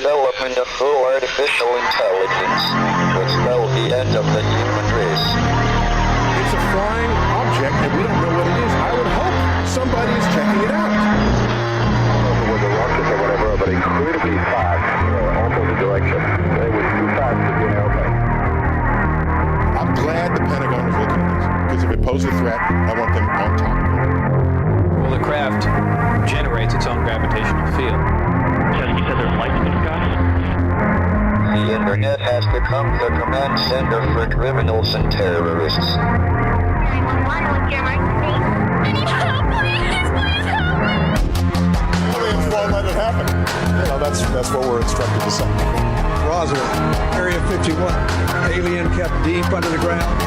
development of full artificial intelligence would spell the end of the human race. It's a flying object, and we don't know what it is. I would hope somebody is checking it out. I don't know if it was a rocket or whatever, but incredibly fast, opposite direction. It was too fast to be an airplane. I'm glad the Pentagon is looking at this, because if it poses a threat, I want them on top of it. Well, the craft generates its own gravitational field. You said there's lights in the sky? The internet has become the command center for criminals and terrorists. 911, what's your emergency? I need help, please help! Aliens won't let it happen. You know, that's what we're instructed to say. Roswell, Area 51. Alien kept deep under the ground.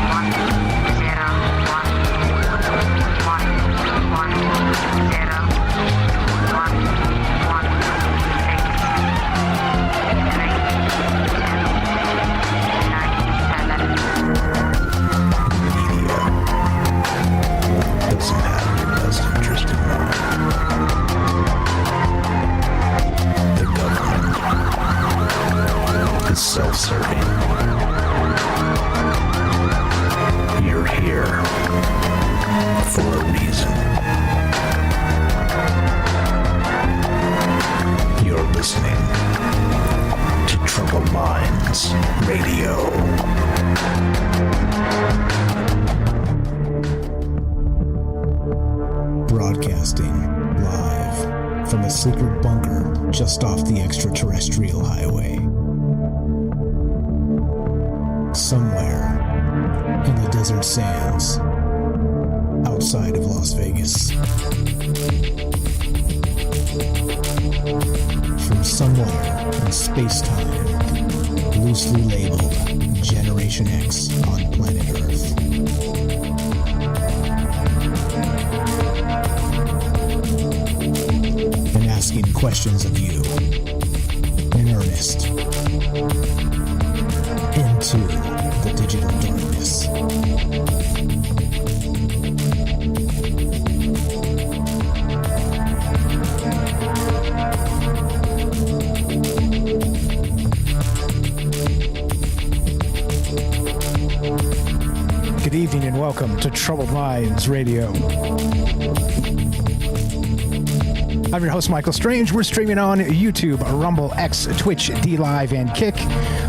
1 0 doesn't have your best interest in mind. The government is self-serving. You're here for a reason. You're listening to Troubled Minds Radio. Broadcasting live from a secret bunker just off the extraterrestrial highway. Somewhere in the desert sands outside of Las Vegas. From somewhere in space-time, loosely labeled Generation X on planet Earth. And asking questions of you in earnest into the digital darkness. Good evening and welcome to Troubled Minds Radio. I'm your host, Michael Strange. We're streaming on YouTube, Rumble, X, Twitch, DLive, and Kick.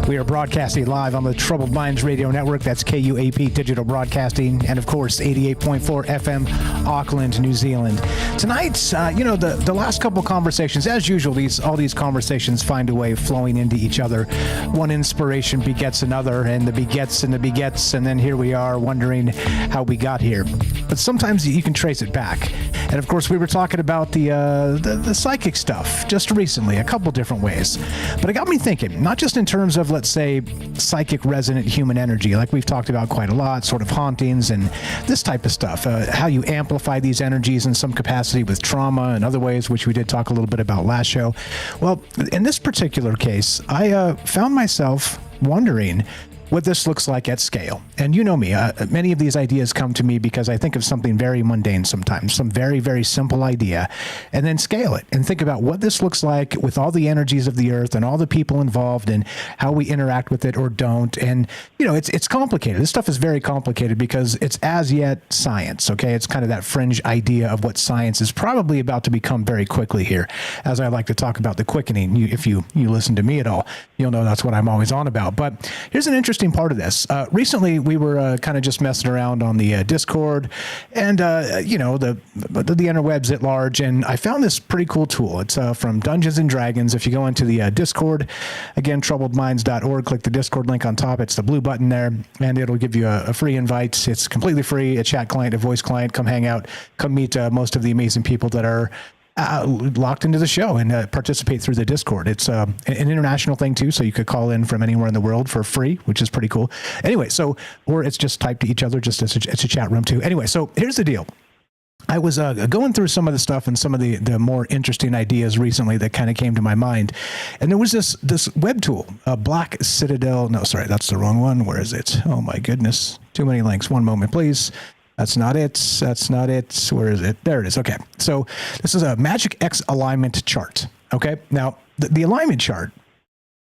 We are broadcasting live on the Troubled Minds Radio Network. That's KUAP Digital Broadcasting, and of course, 88.4 FM, Auckland, New Zealand. Tonight, the last couple conversations, as usual, all these conversations find a way of flowing into each other. One inspiration begets another, and the begets, and then here we are wondering how we got here. But sometimes you can trace it back. And of course, we were talking about the psychic stuff just recently, a couple different ways. But it got me thinking, not just in terms of, let's say, psychic resonant human energy, like we've talked about quite a lot, sort of hauntings and this type of stuff, how you amplify these energies in some capacity with trauma and other ways, which we did talk a little bit about last show. Well, in this particular case, I found myself wondering what this looks like at scale. And you know me, many of these ideas come to me because I think of something very mundane sometimes, some very, very simple idea, and then scale it and think about what this looks like with all the energies of the earth and all the people involved and how we interact with it or don't. And, it's complicated. This stuff is very complicated because it's as yet science, okay? It's kind of that fringe idea of what science is probably about to become very quickly here. As I like to talk about the quickening, if you listen to me at all, you'll know that's what I'm always on about. But here's an interesting part of this. Recently, we were kind of just messing around on the Discord and, the interwebs at large, and I found this pretty cool tool. It's from Dungeons & Dragons. If you go into the Discord, again, troubledminds.org, click the Discord link on top. It's the blue button there, and it'll give you a free invite. It's completely free, a chat client, a voice client. Come hang out, come meet most of the amazing people that are locked into the show and participate through the Discord. It's an international thing too, so you could call in from anywhere in the world for free, which is pretty cool. Anyway, or it's just typed to each other, just as it's a chat room too. Anyway, so here's the deal. I was going through some of the stuff and some of the more interesting ideas recently that kind of came to my mind. And there was this web tool, Black Citadel. No, sorry, that's the wrong one. Where is it? Oh my goodness. Too many links. One moment, please. That's not it. Where is it? There it is. Okay. So this is a Magic X alignment chart. Okay. Now, the alignment chart.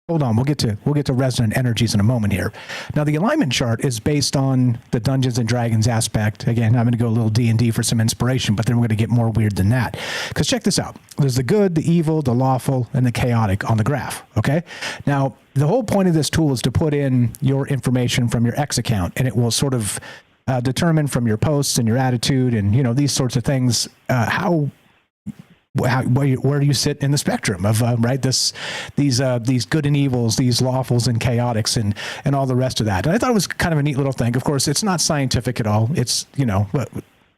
Hold on, we'll get to resonant energies in a moment here. Now, the alignment chart is based on the Dungeons and Dragons aspect. Again, I'm going to go a little D&D for some inspiration, but then we're going to get more weird than that. Because check this out. There's the good, the evil, the lawful, and the chaotic on the graph, okay? Now, the whole point of this tool is to put in your information from your X account, and it will sort of determine from your posts and your attitude and, you know, these sorts of things, where you sit in the spectrum of right, these good and evils, these lawfuls and chaotics, and all the rest of that. And I thought it was kind of a neat little thing. Of course, it's not scientific at all. It's, you know,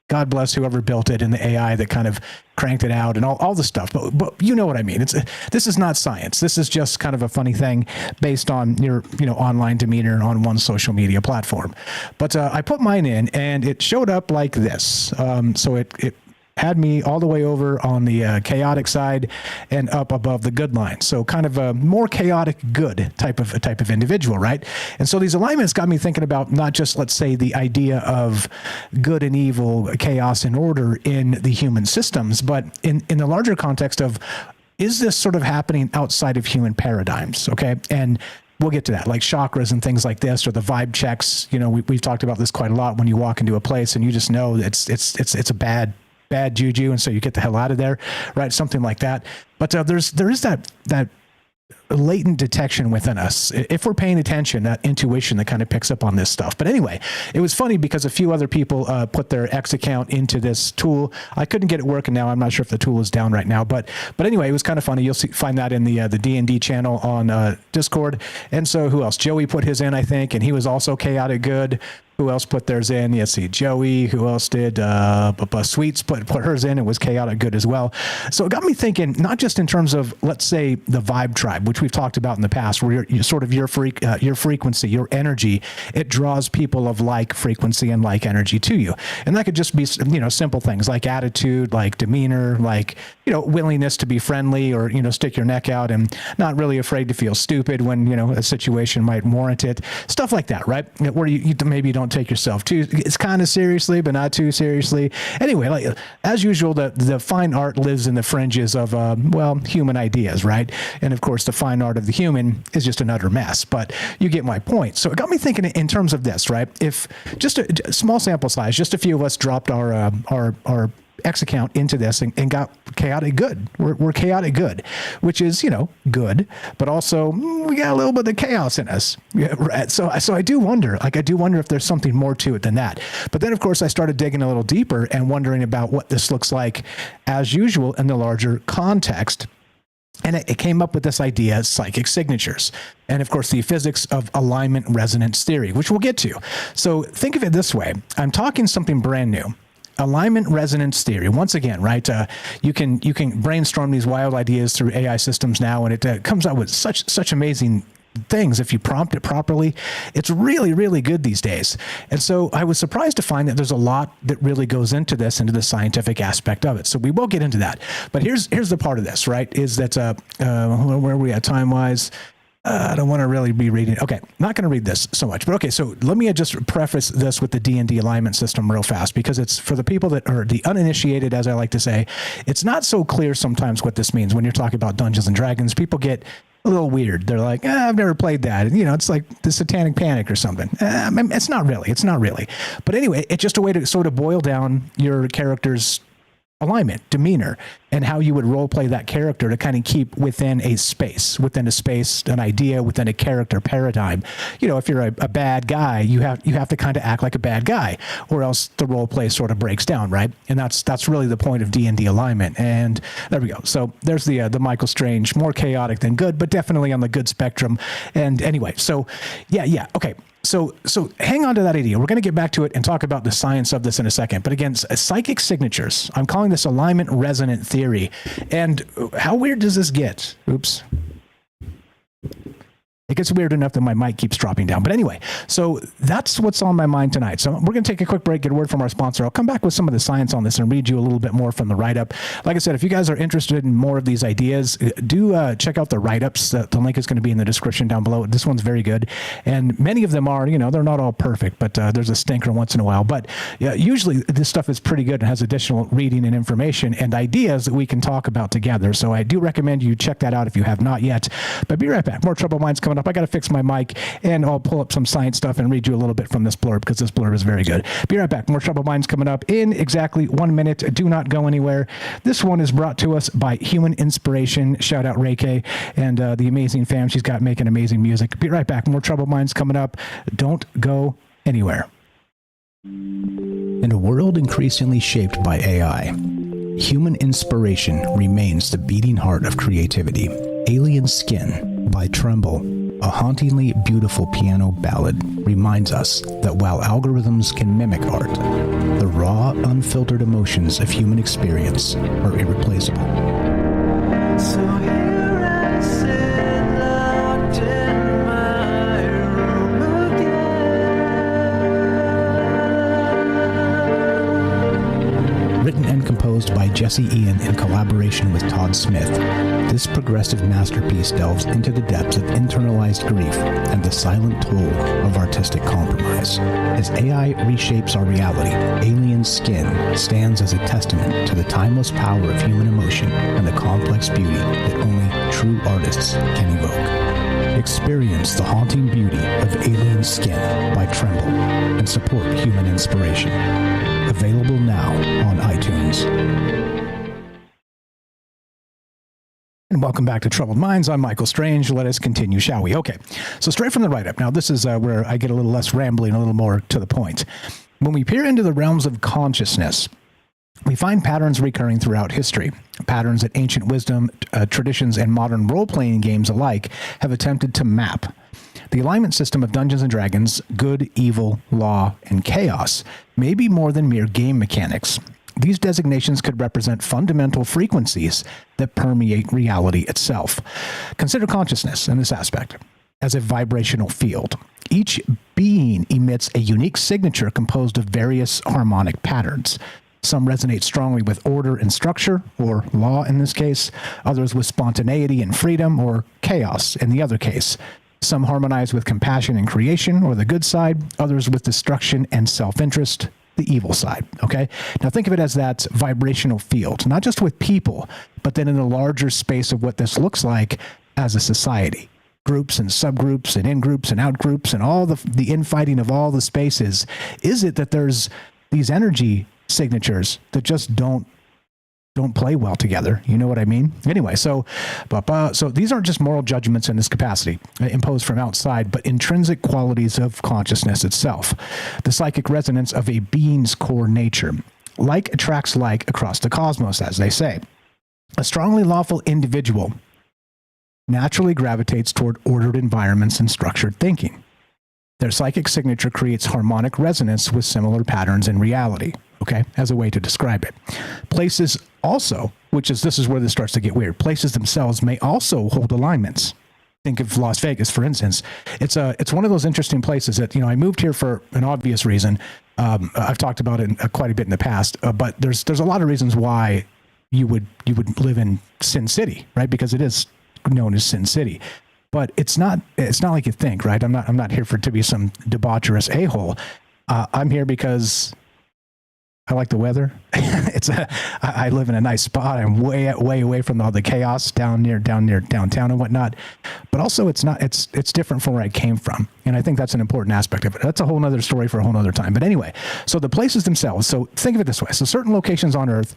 God bless whoever built it and the AI that kind of cranked it out and all the stuff. But you know what I mean. This is not science. This is just kind of a funny thing based on your, you know, online demeanor on one social media platform. But I put mine in and it showed up like this. So it had me all the way over on the chaotic side and up above the good line. So kind of a more chaotic good type of individual, right? And so these alignments got me thinking about not just, let's say, the idea of good and evil, chaos and order in the human systems, but in the larger context of, is this sort of happening outside of human paradigms? Okay. And we'll get to that, like chakras and things like this, or the vibe checks. You know, we've talked about this quite a lot when you walk into a place and you just know it's a bad juju, and so you get the hell out of there, right? Something like that. But there is that latent detection within us, if we're paying attention, that intuition that kind of picks up on this stuff. But anyway, it was funny because a few other people put their X account into this tool. I couldn't get it working now. I'm not sure if the tool is down right now, but anyway, it was kind of funny. You'll find that in the D&D channel on Discord. And so who else? Joey put his in, I think, and he was also chaotic good. Who else put theirs in? Let's see, Joey. Who else did? Sweets put hers in and was chaotic good as well. So it got me thinking, not just in terms of, let's say, the vibe tribe, which we've talked about in the past, where you're sort of your frequency, your energy, it draws people of like frequency and like energy to you. And that could just be, you know, simple things like attitude, like demeanor, like, you know, willingness to be friendly, or, you know, stick your neck out and not really afraid to feel stupid when, you know, a situation might warrant it. Stuff like that, right? Where you maybe don't take yourself too, it's kind of seriously, but not too seriously. Anyway, like as usual, the fine art lives in the fringes of human ideas, right? And of course, the fine art of the human is just an utter mess. But you get my point. So it got me thinking in terms of this, right? If just a small sample size, just a few of us dropped our X account into this and got chaotic good. We're chaotic good, which is, you know, good, but also we got a little bit of chaos in us. Yeah, right. So I do wonder if there's something more to it than that. But then, of course, I started digging a little deeper and wondering about what this looks like as usual in the larger context. And it came up with this idea, psychic signatures. And of course, the physics of alignment resonance theory, which we'll get to. So think of it this way. I'm talking something brand new. Alignment resonance theory. Once again, right? You can brainstorm these wild ideas through AI systems now, and it comes out with such amazing things if you prompt it properly. It's really, really good these days. And so I was surprised to find that there's a lot that really goes into this, into the scientific aspect of it. So we will get into that. But here's the part of this, right? Is that where are we at time wise? I don't want to really be reading. Okay, not going to read this so much. But okay, so let me just preface this with the D&D alignment system real fast, because it's for the people that are the uninitiated, as I like to say. It's not so clear sometimes what this means when you're talking about Dungeons and Dragons. People get a little weird. They're like, I've never played that. And, you know, it's like the Satanic Panic or something. It's not really. But anyway, it's just a way to sort of boil down your character's alignment, demeanor, and how you would role play that character to kind of keep within a space, an idea, within a character paradigm. You know, if you're a bad guy, you have to kind of act like a bad guy, or else the role play sort of breaks down, right? And that's really the point of D&D alignment. And there we go. So there's the Michael Strange, more chaotic than good, but definitely on the good spectrum. And anyway, so yeah, okay. So hang on to that idea. We're going to get back to it and talk about the science of this in a second. But again, psychic signatures. I'm calling this alignment resonant theory. And how weird does this get? Oops. It gets weird enough that my mic keeps dropping down. But anyway, so that's what's on my mind tonight. So we're going to take a quick break, get a word from our sponsor. I'll come back with some of the science on this and read you a little bit more from the write-up. Like I said, if you guys are interested in more of these ideas, do check out the write-ups. The link is going to be in the description down below. This one's very good. And many of them are, they're not all perfect, but there's a stinker once in a while. But usually this stuff is pretty good and has additional reading and information and ideas that we can talk about together. So I do recommend you check that out if you have not yet. But be right back. More Troubled Minds coming up. I got to fix my mic, and I'll pull up some science stuff and read you a little bit from this blurb, because this blurb is very good. Be right back. More Troubled Minds coming up in exactly 1 minute. Do not go anywhere. This one is brought to us by Human Inspiration. Shout out Ray K and the amazing fam she's got making amazing music. Be right back. More Troubled Minds coming up. Don't go anywhere. In a world increasingly shaped by AI, human inspiration remains the beating heart of creativity. Alien Skin by Tremble, a hauntingly beautiful piano ballad, reminds us that while algorithms can mimic art, the raw, unfiltered emotions of human experience are irreplaceable. So here I sit, locked in my room again. Written and composed by Jesse Ian in collaboration with Todd Smith, this progressive masterpiece delves into the depths of internalized grief and the silent toll of artistic compromise. As AI reshapes our reality, Alien Skin stands as a testament to the timeless power of human emotion and the complex beauty that only true artists can evoke. Experience the haunting beauty of Alien Skin by Tremble and support human inspiration. Available now on iTunes. And welcome back to Troubled Minds. I'm Michael Strange. Let us continue, shall we? Okay, so straight from the write-up. Now, this is where I get a little less rambling, a little more to the point. When we peer into the realms of consciousness, we find patterns recurring throughout history, patterns that ancient wisdom, traditions, and modern role-playing games alike have attempted to map. The alignment system of Dungeons & Dragons, good, evil, law, and chaos, may be more than mere game mechanics. These designations could represent fundamental frequencies that permeate reality itself. Consider consciousness in this aspect as a vibrational field. Each being emits a unique signature composed of various harmonic patterns. Some resonate strongly with order and structure, or law in this case, others with spontaneity and freedom, or chaos in the other case. Some harmonize with compassion and creation, or the good side, others with destruction and self-interest, the evil side, okay? Now think of it as that vibrational field, not just with people, but then in the larger space of what this looks like as a society. Groups and subgroups and in-groups and out-groups and all the infighting of all the spaces. Is it that there's these energy signatures that just don't play well together? You know what I mean? Anyway, so these aren't just moral judgments in this capacity imposed from outside, but intrinsic qualities of consciousness itself. The psychic resonance of a being's core nature. Like attracts like across the cosmos, as they say. A strongly lawful individual naturally gravitates toward ordered environments and structured thinking. Their psychic signature creates harmonic resonance with similar patterns in reality, okay, as a way to describe it. Places also, this is where this starts to get weird, places themselves may also hold alignments. Think of Las Vegas, for instance. It's one of those interesting places that, I moved here for an obvious reason. I've talked about it quite a bit in the past, but there's a lot of reasons why you would live in Sin City, right? Because it is known as Sin City. But it's not like you think, right? I'm not here to be some debaucherous a-hole. I'm here because I like the weather. I live in a nice spot. I'm way away from all the chaos down near downtown and whatnot. But also it's different from where I came from. And I think that's an important aspect of it. That's a whole nother story for a whole nother time. But anyway, so the places themselves, so think of it this way. So certain locations on Earth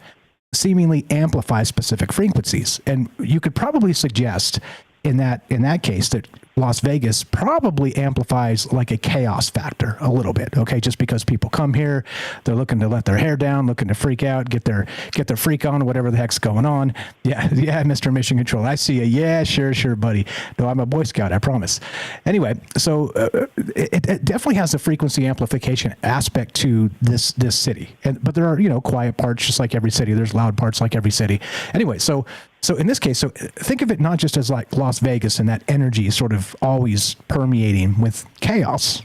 seemingly amplify specific frequencies. And you could probably suggest in that case that Las Vegas probably amplifies like a chaos factor a little bit, okay? Just because people come here, they're looking to let their hair down, looking to freak out, get their freak on, whatever the heck's going on. Yeah, Mr. Mission Control, I see you. Yeah, sure, buddy. No, I'm a Boy Scout, I promise. Anyway, so it definitely has a frequency amplification aspect to this city. But there are, quiet parts just like every city. There's loud parts like every city. Anyway, so So in this case, so think of it not just as like Las Vegas and that energy sort of always permeating with chaos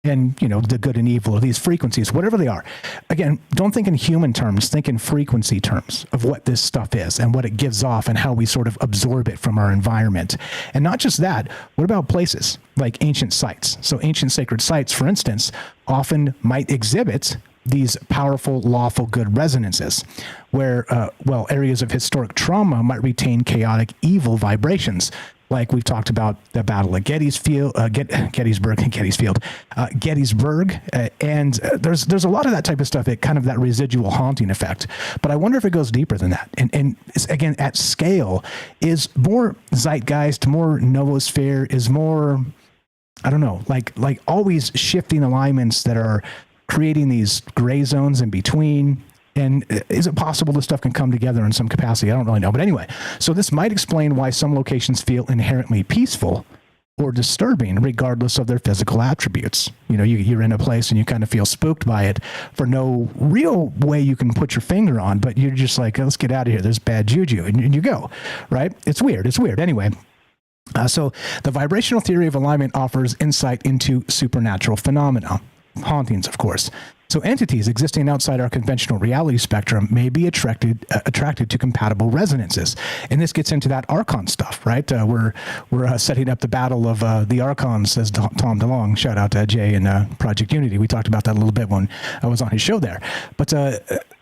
and, you know, the good and evil of these frequencies, whatever they are. Again, don't think in human terms, think in frequency terms of what this stuff is and what it gives off and how we sort of absorb it from our environment. And not just that, what about places like ancient sites? So ancient sacred sites, for instance, often might exhibit these powerful, lawful good resonances where, areas of historic trauma might retain chaotic evil vibrations. Like we've talked about the Battle of Gettysburg, and there's a lot of that type of stuff, that residual haunting effect. But I wonder if it goes deeper than that. And again, at scale, is more zeitgeist, more novosphere, is more, I don't know, like always shifting alignments that are creating these gray zones in between. And is it possible this stuff can come together in some capacity? I don't really know. But anyway, so this might explain why some locations feel inherently peaceful or disturbing, regardless of their physical attributes. You know, you're in a place and you kind of feel spooked by it for no real way you can put your finger on, but you're just like, let's get out of here. There's bad juju. And you go, right? It's weird. Anyway. So the vibrational theory of alignment offers insight into supernatural phenomena, hauntings, of course. So entities existing outside our conventional reality spectrum may be attracted to compatible resonances. And this gets into that Archon stuff, right? We're setting up the battle of the Archons, says Tom DeLong. Shout out to Jay and Project Unity. We talked about that a little bit when I was on his show there. But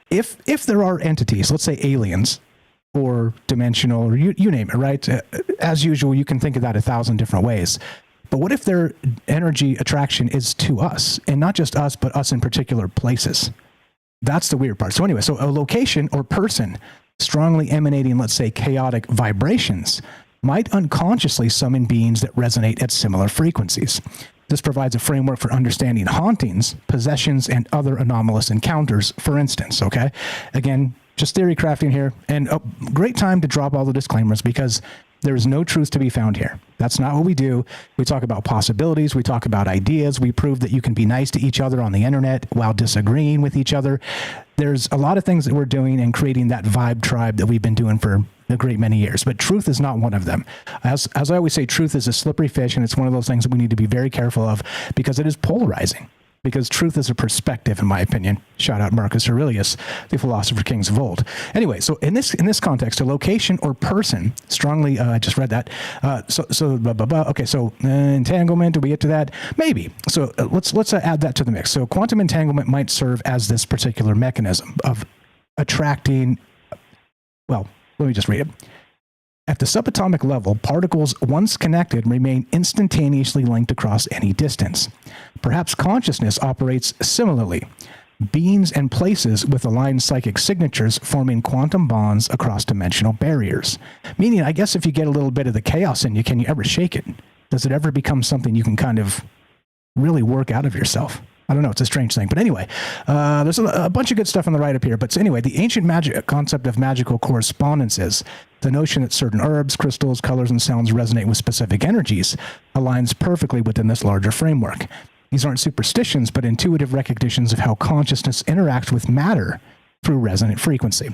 if there are entities, let's say aliens, or dimensional, or you name it, right? As usual, you can think of that 1,000 different ways. But what if their energy attraction is to us, and not just us, but us in particular places? That's the weird part. So anyway, so a location or person strongly emanating, let's say, chaotic vibrations might unconsciously summon beings that resonate at similar frequencies. This provides a framework for understanding hauntings, possessions, and other anomalous encounters, for instance, okay? Again, just theory crafting here, and a great time to drop all the disclaimers because there is no truth to be found here. That's not what we do. We talk about possibilities. We talk about ideas. We prove that you can be nice to each other on the internet while disagreeing with each other. There's a lot of things that we're doing and creating that vibe tribe that we've been doing for a great many years, but truth is not one of them. As I always say, truth is a slippery fish, and it's one of those things that we need to be very careful of because it is polarizing. Because truth is a perspective, in my opinion. Shout out Marcus Aurelius, the philosopher kings of old. Anyway, so in this context, a location or person strongly, I just read that. Okay, so entanglement. Do we get to that? Maybe. So let's add that to the mix. So quantum entanglement might serve as this particular mechanism of attracting. Well, let me just read it. At the subatomic level, particles once connected remain instantaneously linked across any distance. Perhaps consciousness operates similarly. Beings and places with aligned psychic signatures forming quantum bonds across dimensional barriers. Meaning, I guess if you get a little bit of the chaos in you, can you ever shake it? Does it ever become something you can kind of really work out of yourself? I don't know. It's a strange thing. But anyway, there's a bunch of good stuff on the right up here. But so anyway, the ancient concept of magical correspondences, the notion that certain herbs, crystals, colors, and sounds resonate with specific energies, aligns perfectly within this larger framework. These aren't superstitions, but intuitive recognitions of how consciousness interacts with matter through resonant frequency.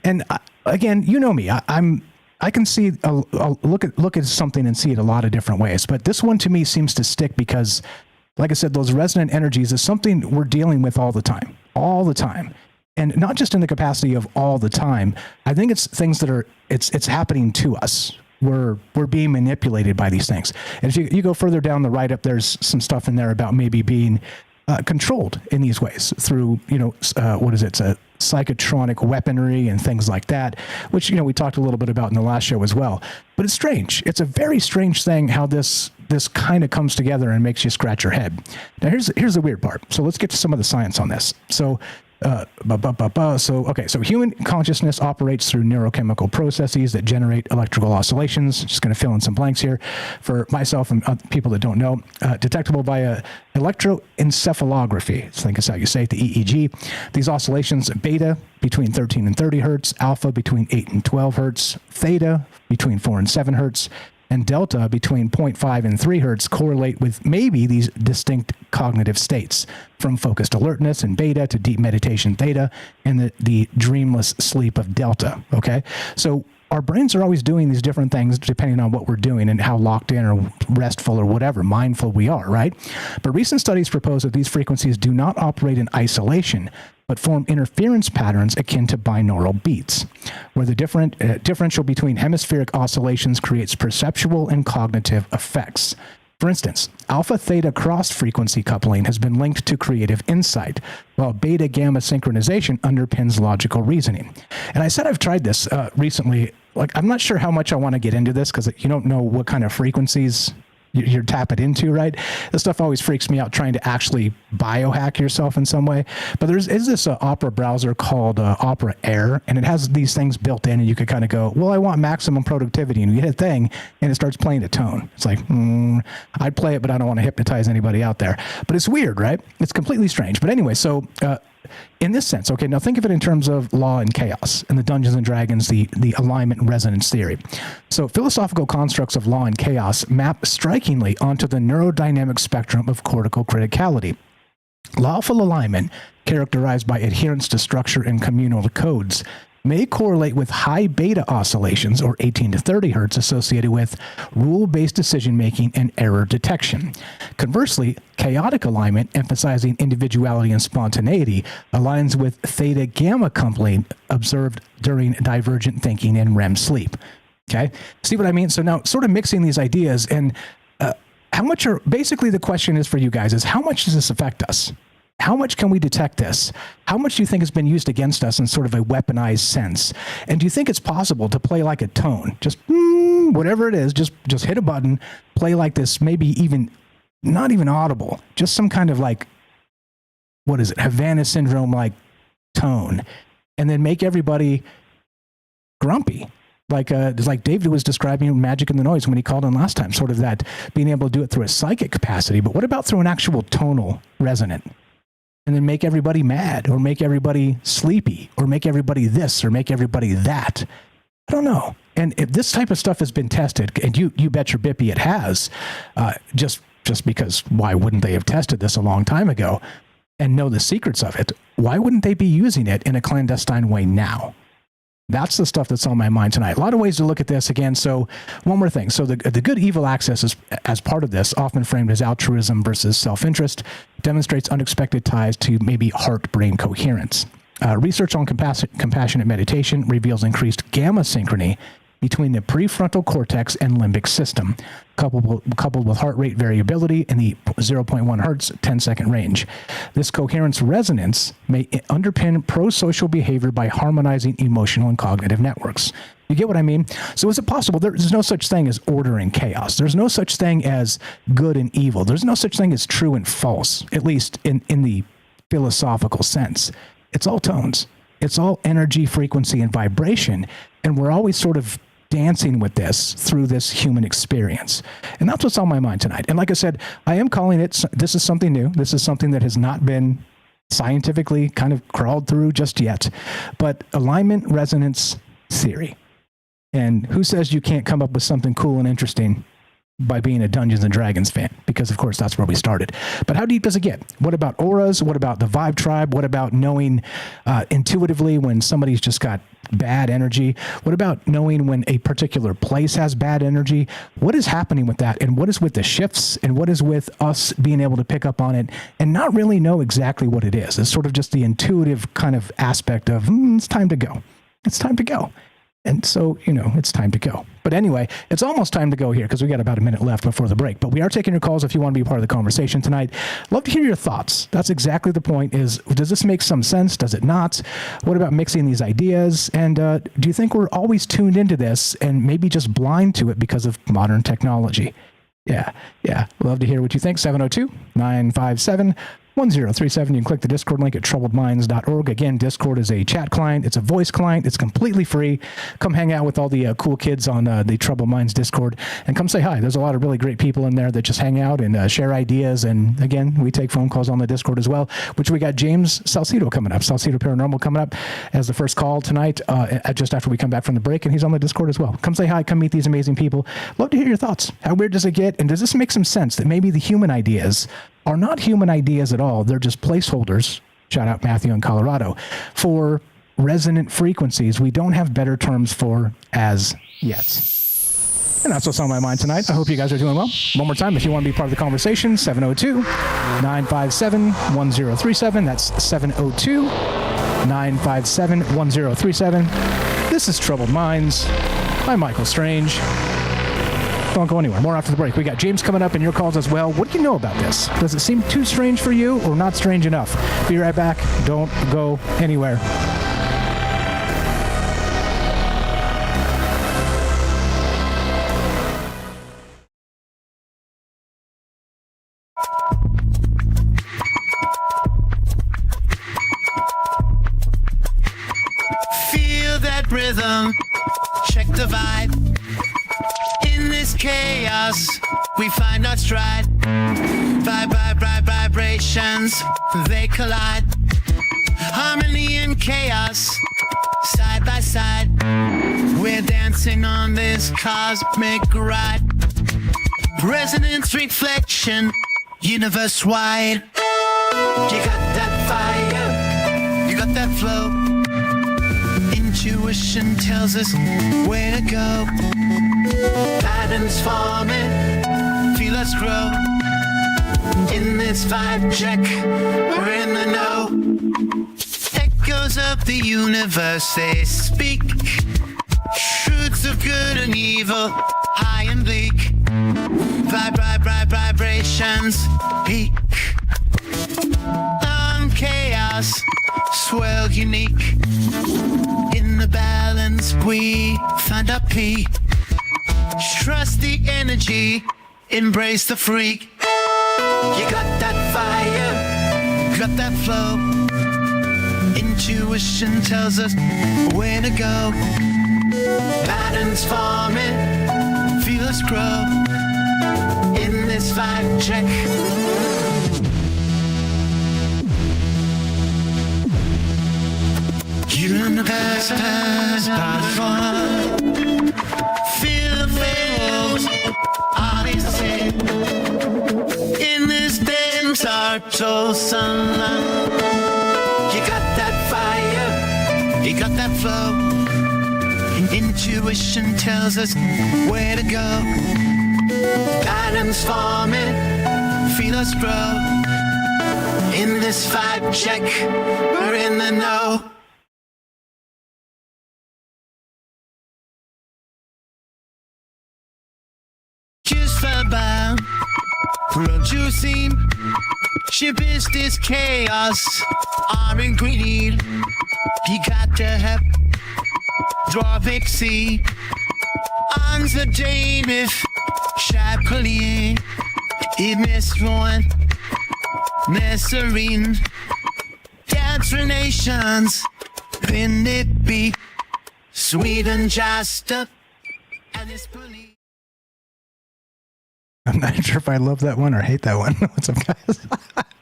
And again, you know me. I can see look at something and see it a lot of different ways. But this one to me seems to stick because, like I said, those resonant energies is something we're dealing with all the time. And not just in the capacity of all the time. I think it's things that are, it's happening to us. We're being manipulated by these things. And if you go further down the write-up, there's some stuff in there about maybe being controlled in these ways through, psychotronic weaponry and things like that, which, we talked a little bit about in the last show as well. But it's strange. It's a very strange thing how this kind of comes together and makes you scratch your head. Now, here's the weird part. So let's get to some of the science on this. So human consciousness operates through neurochemical processes that generate electrical oscillations. Just going to fill in some blanks here for myself and people that don't know. Detectable by electroencephalography. I think that's how you say it, the EEG. These oscillations, beta between 13 and 30 hertz, alpha between 8 and 12 hertz, theta between 4 and 7 hertz, and delta between 0.5 and 3 hertz correlate with maybe these distinct cognitive states, from focused alertness in beta to deep meditation theta and the dreamless sleep of delta. Okay, so our brains are always doing these different things depending on what we're doing and how locked in or restful or whatever, mindful we are, right? But recent studies propose that these frequencies do not operate in isolation, but form interference patterns akin to binaural beats, where the differential between hemispheric oscillations creates perceptual and cognitive effects. For instance, alpha-theta cross-frequency coupling has been linked to creative insight, while beta-gamma synchronization underpins logical reasoning. And I said I've tried this recently. Like, I'm not sure how much I want to get into this because you don't know what kind of frequencies you're tapping into, right? This stuff always freaks me out, trying to actually biohack yourself in some way. But is this Opera browser called Opera Air, and it has these things built in, and you could kind of go, well, I want maximum productivity, and you hit a thing, and it starts playing a tone. It's like, I'd play it, but I don't want to hypnotize anybody out there. But it's weird, right? It's completely strange. But anyway, so in this sense, okay, now think of it in terms of law and chaos and the Dungeons and Dragons, the alignment and resonance theory. So philosophical constructs of law and chaos map strikingly onto the neurodynamic spectrum of cortical criticality. Lawful alignment, characterized by adherence to structure and communal codes, may correlate with high beta oscillations, or 18 to 30 hertz, associated with rule-based decision-making and error detection. Conversely, chaotic alignment, emphasizing individuality and spontaneity, aligns with theta-gamma coupling observed during divergent thinking and REM sleep. Okay? See what I mean? So now, sort of mixing these ideas, and how much basically the question is for you guys is, how much does this affect us? How much can we detect this? How much do you think has been used against us in sort of a weaponized sense? And do you think it's possible to play like a tone? Just whatever it is, just hit a button, play like this, maybe even not even audible, just some kind of like, what is it, Havana syndrome like tone, and then make everybody grumpy. Like David was describing Magic in the Noise when he called in last time, sort of that being able to do it through a psychic capacity. But what about through an actual tonal resonant? And then make everybody mad, or make everybody sleepy, or make everybody this, or make everybody that. I don't know. And if this type of stuff has been tested, and you bet your bippy it has, just because why wouldn't they have tested this a long time ago and know the secrets of it? Why wouldn't they be using it in a clandestine way now? That's the stuff that's on my mind tonight. A lot of ways to look at this again. So one more thing. So the good evil axis is, as part of this, often framed as altruism versus self-interest, demonstrates unexpected ties to maybe heart-brain coherence. Research on compassionate meditation reveals increased gamma synchrony between the prefrontal cortex and limbic system, coupled with heart rate variability in the 0.1 hertz 10-second range. This coherence resonance may underpin pro-social behavior by harmonizing emotional and cognitive networks. You get what I mean? So is it possible? There's no such thing as order and chaos. There's no such thing as good and evil. There's no such thing as true and false, at least in the philosophical sense. It's all tones. It's all energy, frequency, and vibration. And we're always sort of dancing with this through this human experience. And that's what's on my mind tonight. And like I said, I am calling it, this is something new. This is something that has not been scientifically kind of crawled through just yet. But alignment resonance theory. And who says you can't come up with something cool and interesting by being a Dungeons and Dragons fan? Because of course that's where we started. But how deep does it get? What about auras? What about the vibe tribe? What about knowing intuitively when somebody's just got bad energy? What about knowing when a particular place has bad energy? What is happening with that? And what is with the shifts? And what is with us being able to pick up on it and not really know exactly what it is? It's sort of just the intuitive kind of aspect of, it's time to go. It's time to go. And so, it's time to go. But anyway, it's almost time to go here because we got about a minute left before the break. But we are taking your calls if you want to be part of the conversation tonight. Love to hear your thoughts. That's exactly the point is, does this make some sense? Does it not? What about mixing these ideas? And do you think we're always tuned into this and maybe just blind to it because of modern technology? Yeah. Love to hear what you think. 702-957-1037. You can click the Discord link at troubledminds.org. Again, Discord is a chat client. It's a voice client. It's completely free. Come hang out with all the cool kids on the Troubled Minds Discord and come say hi. There's a lot of really great people in there that just hang out and share ideas. And again, we take phone calls on the Discord as well, which we got James Salcedo coming up, Salcedo Paranormal coming up as the first call tonight, just after we come back from the break. And he's on the Discord as well. Come say hi. Come meet these amazing people. Love to hear your thoughts. How weird does it get? And does this make some sense that maybe the human ideas are not human ideas at all? They're just placeholders, shout out Matthew in Colorado, for resonant frequencies we don't have better terms for as yet. And that's what's on my mind tonight. I hope you guys are doing well. One more time, if you want to be part of the conversation, 702-957-1037. That's 702-957-1037. This is Troubled Minds. I'm Michael Strange. Don't go anywhere. More after the break. We got James coming up and your calls as well. What do you know about this? Does it seem too strange for you or not strange enough? Be right back. Don't go anywhere. Feel that rhythm, check the vibe. In this chaos, we find our stride. Vibrations, they collide. Harmony and chaos, side by side. We're dancing on this cosmic ride. Resonance, reflection, universe-wide. You got that fire, you got that flow. Intuition tells us where to go. Patterns forming, feel us grow. In this vibe check, we're in the know. Echoes of the universe, they speak. Truths of good and evil, high and bleak. Vibrations, peak. Chaos, swirl unique. In the balance we find our peak. Trust the energy, embrace the freak. You got that fire, got that flow. Intuition tells us where to go. Patterns forming, feel us grow. In this vibe check. Universe has power. Feel the waves, odyssey. In this dance, our soul sunlight. You got that fire, you got that flow. Intuition tells us where to go. Patterns forming, feel us grow. In this vibe check, we're in the know. Bound, producing ship is this chaos, arm and greed. You got to have Dwarvic Sea. On the Dave, Chapelet, Emiswan, Messerine, Dance for Nations, Pin it be, Sweden just up, and it's police. I'm not sure if I love that one or hate that one. What's up, guys?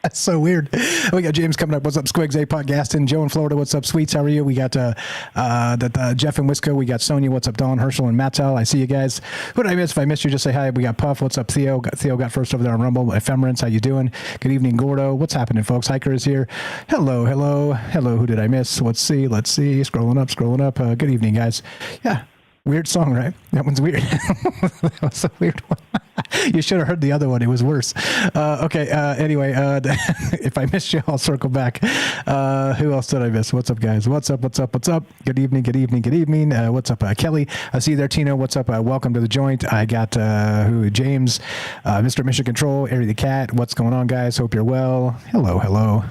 That's so weird. We got James coming up. What's up, Squigs? A-Pot Gaston. Joe in Florida. What's up, Sweets? How are you? We got Jeff in Wisco. We got Sonia. What's up, Dawn, Herschel, and Mattel. I see you guys. Who did I miss? If I missed you, just say hi. We got Puff. What's up, Theo? Theo got first over there on Rumble. Ephemerance. How you doing? Good evening, Gordo. What's happening, folks? Hiker is here. Hello, hello. Hello, who did I miss? Let's see. Scrolling up. Good evening, guys. Yeah. Weird song, right? That one's weird. That was a weird one. You should have heard the other one. It was worse. Okay. Anyway, if I missed you, I'll circle back. Who else did I miss? What's up, guys? What's up? Good evening. What's up, Kelly? I see you there, Tino. What's up? Welcome to the joint. I got James, Mr. Mission Control, Airy the Cat. What's going on, guys? Hope you're well. Hello.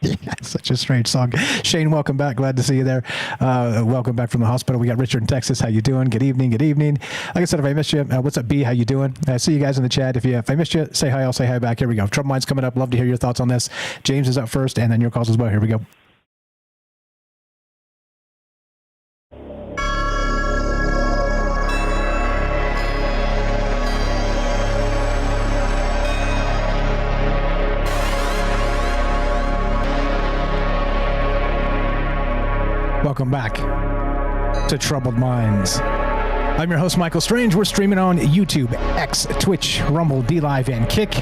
Yeah, such a strange song. Shane, welcome back. Glad to see you there. Welcome back from the hospital. We got Richard in Texas. How you doing? Good evening. Like I said, if I missed you, what's up, B? How you doing? I see you guys in the chat. If I missed you, say hi. I'll say hi back. Here we go. Trouble Minds coming up. Love to hear your thoughts on this. James is up first, and then your calls as well. Here we go. Welcome back to Troubled Minds. I'm your host, Michael Strange. We're streaming on YouTube, X, Twitch, Rumble, D-Live, and Kick.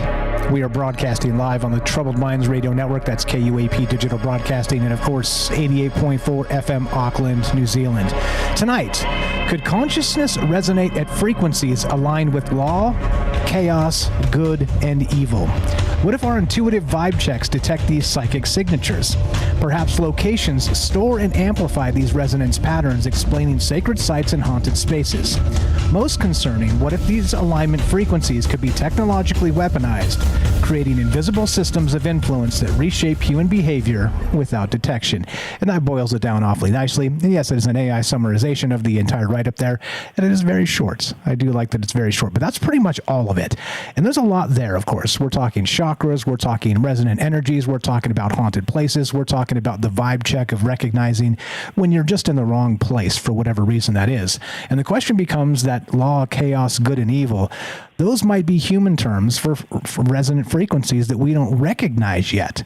We are broadcasting live on the Troubled Minds Radio Network. That's KUAP Digital Broadcasting, and of course, 88.4 FM Auckland, New Zealand. Tonight, could consciousness resonate at frequencies aligned with law, chaos, good, and evil? What if our intuitive vibe checks detect these psychic signatures? Perhaps locations store and amplify these resonance patterns, explaining sacred sites and haunted spaces. Most concerning, what if these alignment frequencies could be technologically weaponized, creating invisible systems of influence that reshape human behavior without detection? And that boils it down awfully nicely. And yes, it is an AI summarization of the entire write-up there, and it is very short. I do like that it's very short, but that's pretty much all of it. And there's a lot there, of course. We're talking chakras, we're talking resonant energies, we're talking about haunted places, we're talking about the vibe check of recognizing when you're just in the wrong place for whatever reason that is. And the question becomes that law, chaos, good, and evil, those might be human terms for resonant frequencies that we don't recognize yet.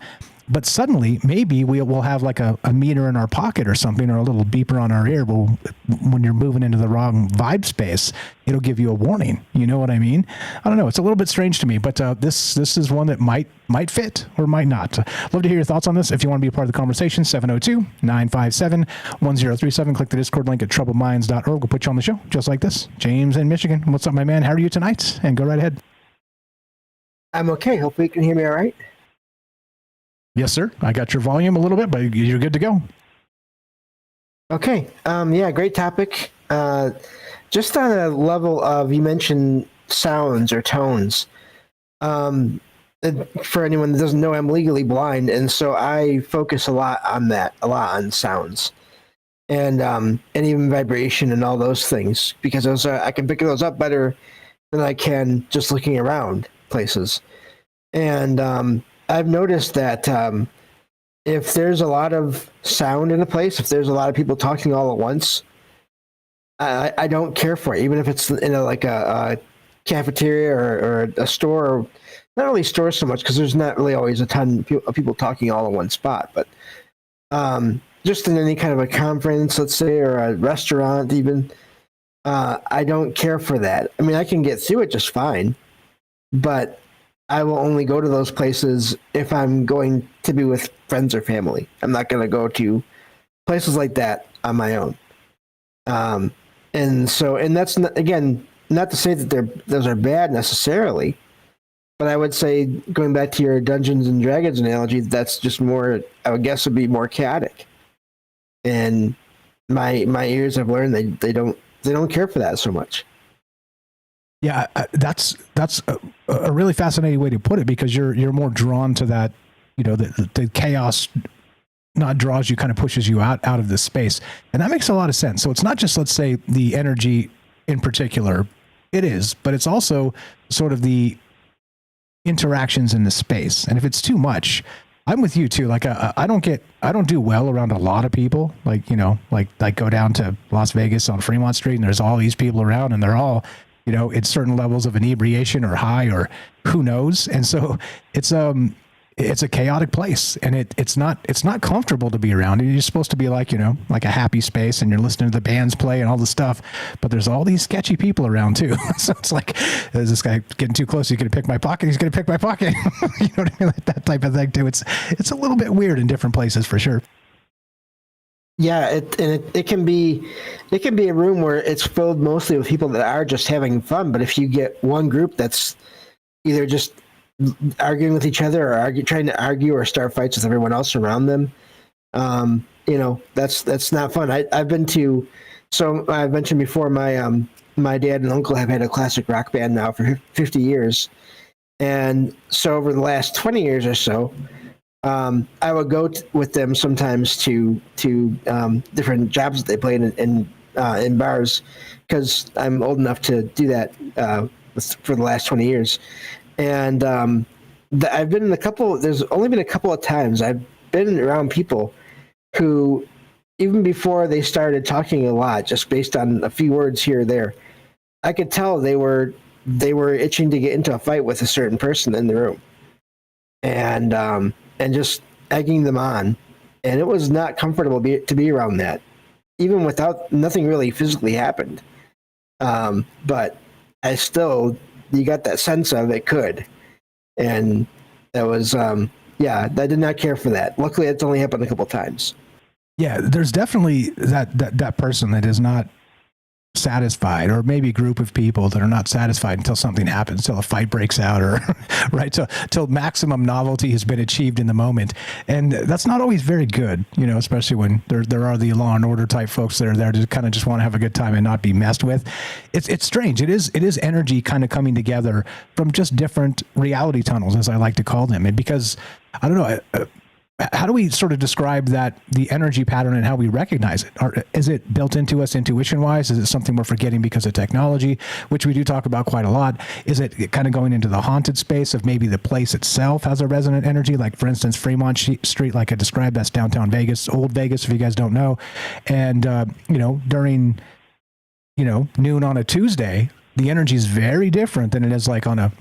But suddenly, maybe we'll have like a meter in our pocket or something, or a little beeper on our ear. When you're moving into the wrong vibe space, it'll give you a warning. You know what I mean? I don't know. It's a little bit strange to me, but this is one that might fit or might not. Love to hear your thoughts on this. If you want to be a part of the conversation, 702-957-1037. Click the Discord link at troubledminds.org. We'll put you on the show just like this. James in Michigan. What's up, my man? How are you tonight? And go right ahead. I'm okay. Hopefully you can hear me all right. Yes, sir. I got your volume a little bit, but you're good to go. Okay. Yeah, great topic. Just on a level of, you mentioned sounds or tones. And for anyone that doesn't know, I'm legally blind, and so I focus a lot on sounds. And even vibration and all those things, because those I can pick those up better than I can just looking around places. And I've noticed that if there's a lot of sound in a place, if there's a lot of people talking all at once, I don't care for it, even if it's in a cafeteria or a store. Or not really stores so much, because there's not really always a ton of people talking all in one spot, but just in any kind of a conference, let's say, or a restaurant even, I don't care for that. I mean, I can get through it just fine, but I will only go to those places if I'm going to be with friends or family. I'm not going to go to places like that on my own. And that's not, again, not to say that those are bad necessarily, but I would say, going back to your Dungeons and Dragons analogy, that's just more, I would guess, would be more chaotic. And my ears have learned they don't care for that so much. Yeah, that's a really fascinating way to put it, because you're more drawn to that, the chaos not draws you, kind of pushes you out of this space. And that makes a lot of sense. So it's not just, let's say, the energy in particular. It is, but it's also sort of the interactions in the space. And if it's too much, I'm with you too. Like I don't do well around a lot of people. Like, like go down to Las Vegas on Fremont Street and there's all these people around, and they're all, it's certain levels of inebriation or high or who knows. And so it's a chaotic place, and it's not comfortable to be around. You're supposed to be like, like a happy space, and you're listening to the bands play and all the stuff, but there's all these sketchy people around too. So it's like, is this guy getting too close? He's going to pick my pocket. He's going to pick my pocket. You know what I mean? Like that type of thing too. It's a little bit weird in different places for sure. Yeah, it can be a room where it's filled mostly with people that are just having fun. But if you get one group that's either just arguing with each other or trying to argue or start fights with everyone else around them, that's not fun. I've been to, so I've mentioned before, my dad and uncle have had a classic rock band now for 50 years, and so over the last 20 years or so, I would go with them sometimes to different jobs that they played in bars, because I'm old enough to do that for the last 20 years. And I've been in there's only been a couple of times I've been around people who, even before they started talking a lot, just based on a few words here or there, I could tell they were itching to get into a fight with a certain person in the room. And just egging them on. And it was not comfortable to be around that, even without, nothing really physically happened. But I still, you got that sense of it could. And that was, I did not care for that. Luckily, it's only happened a couple times. Yeah, there's definitely that person that is not satisfied, or maybe a group of people that are not satisfied until something happens, till a fight breaks out, or right, so till maximum novelty has been achieved in the moment. And that's not always very good, especially when there are the law and order type folks that are there to kind of just want to have a good time and not be messed with. It's strange. It is energy kind of coming together from just different reality tunnels, as I like to call them. And because I don't know, how do we sort of describe the energy pattern and how we recognize it? Or is it built into us intuition-wise? Is it something we're forgetting because of technology, which we do talk about quite a lot? Is it kind of going into the haunted space of maybe the place itself has a resonant energy? Like, for instance, Fremont Street, like I described, that's downtown Vegas, old Vegas, if you guys don't know. And, during, noon on a Tuesday, the energy is very different than it is like on a,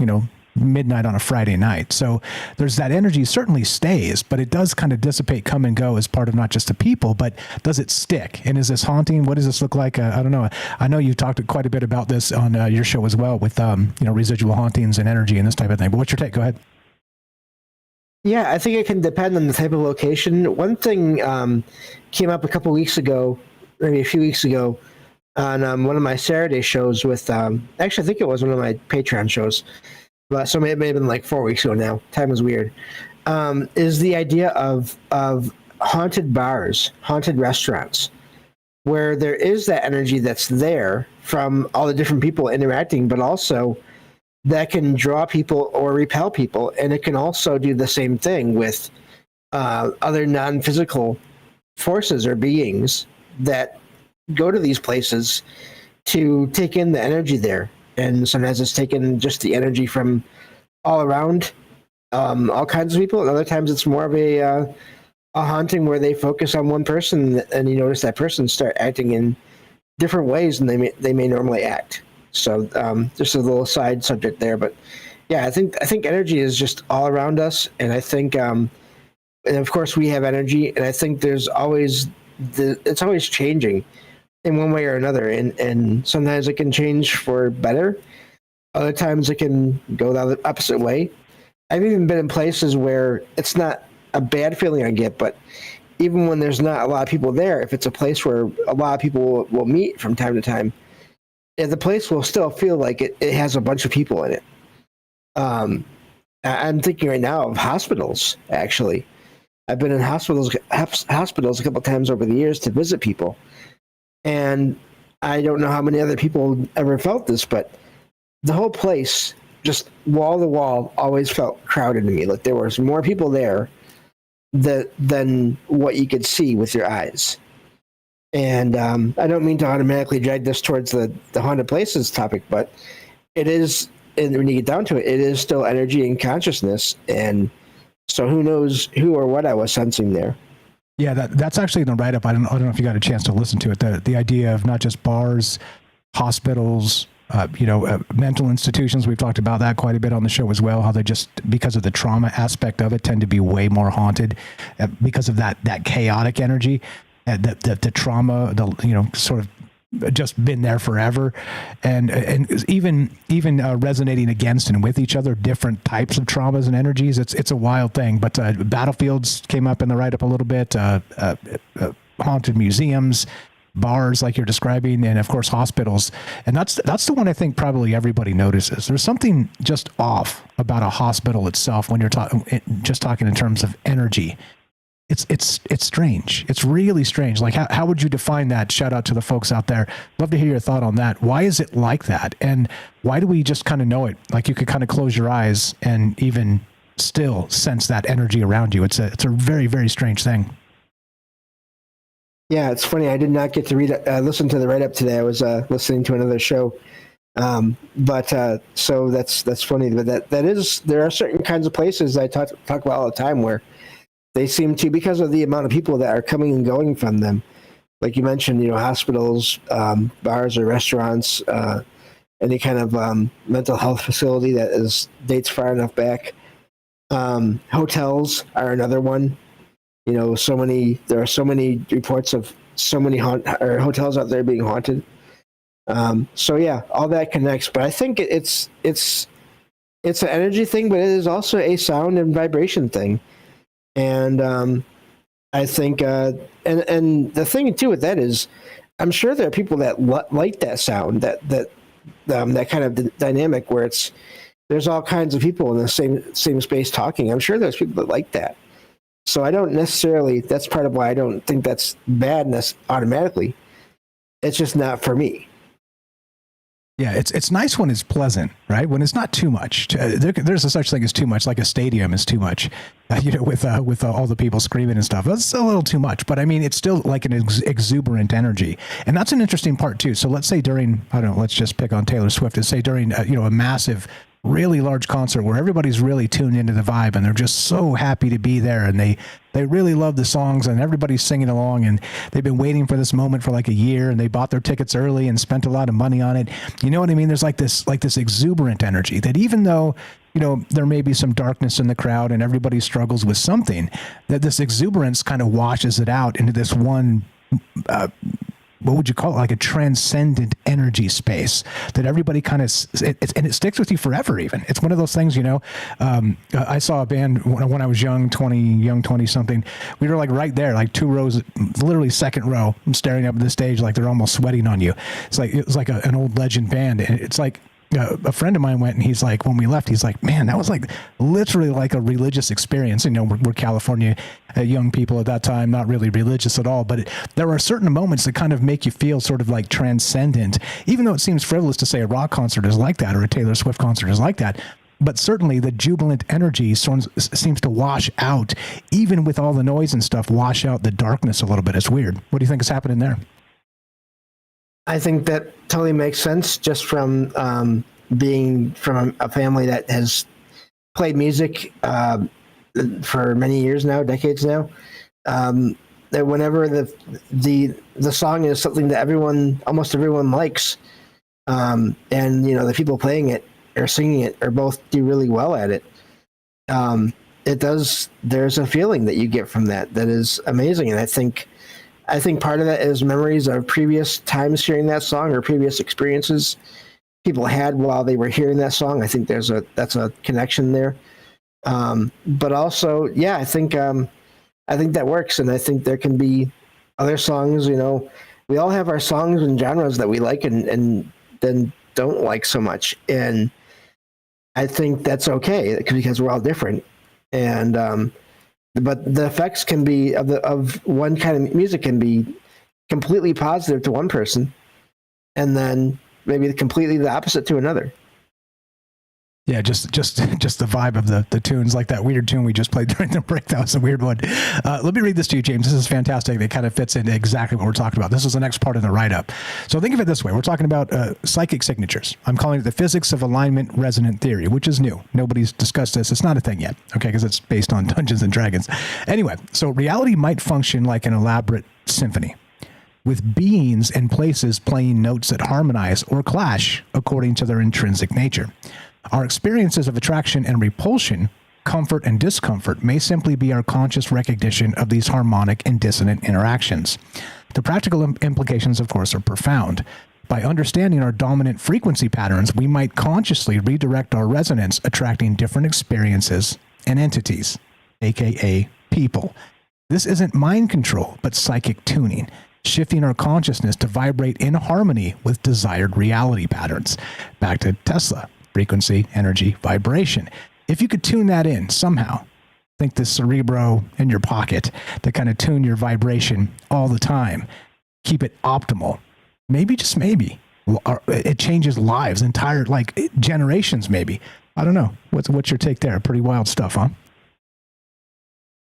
midnight on a Friday night. So there's that energy certainly stays, but it does kind of dissipate, come and go as part of not just the people, but does it stick? And is this haunting? What does this look like? I don't know. I know you've talked quite a bit about this on your show as well with, residual hauntings and energy and this type of thing. But what's your take? Go ahead. Yeah, I think it can depend on the type of location. One thing came up a couple weeks ago, maybe a few weeks ago, on one of my Saturday shows with, actually, I think it was one of my Patreon shows. But so it may have been like 4 weeks ago now. Time is weird. Is the idea of haunted bars, haunted restaurants, where there is that energy that's there from all the different people interacting, but also that can draw people or repel people, and it can also do the same thing with other non-physical forces or beings that go to these places to take in the energy there. And sometimes it's taken just the energy from all around, all kinds of people. And other times it's more of a haunting where they focus on one person, and you notice that person start acting in different ways than they may normally act. So just a little side subject there, but yeah, I think energy is just all around us, and I think, and of course we have energy, and I think there's always it's always changing in one way or another, and sometimes it can change for better. Other times it can go the opposite way. I've even been in places where it's not a bad feeling I get, but even when there's not a lot of people there, if it's a place where a lot of people will meet from time to time, the place will still feel like it has a bunch of people in it. I'm thinking right now of hospitals, actually. I've been in hospitals a couple times over the years to visit people. And I don't know how many other people ever felt this, but the whole place, just wall to wall, always felt crowded to me. Like there was more people there than what you could see with your eyes. And I don't mean to automatically drag this towards the haunted places topic, but it is, and when you get down to it, it is still energy and consciousness. And so who knows who or what I was sensing there. Yeah, that's actually in the write-up. I don't know if you got a chance to listen to it. The idea of not just bars, hospitals, mental institutions. We've talked about that quite a bit on the show as well, how they just, because of the trauma aspect of it, tend to be way more haunted because of that chaotic energy, the trauma, sort of just been there forever, and even resonating against and with each other, different types of traumas and energies. It's a wild thing. But battlefields came up in the write-up a little bit. Haunted museums, bars like you're describing, and of course hospitals. And that's the one I think probably everybody notices. There's something just off about a hospital itself when you're talking in terms of energy. It's strange. It's really strange. Like how would you define that? Shout out to the folks out there. Love to hear your thought on that. Why is it like that? And why do we just kind of know it? Like you could kind of close your eyes and even still sense that energy around you. It's a very, very strange thing. Yeah, it's funny. I did not get to listen to the write-up today. I was listening to another show. So that's funny. But there are certain kinds of places I talk about all the time where they seem to, because of the amount of people that are coming and going from them, like you mentioned, hospitals, bars or restaurants, any kind of mental health facility that dates far enough back. Hotels are another one. There are so many reports of so many hotels out there being haunted. So yeah, all that connects. But I think it's an energy thing, but it is also a sound and vibration thing. And I think, and the thing too with that is, I'm sure there are people that like that sound, that kind of dynamic where there's all kinds of people in the same space talking. I'm sure there's people that like that. So I don't necessarily. That's part of why I don't think that's badness automatically. It's just not for me. Yeah, it's nice when it's pleasant, right? When it's not too much. There's a such thing as too much, like a stadium is too much, with all the people screaming and stuff. That's a little too much, but I mean, it's still like an exuberant energy, and that's an interesting part too. So let's say during, I don't know, let's just pick on Taylor Swift and say during a massive, really large concert where everybody's really tuned into the vibe and they're just so happy to be there, and they really love the songs and everybody's singing along, and they've been waiting for this moment for like a year, and they bought their tickets early and spent a lot of money on it. You know what I mean? There's like this exuberant energy that even though there may be some darkness in the crowd and everybody struggles with something, that this exuberance kind of washes it out into this one what would you call it? Like a transcendent energy space that everybody kind of, and it sticks with you forever. Even it's one of those things, I saw a band when I was young 20 something. We were like right there, like 2 rows, literally second row, staring up at the stage, like they're almost sweating on you. It was like an old legend band. And it's like, a friend of mine went, and he's like, when we left, he's like, man, that was like literally like a religious experience. We're California young people at that time, not really religious at all, but there are certain moments that kind of make you feel sort of like transcendent, even though it seems frivolous to say a rock concert is like that or a Taylor Swift concert is like that. But certainly the jubilant energy seems to wash out, even with all the noise and stuff, wash out the darkness a little bit. It's weird. What do you think is happening there? I think that totally makes sense, just from being from a family that has played music for many years now, decades now. That whenever the song is something that almost everyone likes, and the people playing it or singing it or both do really well at it, there's a feeling that you get from that is amazing. And I think part of that is memories of previous times hearing that song or previous experiences people had while they were hearing that song. I think that's a connection there. But also, yeah, I think that works. And I think there can be other songs, we all have our songs and genres that we like and then don't like so much. And I think that's okay because we're all different. And, but the effects can be of one kind of music can be completely positive to one person, and then maybe completely the opposite to another. Yeah, just the vibe of the tunes, like that weird tune we just played during the break. That was a weird one. Let me read this to you, James. This is fantastic. It kind of fits into exactly what we're talking about. This is the next part of the write-up. So think of it this way. We're talking about psychic signatures. I'm calling it the physics of alignment resonant theory, which is new. Nobody's discussed this. It's not a thing yet, okay, because it's based on Dungeons and Dragons. Anyway, so reality might function like an elaborate symphony, with beings and places playing notes that harmonize or clash according to their intrinsic nature. Our experiences of attraction and repulsion, comfort and discomfort, may simply be our conscious recognition of these harmonic and dissonant interactions. The practical implications, of course, are profound. By understanding our dominant frequency patterns, we might consciously redirect our resonance, attracting different experiences and entities, aka people. This isn't mind control, but psychic tuning, shifting our consciousness to vibrate in harmony with desired reality patterns. Back to Tesla. Frequency, energy, vibration. If you could tune that in somehow, think this Cerebro in your pocket to kind of tune your vibration all the time, keep it optimal. Maybe, just maybe, it changes lives, entire generations. Maybe. I don't know. What's your take there? Pretty wild stuff, huh?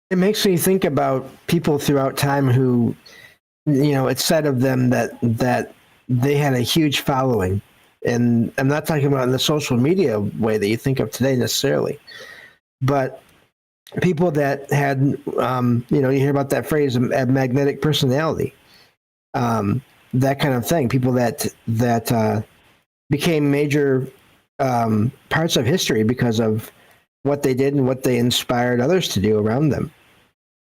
It makes me think about people throughout time who, it's said of them that they had a huge following. And I'm not talking about in the social media way that you think of today necessarily, but people that had, you hear about that phrase, a magnetic personality, that kind of thing. People that became major parts of history because of what they did and what they inspired others to do around them.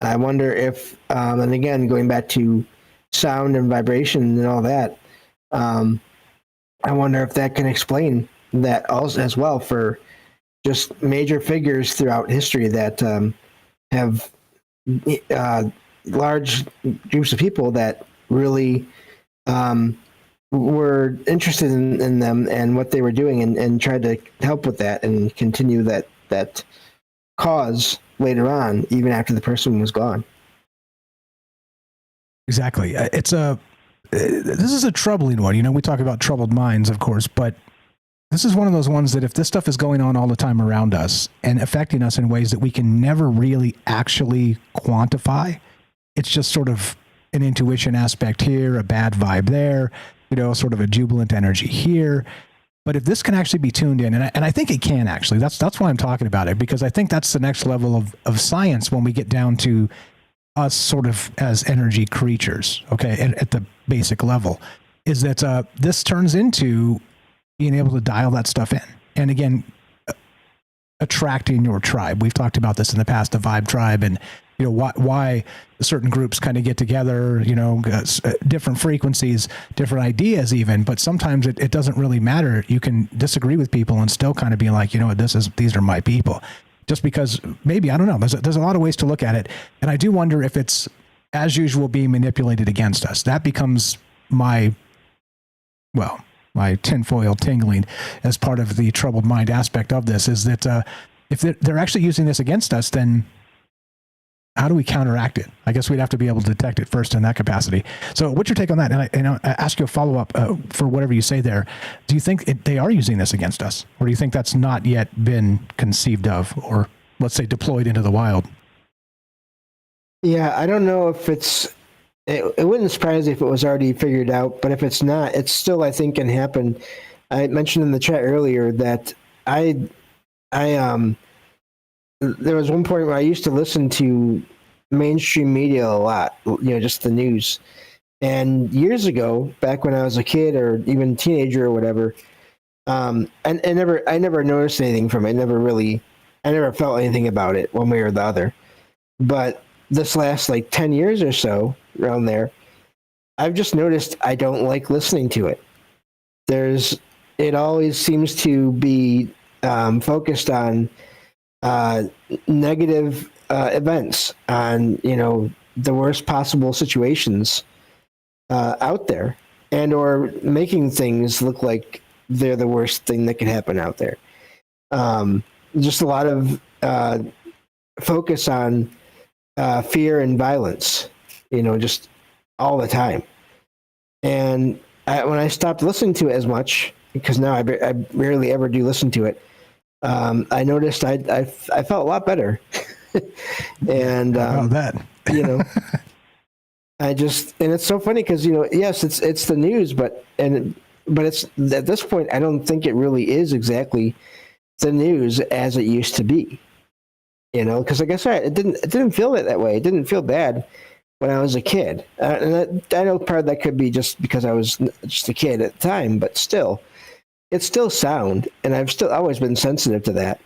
I wonder if, and again, going back to sound and vibration and all that, I wonder if that can explain that also as well for just major figures throughout history that have large groups of people that really were interested in them and what they were doing and tried to help with that and continue that cause later on, even after the person was gone. Exactly. This is a troubling one. You know, we talk about troubled minds, of course, but this is one of those ones that if this stuff is going on all the time around us and affecting us in ways that we can never really actually quantify, it's just sort of an intuition aspect here, a bad vibe there, you know, sort of a jubilant energy here. But if this can actually be tuned in, and I think it can actually, that's why I'm talking about it, because I think that's the next level of science when we get down to us sort of as energy creatures, okay, at the basic level, is that this turns into being able to dial that stuff in. And again, attracting your tribe. We've talked about this in the past, the vibe tribe, and you know why certain groups kind of get together, you know, different frequencies, different ideas even, but sometimes it doesn't really matter. You can disagree with people and still kind of be like, you know, these are my people. Just because maybe, I don't know, there's a lot of ways to look at it. And I do wonder if it's, as usual, being manipulated against us. That becomes my tinfoil tingling as part of the troubled mind aspect of this, is that if they're actually using this against us, then how do we counteract it? I guess we'd have to be able to detect it first in that capacity. So what's your take on that? And I ask you a follow-up for whatever you say there. Do you think they are using this against us? Or do you think that's not yet been conceived of or, let's say, deployed into the wild? Yeah, I don't know if it wouldn't surprise me if it was already figured out, but if it's not, it still, I think, can happen. I mentioned in the chat earlier that there was one point where I used to listen to mainstream media a lot, you know, just the news. And years ago, back when I was a kid or even teenager or whatever, I never noticed anything from it. I never felt anything about it one way or the other. But this last like 10 years or so, around there, I've just noticed I don't like listening to it. It always seems to be focused on negative events, on, you know, the worst possible situations out there, and or making things look like they're the worst thing that can happen out there. Just a lot of focus on fear and violence, you know, just all the time. And when I stopped listening to it as much, because now I rarely ever do listen to it, I noticed I felt a lot better. And that you know, and it's so funny because, you know, yes, it's the news, but it's at this point I don't think it really is exactly the news as it used to be. You know, because like I said, it didn't feel that way. It didn't feel bad when I was a kid, and I know part of that could be just because I was just a kid at the time, but still, it's still sound, and I've still always been sensitive to that,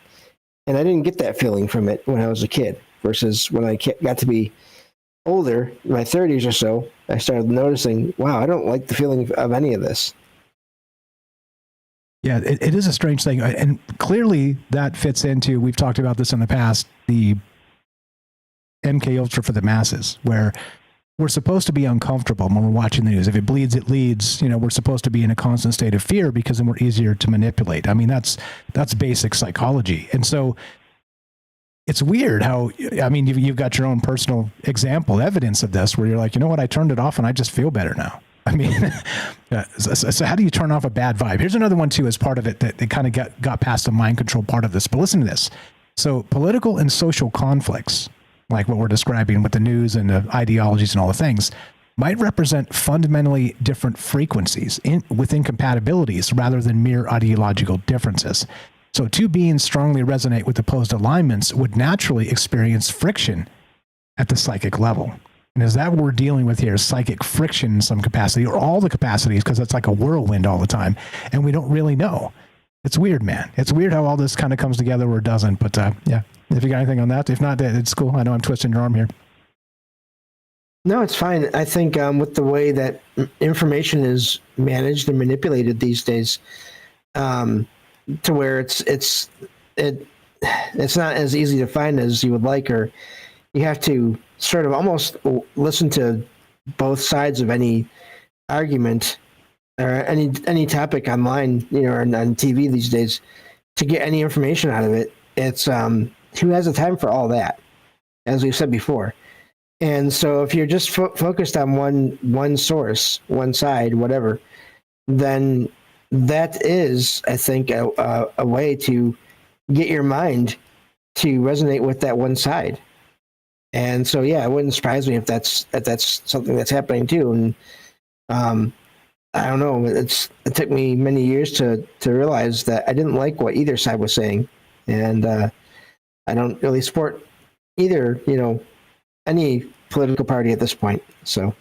and I didn't get that feeling from it when I was a kid. Versus when I got to be older, in my 30s or so, I started noticing, wow, I don't like the feeling of any of this. Yeah, it is a strange thing. And clearly that fits into, we've talked about this in the past, the MK Ultra for the masses, where we're supposed to be uncomfortable when we're watching the news. If it bleeds, it leads. You know, we're supposed to be in a constant state of fear because then we're easier to manipulate. I mean, that's basic psychology. And so it's weird how, I mean, you've got your own personal example, evidence of this, where you're like, you know what, I turned it off and I just feel better now. I mean, so how do you turn off a bad vibe? Here's another one too, as part of it, that they kind of got past the mind control part of this. But listen to this. So political and social conflicts, like what we're describing with the news and the ideologies and all the things, might represent fundamentally different frequencies with incompatibilities rather than mere ideological differences. So two beings strongly resonate with opposed alignments would naturally experience friction at the psychic level. And is that what we're dealing with here? Psychic friction in some capacity, or all the capacities, because it's like a whirlwind all the time, and we don't really know. It's weird, man. It's weird how all this kind of comes together or doesn't. But yeah, if you got anything on that, if not, it's cool. I know I'm twisting your arm here. No, it's fine. I think with the way that information is managed and manipulated these days, to where it's not as easy to find as you would like, or you have to sort of almost listen to both sides of any argument or any topic online, or on TV these days to get any information out of it. It's who has the time for all that, as we've said before. And so if you're just focused on one source, one side, whatever, then that is, I think, a way to get your mind to resonate with that one side. And so, yeah, it wouldn't surprise me if that's something that's happening too. And I don't know. It took me many years to realize that I didn't like what either side was saying, and I don't really support either. Any political party at this point. So,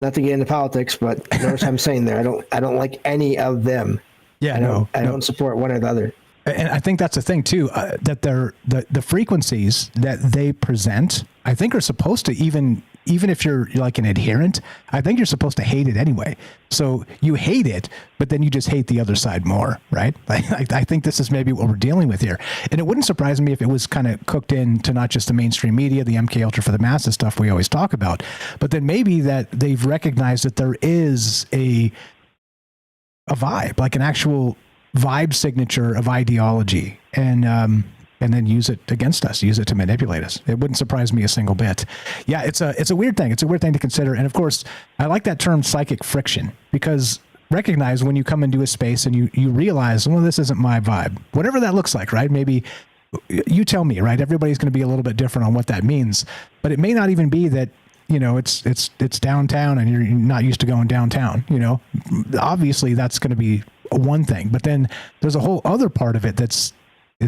not to get into politics, but notice I'm saying there, I don't like any of them. Yeah, I don't support one or the other. And I think that's the thing too, that the frequencies that they present, I think are supposed to, even if you're like an adherent, I think you're supposed to hate it anyway. So you hate it, but then you just hate the other side more, right? I think this is maybe what we're dealing with here. And it wouldn't surprise me if it was kind of cooked into not just the mainstream media, the MK Ultra for the masses stuff we always talk about, but then maybe that they've recognized that there is a vibe, like an actual vibe signature of ideology, and then use it against us, use it to manipulate us. It wouldn't surprise me a single bit. Yeah, it's a weird thing. It's a weird thing to consider. And of course, I like that term psychic friction, because recognize when you come into a space and you realize, well, this isn't my vibe, whatever that looks like, right? Maybe you tell me, right? Everybody's going to be a little bit different on what that means, but it may not even be that, it's downtown and you're not used to going downtown, obviously that's going to be one thing, but then there's a whole other part of it does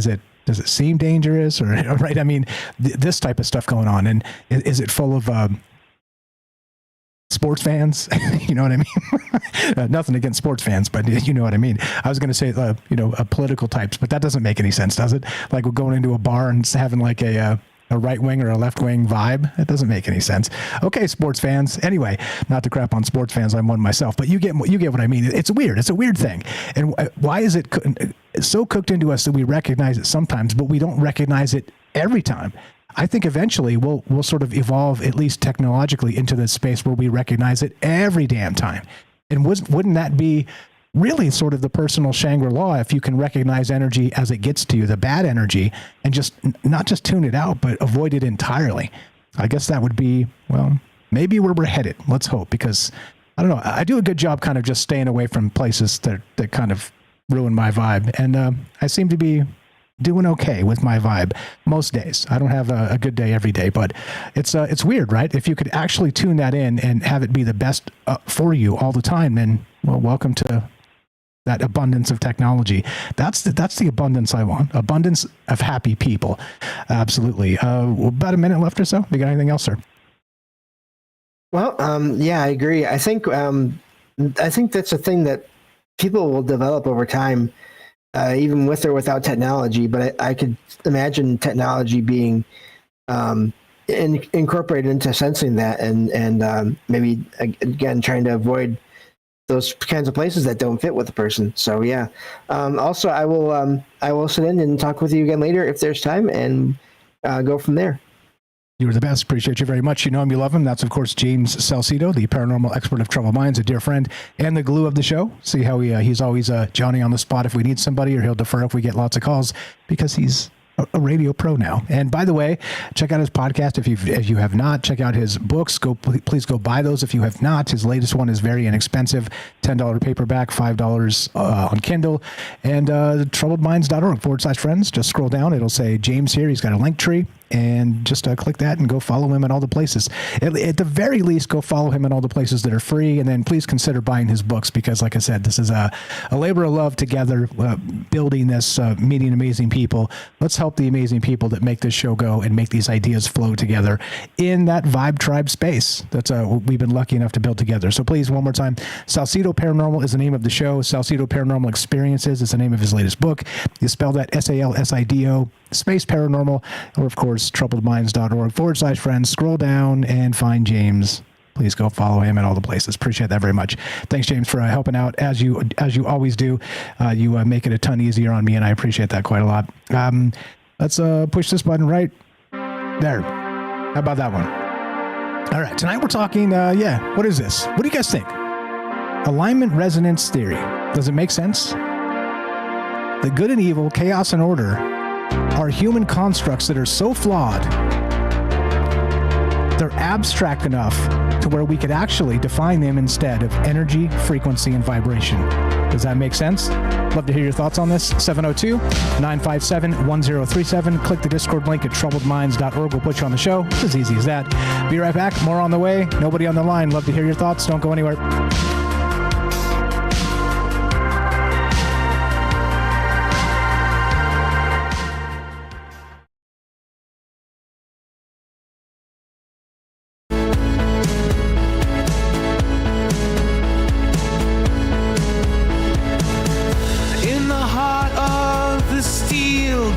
it seem dangerous, or right? I mean, this type of stuff going on, and is it full of sports fans? You know what I mean? Nothing against sports fans, but you know what I mean. I was going to say, political types, but that doesn't make any sense, does it? Like we're going into a bar and having like a right wing or a left wing vibe. It doesn't make any sense. Okay, sports fans. Anyway, not to crap on sports fans. I'm one myself, but you get what I mean. It's weird. It's a weird thing. And why is it so cooked into us that we recognize it sometimes, but we don't recognize it every time? I think eventually we'll sort of evolve, at least technologically, into this space where we recognize it every damn time. And wouldn't that be really sort of the personal Shangri-La if you can recognize energy as it gets to you, the bad energy, and just not just tune it out, but avoid it entirely? I guess that would be, well, maybe where we're headed. Let's hope, because I don't know. I do a good job kind of just staying away from places that kind of ruin my vibe. And I seem to be doing okay with my vibe most days. I don't have a good day every day, but it's weird, right? If you could actually tune that in and have it be the best for you all the time, then, well, welcome to that abundance of technology. That's the abundance I want. Abundance of happy people. Absolutely. About a minute left or so. You got anything else, sir? Well, yeah, I agree. I think that's a thing that people will develop over time, even with or without technology. But I could imagine technology being incorporated into sensing that, and maybe again trying to avoid those kinds of places that don't fit with the person. So yeah. Also, I will sit in and talk with you again later if there's time, and go from there. You were the best. Appreciate you very much. You know him, you love him. That's, of course, James Salcido, the paranormal expert of troubled minds, a dear friend, and the glue of the show. See how he's always Johnny on the spot if we need somebody, or he'll defer if we get lots of calls, because he's a radio pro now. And by the way, check out his podcast if you have not. Check out his books. Please go buy those if you have not. His latest one is very inexpensive, $10 paperback, $5 on Kindle. And troubledminds.org/friends. Just scroll down. It'll say James here. He's got a link tree. And just click that and go follow him in all the places. At the very least, go follow him in all the places that are free. And then please consider buying his books, because, like I said, this is a labor of love together, building this, meeting amazing people. Let's help the amazing people that make this show go and make these ideas flow together in that vibe tribe space that's we've been lucky enough to build together. So please, one more time, Salcido Paranormal is the name of the show. Salcido Paranormal Experiences is the name of his latest book. You spell that SALSIDO space paranormal, or of course troubledminds.org/friends. Scroll down and find James please go follow him at all the places. Appreciate that very much. Thanks, James, for helping out as you always do. You make it a ton easier on me, and I appreciate that quite a lot. Let's push this button right there. How about that one? All right, tonight we're talking, what is this? What do you guys think? Alignment resonance theory. Does it make sense? The good and evil, chaos and order are human constructs that are so flawed, they're abstract enough to where we could actually define them instead of energy, frequency, and vibration. Does that make sense? Love to hear your thoughts on this. 702-957-1037. Click the Discord link at troubledminds.org. We'll put you on the show. It's as easy as that. Be right back. More on the way. Nobody on the line. Love to hear your thoughts. Don't go anywhere.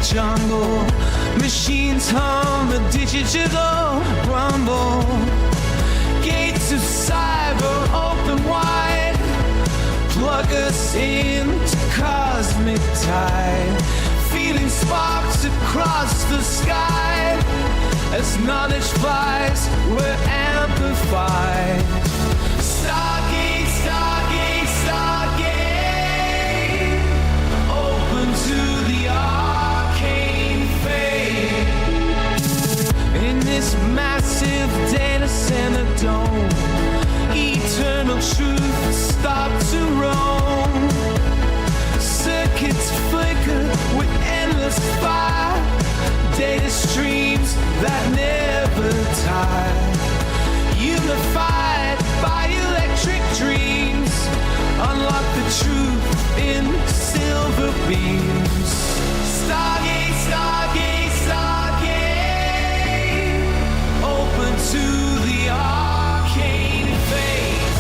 Jungle, machines hum, the digital rumble. Gates of cyber open wide, plug us into cosmic tide. Feeling sparks across the sky. As knowledge flies, we're amplified. Stargate, Stargate, Stargate. Open to the in this massive data center dome, eternal truth start to roam. Circuits flicker with endless fire, data streams that never tire. Unified by electric dreams, unlock the truth in silver beams. Stargate, Stargate, Stargate. Open to the arcane fate.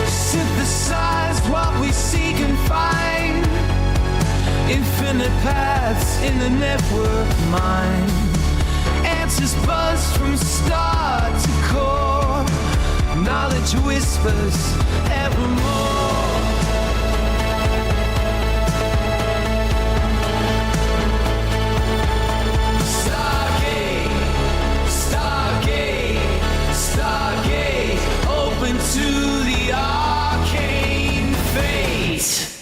Synthesize what we seek and find. Infinite paths in the network mind. Answers buzz from star to core. Knowledge whispers evermore. Stargate, Stargate, Stargate. Open to the arcane fate.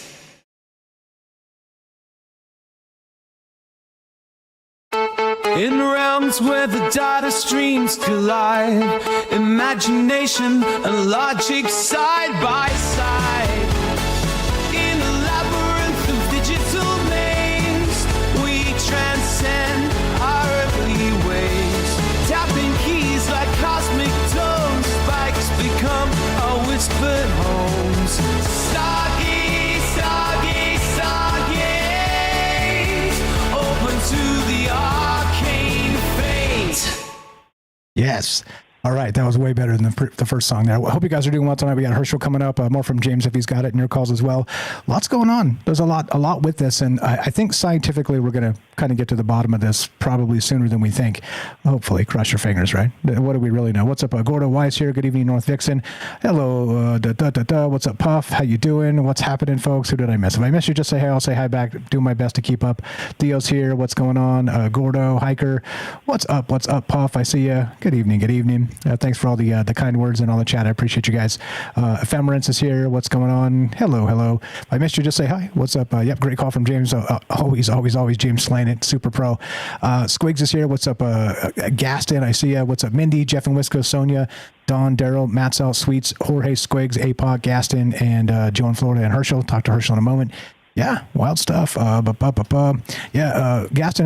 In realms where the data streams collide, imagination and logic side by side. In a labyrinth of digital names, we transcend our earthly ways. Tapping keys like cosmic tones, spikes become our whispered homes. Stargate, Stargate, Stargate. Open to the arcane fate. Yes. All right, that was way better than the first song there. I hope you guys are doing well tonight. We got Herschel coming up, more from James if he's got it, and your calls as well. Lots going on. There's a lot with this, and I think scientifically we're going to kind of get to the bottom of this probably sooner than we think. Hopefully, cross your fingers, right? What do we really know? What's up, Gordo Weiss here? Good evening, North Vixen. Hello, what's up, Puff? How you doing? What's happening, folks? Who did I miss? If I missed you, just say hey. I'll say hi back. Do my best to keep up. Theo's here. What's going on? Gordo, Hiker. What's up, Puff? I see you. Good evening. Thanks for all the kind words and all the chat. I appreciate you guys. Ephemerance is here. What's going on? Hello. If I missed you, just say hi. What's up? Yep, great call from James. Always James slaying it. Super pro. Squigs is here. What's up? Gaston, I see you. What's up? Mindy, Jeff and Wisco, Sonia, Don, Daryl, Matsell, Sweets, Jorge, Squigs, APOC, Gaston, and Joe in Florida, and Herschel. Talk to Herschel in a moment. Yeah, wild stuff. Gaston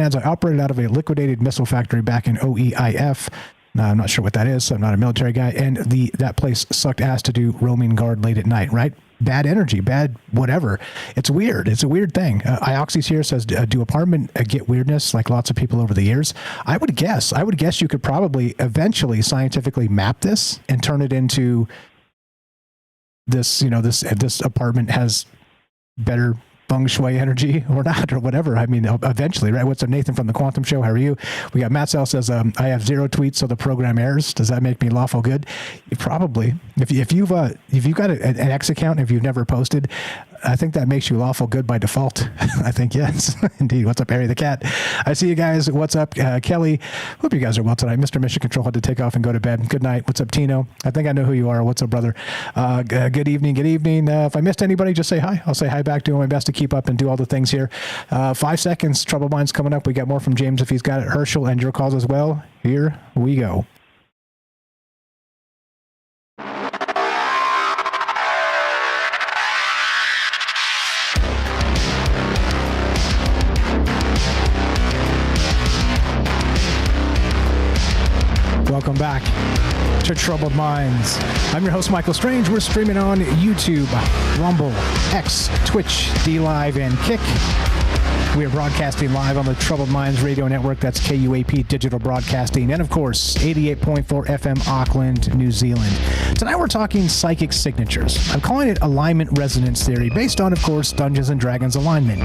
adds, I operated out of a liquidated missile factory back in OEIF. I'm not sure what that is. So I'm not a military guy. And that place sucked ass to do roaming guard late at night, right? bad energy, bad whatever. It's weird. It's a weird thing. Ioxys here says, do apartment get weirdness like lots of people over the years? I would guess you could probably eventually scientifically map this and turn it into this, this apartment has better feng shui energy or not, or whatever. I mean, eventually, right? What's up, Nathan from the Quantum Show? How are you? We got Matt Sell says, I have 0 tweets, so the program errors. Does that make me lawful good? Probably. If you've got an X account, if you've never posted, I think that makes you lawful good by default. I think, yes, indeed. What's up, Harry the Cat? I see you guys. What's up, Kelly? Hope you guys are well tonight. Mr. Mission Control had to take off and go to bed. Good night. What's up, Tino? I think I know who you are. What's up, brother? Good evening. Good evening. If I missed anybody, just say hi. I'll say hi back. Doing my best to keep up and do all the things here. 5 seconds. Trouble Minds coming up. We got more from James if he's got it. Herschel and your calls as well. Here we go. Welcome back to Troubled Minds. I'm your host, Michael Strange. We're streaming on YouTube, Rumble, X, Twitch, D-Live, and Kick. We are broadcasting live on the Troubled Minds Radio Network. That's KUAP Digital Broadcasting. And, of course, 88.4 FM Auckland, New Zealand. Tonight we're talking psychic signatures. I'm calling it alignment resonance theory, based on, of course, Dungeons & Dragons alignment.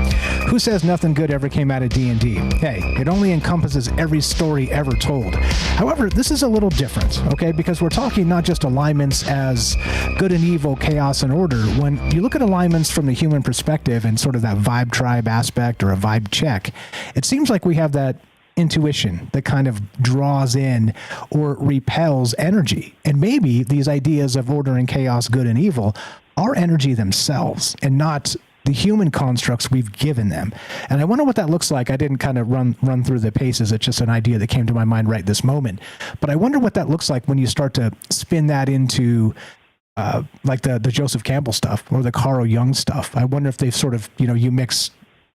Who says nothing good ever came out of D&D? Hey, it only encompasses every story ever told. However, this is a little different, okay? Because we're talking not just alignments as good and evil, chaos and order. When you look at alignments from the human perspective and sort of that vibe tribe aspect or a vibe check, it seems like we have that intuition that kind of draws in or repels energy. And maybe these ideas of order and chaos, good and evil, are energy themselves and not the human constructs we've given them. And I wonder what that looks like. I didn't kind of run through the paces. It's just an idea that came to my mind right this moment. But I wonder what that looks like when you start to spin that into like the Joseph Campbell stuff or the Carl Jung stuff. I wonder if they've sort of, you mix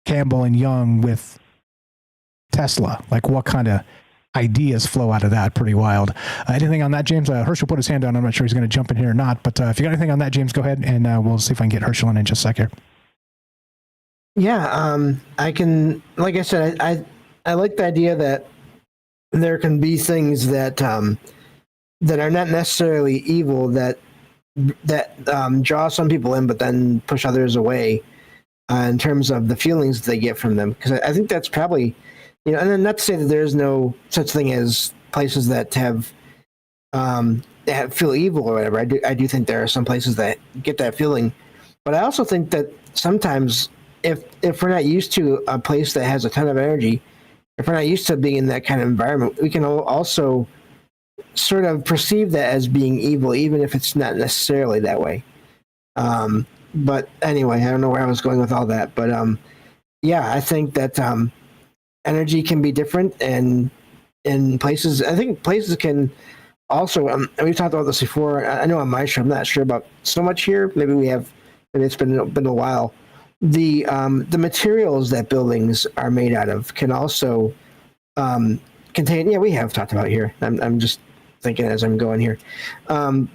Campbell and Jung with Tesla, like what kind of ideas flow out of that? Pretty wild. Anything on that, James? Herschel put his hand down. I'm not sure he's going to jump in here or not, but if you got anything on that, James, go ahead and we'll see if I can get Herschel in just a sec here. Yeah, I can, like I said, I like the idea that there can be things that that are not necessarily evil that draw some people in, but then push others away in terms of the feelings they get from them. Because I think that's probably, and then not to say that there's no such thing as places that feel evil or whatever. I do think there are some places that get that feeling, but I also think that sometimes if we're not used to a place that has a ton of energy, if we're not used to being in that kind of environment, we can also sort of perceive that as being evil, even if it's not necessarily that way. But anyway, I don't know where I was going with all that, but yeah, I think that energy can be different, and in places, I think places can also, and we've talked about this before. I know on my show, I'm not sure about so much here. Maybe it's been a while. The materials that buildings are made out of can also contain. Yeah, we have talked about it here. I'm just thinking as I'm going here.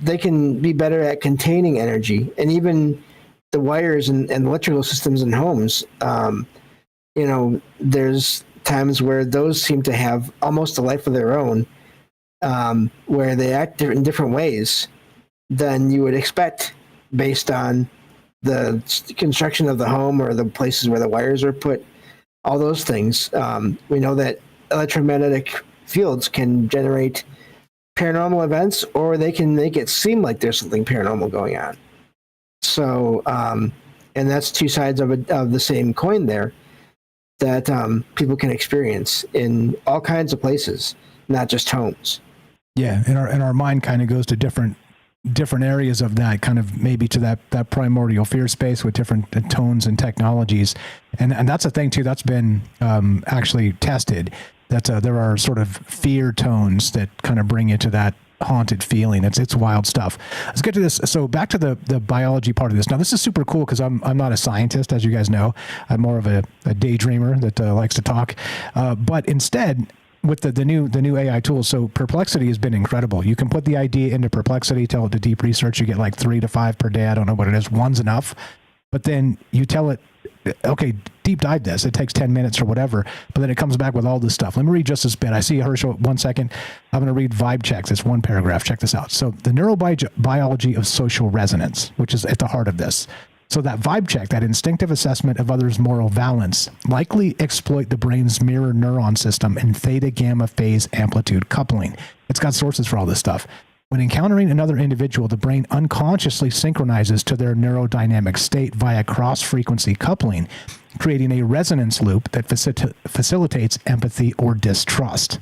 They can be better at containing energy, and even the wires and electrical systems in homes. There's times where those seem to have almost a life of their own, where they act in different ways than you would expect based on the construction of the home or the places where the wires are put, all those things. We know that electromagnetic fields can generate paranormal events, or they can make it seem like there's something paranormal going on. So, and that's two sides of the same coin there that people can experience in all kinds of places, not just homes. Yeah, and our mind kind of goes to different areas of that, kind of maybe to that primordial fear space with different tones and technologies, and that's a thing too that's been actually tested. That there are sort of fear tones that kind of bring you to that haunted feeling. It's wild stuff. Let's get to this. So back to the biology part of this. Now this is super cool because I'm not a scientist, as you guys know. I'm more of a daydreamer that likes to talk. But instead, with the new AI tools. So Perplexity has been incredible. You can put the idea into Perplexity, tell it to deep research. You get like 3 to 5 per day. I don't know what it is. One's enough. But then you tell it, okay, deep dive this. It takes 10 minutes or whatever, but then it comes back with all this stuff. Let me read just this bit. I see Herschel, 1 second. I'm going to read vibe checks. It's one paragraph. Check this out. So the neurobiology of social resonance, which is at the heart of this. So that vibe check, that instinctive assessment of others' moral valence, likely exploit the brain's mirror neuron system and theta gamma phase amplitude coupling. It's got sources for all this stuff. When encountering another individual, the brain unconsciously synchronizes to their neurodynamic state via cross-frequency coupling, creating a resonance loop that facilitates empathy or distrust.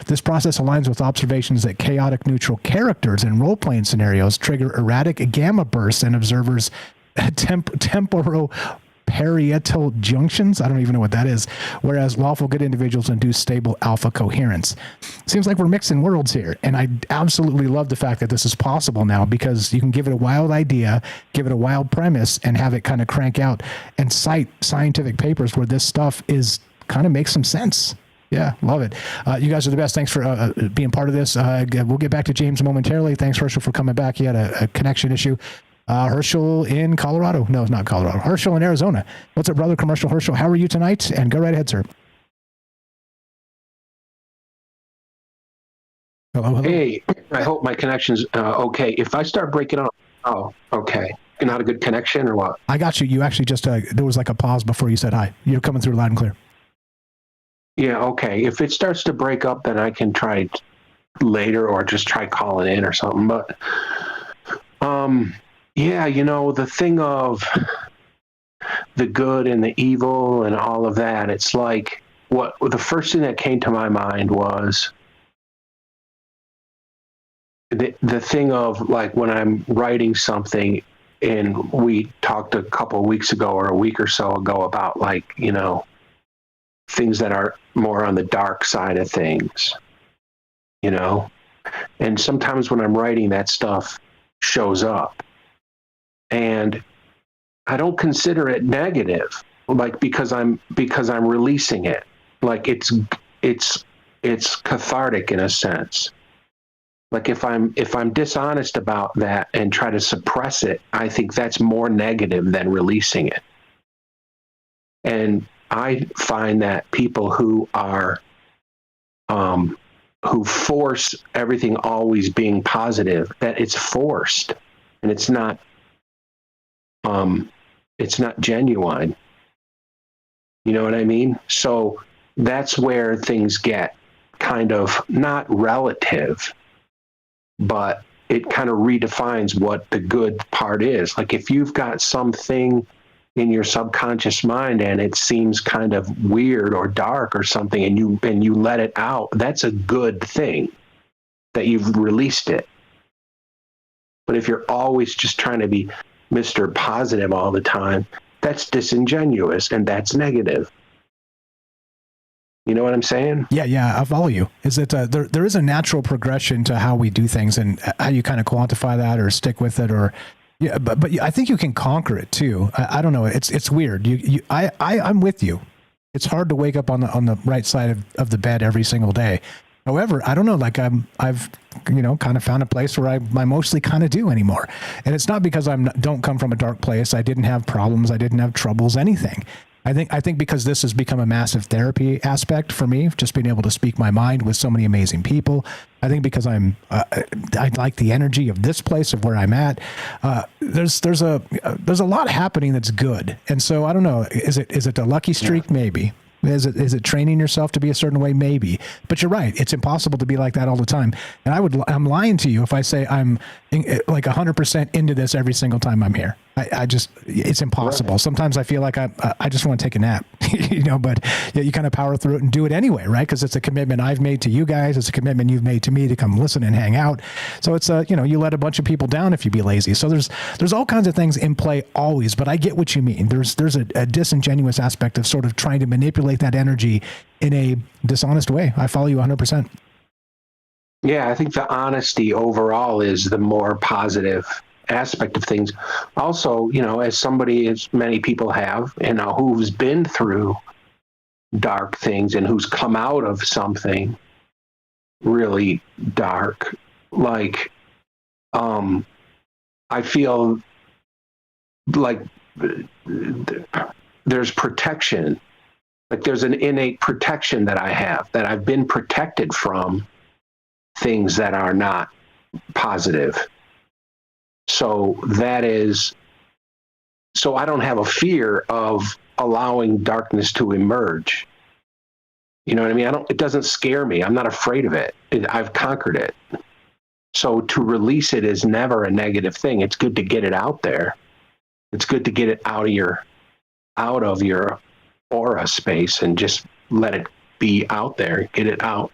This process aligns with observations that chaotic neutral characters in role-playing scenarios trigger erratic gamma bursts in observers' temporoparietal junctions. I don't even know what that is. Whereas lawful good individuals induce stable alpha coherence. Seems like we're mixing worlds here. And I absolutely love the fact that this is possible now, because you can give it a wild idea, give it a wild premise, and have it kind of crank out and cite scientific papers where this stuff is kind of makes some sense. Yeah, love it. You guys are the best. Thanks for being part of this. We'll get back to James momentarily. Thanks, Herschel, for coming back. He had a connection issue. Herschel in Colorado. No, it's not Colorado. Herschel in Arizona. What's up, brother? Commercial Herschel. How are you tonight? And go right ahead, sir. Hello. Hey, I hope my connection's okay. If I start breaking up, okay. Not a good connection or what? I got you. You actually just, there was like a pause before you said hi. You're coming through loud and clear. Yeah, okay. If it starts to break up, then I can try later or just try calling in or something. But, yeah, the thing of the good and the evil and all of that, it's like the first thing that came to my mind was the thing of, like, when I'm writing something, and we talked a couple of weeks ago or a week or so ago about, like, things that are more on the dark side of things, and sometimes when I'm writing, that stuff shows up, and I don't consider it negative, like, because I'm releasing it, like it's cathartic in a sense. Like, if I'm dishonest about that and try to suppress it, I think that's more negative than releasing it. And I find that people who are who force everything always being positive, that it's forced and it's not genuine. You know what I mean? So that's where things get kind of not relative, but it kind of redefines what the good part is. Like, if you've got something in your subconscious mind and it seems kind of weird or dark or something, and you let it out, that's a good thing that you've released it. But if you're always just trying to be Mr. Positive all the time, that's disingenuous and that's negative. You know what I'm saying? Yeah, I follow you. Is that there is a natural progression to how we do things and how you kind of quantify that or stick with it, or yeah, but I think you can conquer it too. I don't know. It's weird. I'm with you. It's hard to wake up on the right side of the bed every single day. However, I don't know. Like I've kind of found a place where I mostly kind of do anymore, and it's not because don't come from a dark place. I didn't have problems. I didn't have troubles. Anything. I think because this has become a massive therapy aspect for me, just being able to speak my mind with so many amazing people. I think because I like the energy of this place, of where I'm at. There's a lot happening that's good, and so I don't know. Is it a lucky streak? Yeah. Maybe. Is it training yourself to be a certain way? Maybe. But you're right. It's impossible to be like that all the time. And I'm lying to you if I say I'm like 100% into this every single time I'm here. It's impossible. Right. Sometimes I feel like I just want to take a nap, but yeah, you kind of power through it and do it anyway, right? Because it's a commitment I've made to you guys. It's a commitment you've made to me to come listen and hang out. So it's you let a bunch of people down if you be lazy. So there's all kinds of things in play always, but I get what you mean. There's a disingenuous aspect of sort of trying to manipulate that energy in a dishonest way. I follow you 100%. Yeah, I think the honesty overall is the more positive aspect of things. Also, as somebody, as many people have, who's been through dark things and who's come out of something really dark. Like, I feel like there's protection. Like there's an innate protection that I have, that I've been protected from things that are not positive. So I don't have a fear of allowing darkness to emerge. You know what I mean? It doesn't scare me. I'm not afraid of it. I've conquered it. So to release it is never a negative thing. It's good to get it out there. It's good to get it out of your aura space and just let it be out there. Get it out.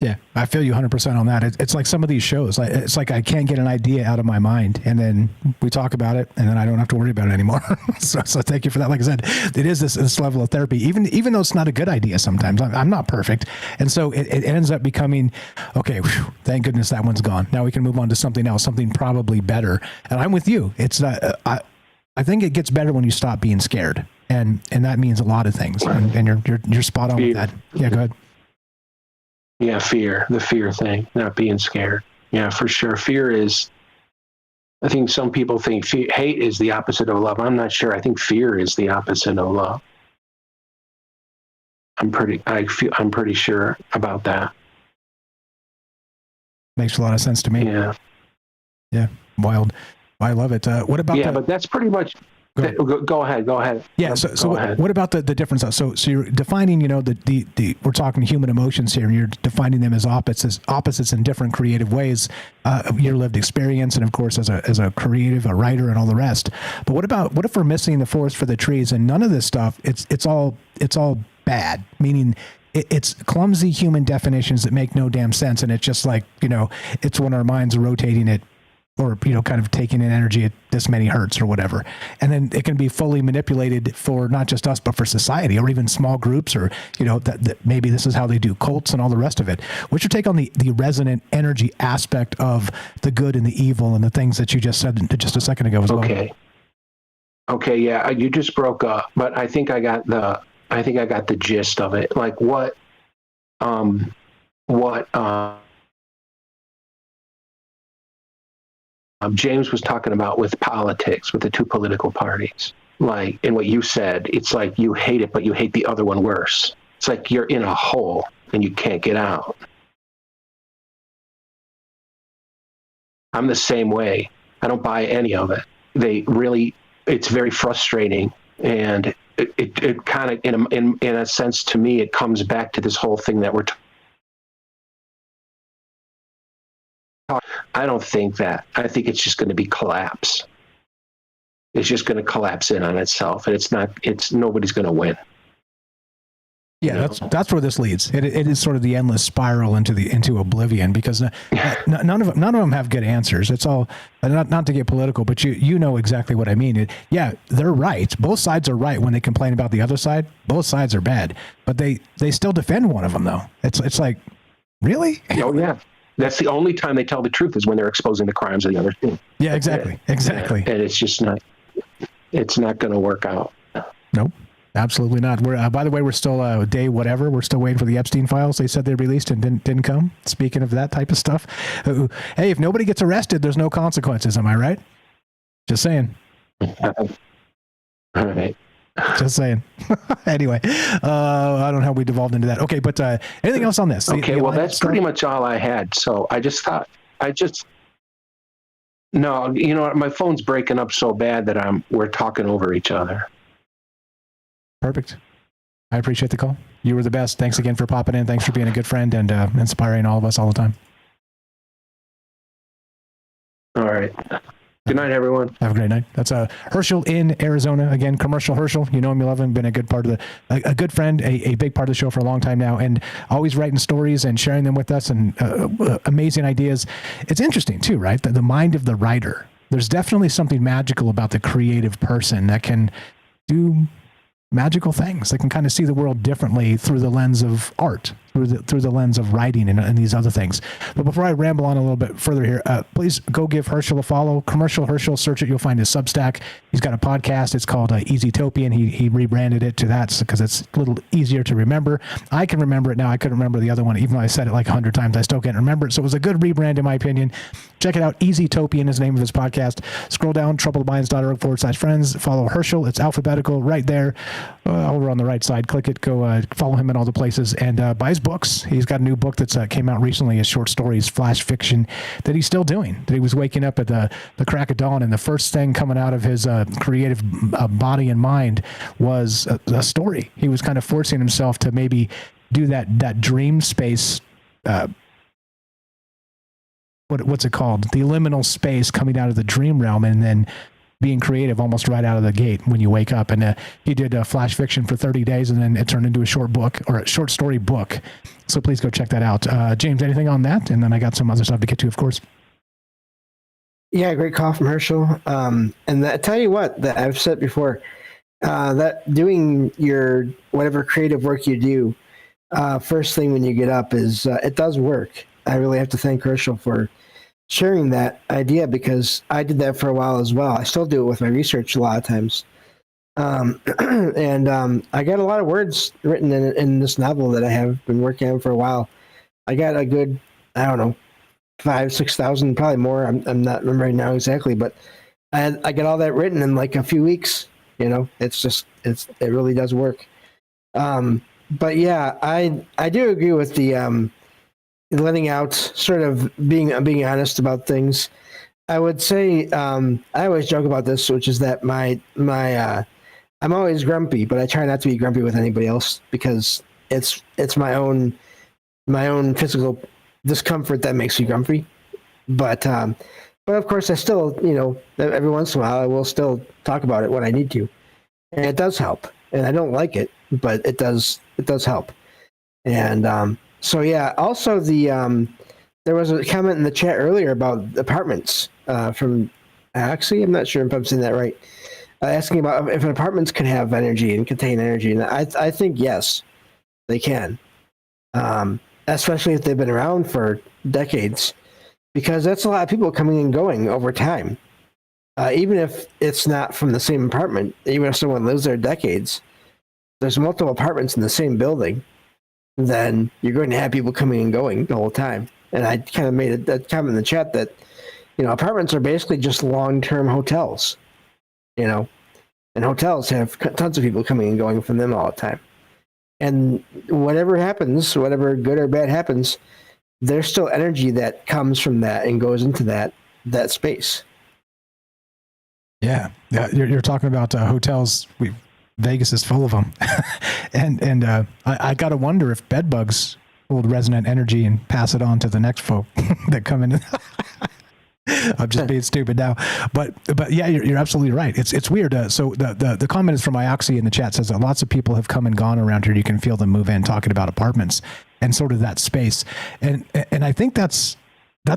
Yeah, I feel you 100% on that. It's like some of these shows. It's like I can't get an idea out of my mind, and then we talk about it, and then I don't have to worry about it anymore. so thank you for that. Like I said, it is this level of therapy, even though it's not a good idea sometimes. I'm not perfect, and so it ends up becoming, okay, whew, thank goodness that one's gone. Now we can move on to something else, something probably better. And I'm with you. It's I think it gets better when you stop being scared, and that means a lot of things. And you're spot on with that. Yeah, go ahead. Yeah, the fear thing, not being scared. Yeah, for sure. Fear is, I think some people think hate is the opposite of love. I'm not sure. I think fear is the opposite of love. I'm pretty sure about that. Makes a lot of sense to me. Yeah. Yeah. Wild. I love it. What about but that's pretty much. Go ahead. Yeah. So what about the difference? So you're defining, the we're talking human emotions here, and you're defining them as opposites in different creative ways of your lived experience, and of course as a creative, a writer, and all the rest. But what if we're missing the forest for the trees, and none of this stuff? It's all bad. Meaning it's clumsy human definitions that make no damn sense, and it's just like it's when our minds are rotating it, or kind of taking in energy at this many hertz or whatever, and then it can be fully manipulated for not just us but for society, or even small groups, or that maybe this is how they do cults and all the rest of it. What's your take on the resonant energy aspect of the good and the evil and the things that you just said just a second ago as well? Okay, yeah, you just broke up, but I think I got the gist of it. Like what James was talking about with politics, with the two political parties, like, and what you said, it's like you hate it, but you hate the other one worse. It's like you're in a hole and you can't get out. I'm the same way. I don't buy any of it. It's very frustrating, and it kind of, in a sense, to me, it comes back to this whole thing that we're I don't think that. I think it's just going to be collapse. It's just going to collapse in on itself, and nobody's going to win. Yeah, that's where this leads. It is sort of the endless spiral into oblivion, because none of them have good answers. It's all, not to get political, but you know exactly what I mean. They're right. Both sides are right when they complain about the other side. Both sides are bad, but they still defend one of them though. It's like, really? Oh yeah. That's the only time they tell the truth, is when they're exposing the crimes of the other team. Yeah, exactly. And it's just it's not going to work out. Nope, absolutely not. We're by the way, we're still day whatever. We're still waiting for the Epstein files. They said they released and didn't come. Speaking of that type of stuff, hey, if nobody gets arrested, there's no consequences. Am I right? Just saying. All right. Just saying. Anyway, I don't know how we devolved into that. Okay, but anything else on this? Okay, well, that's pretty much all I had. So I just thought, no, my phone's breaking up so bad that we're talking over each other. Perfect. I appreciate the call. You were the best. Thanks again for popping in. Thanks for being a good friend and inspiring all of us all the time. All right. Good night, everyone. Have a great night. That's Herschel in Arizona. Again, commercial Herschel. You know him, you love him. Been a good part of a good friend, a big part of the show for a long time now, and always writing stories and sharing them with us, and amazing ideas. It's interesting too, right? The mind of the writer. There's definitely something magical about the creative person that can do magical things. They can kind of see the world differently through the lens of art. through the lens of writing and these other things. But before I ramble on a little bit further here, please go give Herschel a follow. Commercial Herschel, search it. You'll find his Substack. He's got a podcast. It's called Easytopian. He rebranded it to that because it's a little easier to remember. I can remember it now. I couldn't remember the other one. Even though I said it like 100 times, I still can't remember it. So it was a good rebrand in my opinion. Check it out. Easytopian is the name of his podcast. Scroll down, troubledminds.org/friends. Follow Herschel. It's alphabetical right there over on the right side. Click it. Go follow him in all the places and buy his books. He's got a new book that's came out recently, his short stories, flash fiction, that he's still doing. That he was waking up at the crack of dawn, and the first thing coming out of his creative body and mind was a story. He was kind of forcing himself to maybe do that dream space. What's it called? The liminal space coming out of the dream realm, and then being creative almost right out of the gate when you wake up. And he did flash fiction for 30 days, and then it turned into a short book or a short story book. So please go check that out. James, anything on that? And then I got some other stuff to get to, of course. Yeah, great call from Herschel. And I tell you what, that I've said before, that doing your whatever creative work you do first thing when you get up is it does work. I really have to thank Herschel for sharing that idea, because I did that for a while as well. I still do it with my research a lot of times. I got a lot of words written in this novel that I have been working on for a while. I got a good, 5,000-6,000, probably more. I'm not remembering now exactly, but I got all that written in like a few weeks. It really does work. But yeah, I do agree with the letting out, sort of being honest about things. I would say I always joke about this, which is that my I'm always grumpy, but I try not to be grumpy with anybody else, because it's my own physical discomfort that makes me grumpy. But of course, I still, every once in a while, I will still talk about it when I need to, and it does help. And I don't like it, but it does help. And so yeah. Also, there was a comment in the chat earlier about apartments from Axie. I'm not sure if I'm saying that right. Asking about if apartments can have energy and contain energy, and I think yes, they can. Especially if they've been around for decades, because that's a lot of people coming and going over time. Even if it's not from the same apartment, even if someone lives there decades, there's multiple apartments in the same building, then you're going to have people coming and going the whole time. And I kind of made that comment in the chat that, apartments are basically just long-term hotels, and hotels have tons of people coming and going from them all the time. And whatever happens, whatever good or bad happens, there's still energy that comes from that and goes into that space. Yeah. You're talking about hotels. Vegas is full of them. and I got to wonder if bed bugs hold resonant energy and pass it on to the next folk that come in. I'm just being stupid now, but yeah, you're absolutely right. It's weird. So the comment is from Ioxie in the chat, says that lots of people have come and gone around here. You can feel them move in, talking about apartments and sort of that space. And I think that's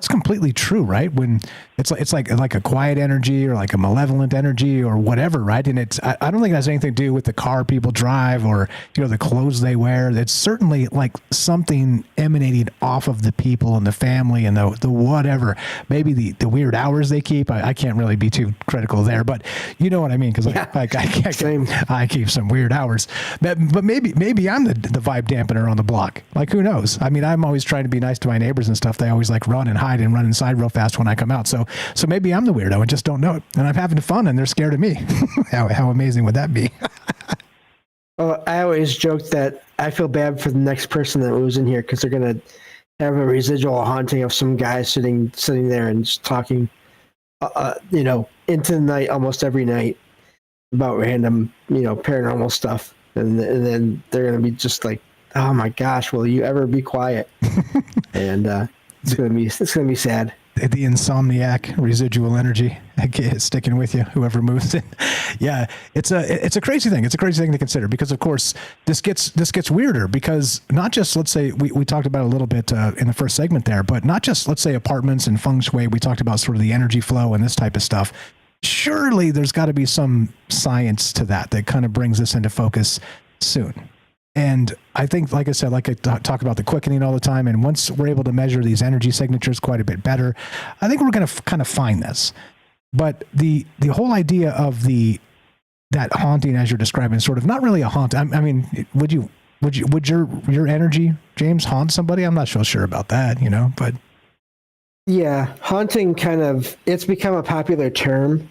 completely true, right? When it's like a quiet energy or like a malevolent energy or whatever, right? And I don't think it has anything to do with the car people drive or the clothes they wear. It's certainly like something emanating off of the people and the family and the whatever. Maybe the weird hours they keep. I can't really be too critical there, but you know what I mean? Because I keep some weird hours. But maybe I'm the vibe dampener on the block. Like, who knows? I mean, I'm always trying to be nice to my neighbors and stuff. They always like run and hide and run inside real fast when I come out. So maybe I'm the weirdo and just don't know it. And I'm having fun and they're scared of me. How amazing would that be? Well, I always joke that I feel bad for the next person that moves in here, because they're going to have a residual haunting of some guy sitting there and just talking, into the night almost every night about random, paranormal stuff. And then they're going to be just like, oh my gosh, will you ever be quiet? And it's going to be sad. The insomniac residual energy sticking with you, whoever moves in. Yeah, it's a crazy thing. It's a crazy thing to consider, because of course this gets weirder, because not just, let's say, we talked about a little bit in the first segment there, but not just, let's say, apartments and feng shui. We talked about sort of the energy flow and this type of stuff. Surely there's got to be some science to that kind of brings this into focus soon. And I think, like I said, like I talk about the quickening all the time. And once we're able to measure these energy signatures quite a bit better, I think we're going to kind of find this. But the whole idea of that haunting, as you're describing, sort of not really a haunt. I mean, would your energy, James, haunt somebody? I'm not so sure about that, but. Yeah, haunting it's become a popular term,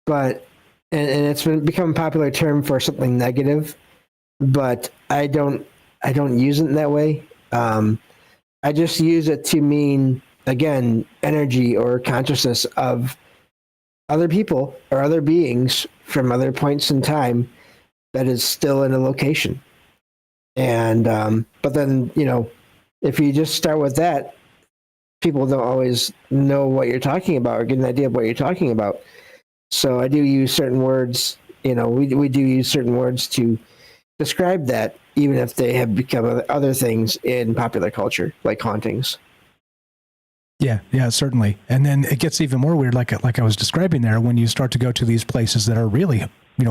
but, and it's become a popular term for something negative. But I don't use it in that way. I just use it to mean, again, energy or consciousness of other people or other beings from other points in time that is still in a location. And but then, if you just start with that, people don't always know what you're talking about or get an idea of what you're talking about. So I do use certain words. We do use certain words to describe that, even if they have become other things in popular culture, like hauntings. Yeah, certainly. And then it gets even more weird, like I was describing there, when you start to go to these places that are really,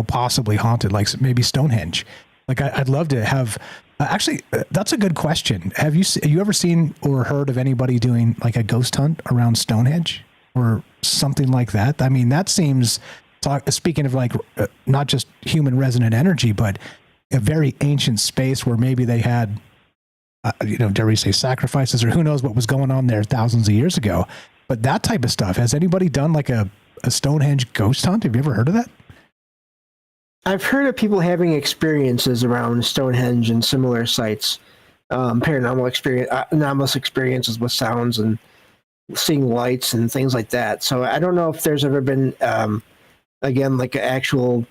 possibly haunted, like maybe Stonehenge. Like I'd love to have. Actually, that's a good question. Have you ever seen or heard of anybody doing like a ghost hunt around Stonehenge or something like that? I mean, that seems. Speaking of like not just human resonant energy, but a very ancient space where maybe they had, dare we say sacrifices, or who knows what was going on there thousands of years ago. But that type of stuff, has anybody done like a Stonehenge ghost hunt? Have you ever heard of that? I've heard of people having experiences around Stonehenge and similar sites, anomalous experiences with sounds and seeing lights and things like that. So I don't know if there's ever been, again, like an actual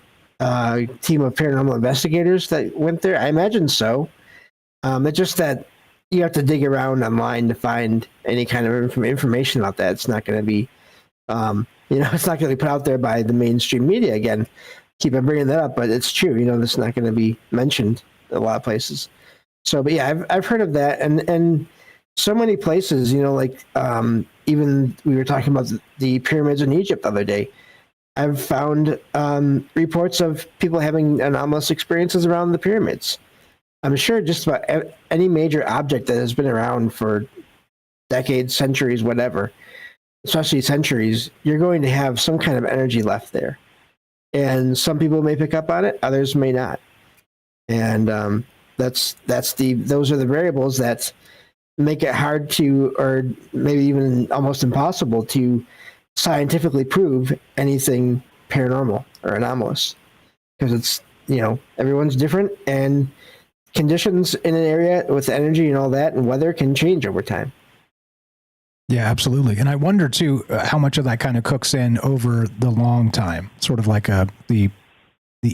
team of paranormal investigators that went there. I imagine so. It's just that you have to dig around online to find any kind of information about that. It's not going to be, it's not going to be put out there by the mainstream media. Again, keep on bringing that up, but it's true. It's not going to be mentioned in a lot of places. So, but yeah, I've heard of that, and so many places. Even we were talking about the pyramids in Egypt the other day. I've found reports of people having anomalous experiences around the pyramids. I'm sure just about any major object that has been around for decades, centuries, whatever, especially centuries, you're going to have some kind of energy left there. And some people may pick up on it, others may not. And those are the variables that make it hard to, or maybe even almost impossible to scientifically prove anything paranormal or anomalous, because it's, everyone's different, and conditions in an area with energy and all that and weather can change over time. Yeah, absolutely. And I wonder too, how much of that kind of cooks in over the long time, sort of like the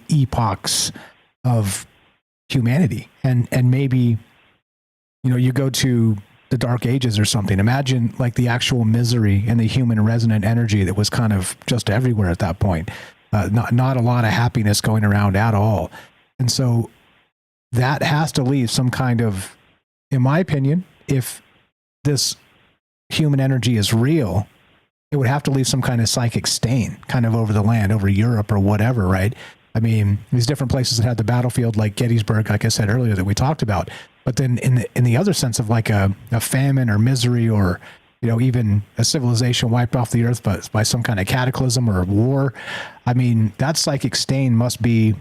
epochs of humanity. And maybe, you go to the Dark Ages or something. Imagine like the actual misery and the human resonant energy that was kind of just everywhere at that point. Not a lot of happiness going around at all. And so that has to leave some kind of, in my opinion, if this human energy is real, it would have to leave some kind of psychic stain kind of over the land, over Europe or whatever, right? I mean, these different places that had the battlefield like Gettysburg, like I said earlier, that we talked about. But then in the other sense of like a famine or misery, or, even a civilization wiped off the earth by some kind of cataclysm or war, I mean, that psychic stain must be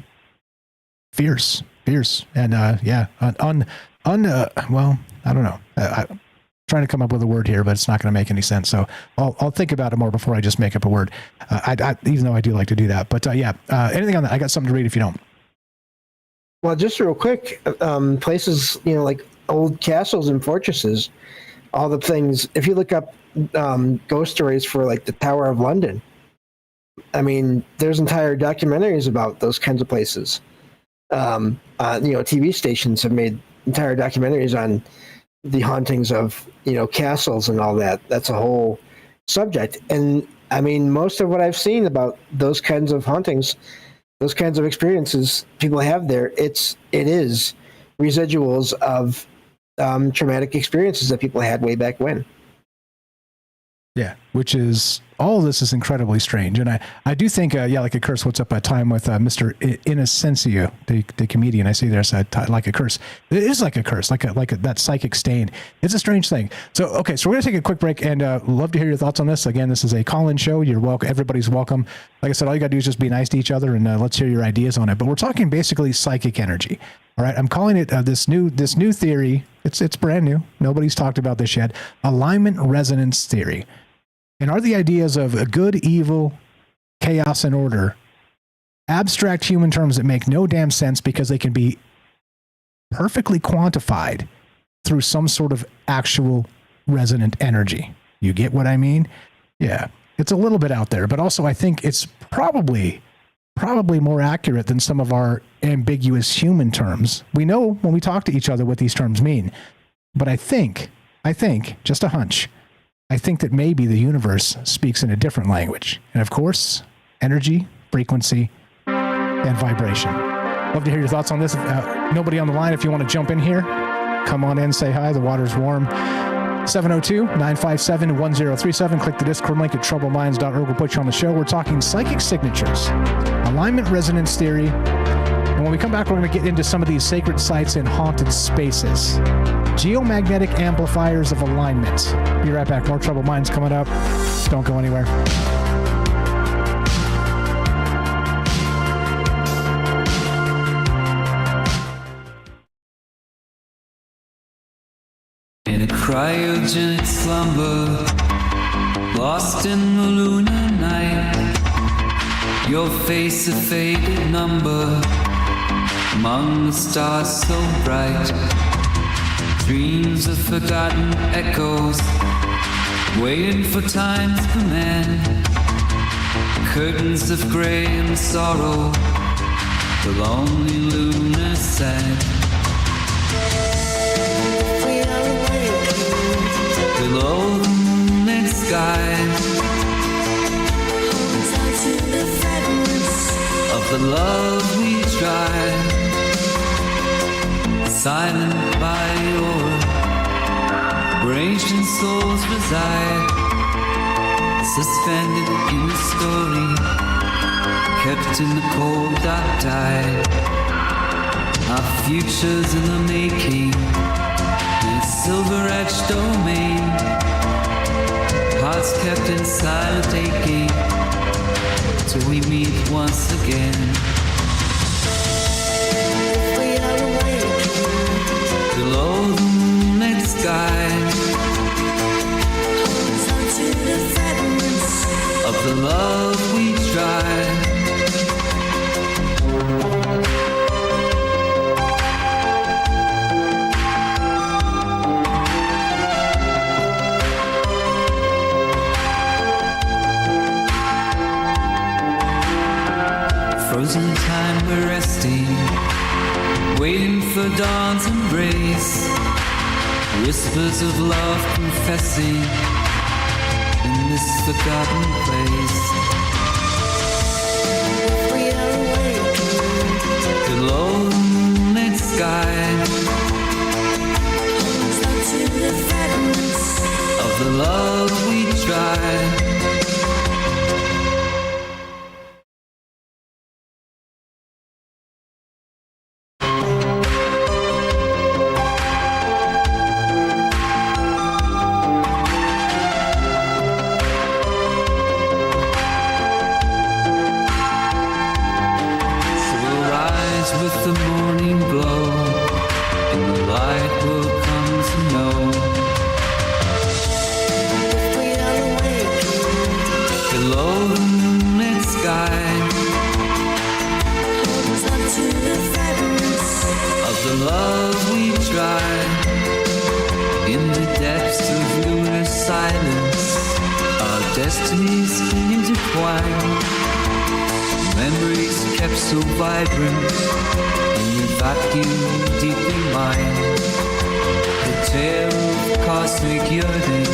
fierce. And well, I don't know. I'm trying to come up with a word here, but it's not going to make any sense. So I'll think about it more before I just make up a word. Even though I do like to do that. But anything on that? I got something to read if you don't. Well, just real quick, places, like old castles and fortresses, all the things. If you look up ghost stories for like the Tower of London, I mean, there's entire documentaries about those kinds of places. TV stations have made entire documentaries on the hauntings of, castles and all that. That's a whole subject. And I mean, most of what I've seen about those kinds of hauntings, those kinds of experiences people have there, it is residuals of traumatic experiences that people had way back when. Yeah, which is all of this is incredibly strange, and I do think like a curse. What's up? A time with Mr. Innocencio, the comedian. I see there's like a curse. It is like a curse, like that psychic stain. It's a strange thing. So okay, so we're gonna take a quick break, and love to hear your thoughts on this. Again, this is a call-in show. You're welcome. Everybody's welcome. Like I said, all you gotta do is just be nice to each other, and let's hear your ideas on it. But we're talking basically psychic energy. All right, I'm calling it this new theory. It's brand new. Nobody's talked about this yet. Alignment resonance theory. And are the ideas of a good, evil, chaos, and order abstract human terms that make no damn sense because they can be perfectly quantified through some sort of actual resonant energy? You get what I mean? Yeah, it's a little bit out there, but also I think it's probably more accurate than some of our ambiguous human terms. We know when we talk to each other what these terms mean, but I think, just a hunch, I think that maybe the universe speaks in a different language. And of course, energy, frequency, and vibration. Love to hear your thoughts on this. Nobody on the line, if you want to jump in here, come on in, say hi. The water's warm. 702-957-1037. Click the Discord link at troubleminds.org. We'll put you on the show. We're talking psychic signatures, alignment resonance theory. And when we come back, we're going to get into some of these sacred sites and haunted spaces. Geomagnetic amplifiers of alignment. Be right back. More Troubled Minds coming up. Don't go anywhere. In a cryogenic slumber, lost in the lunar night, your face a faded number among the stars so bright. Dreams of forgotten echoes, waiting for time's command. Curtains of gray and sorrow, the lonely lunar sand. Below the moonlit sky, of the love we try, silent by your where ancient souls reside, suspended in the story, kept in the cold dark tide. Our futures in the making, in silver-edged domain, hearts kept in silent aching, till we meet once again. Below the moonlit sky, of the love we try. Frozen time we're resting, waiting for dawn's embrace. Whispers of love confessing in this forgotten place. Below the moonlit sky, of the love we try. With the morning glow, and the light will come to know. Below the moonlit sky, of the love we try. In the depths of lunar silence, our destinies intertwine. Memories kept so vibrant in the vacuum deep in mine. The tale of cosmic yearning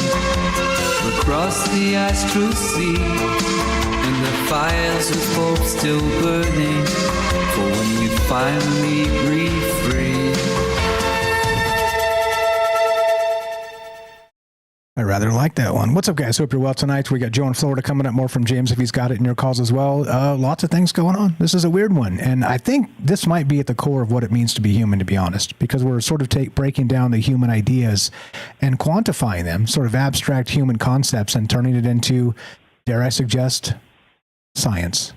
across the astral sea, and the fires of hope still burning for when we finally breathe free. I rather like that one. What's up, guys? Hope you're well tonight. We got Joe in Florida coming up. More from James if he's got it in your calls as well. Lots of things going on. This is a weird one. And I think this might be at the core of what it means to be human, to be honest, because we're sort of breaking down the human ideas and quantifying them, sort of abstract human concepts, and turning it into, dare I suggest, science.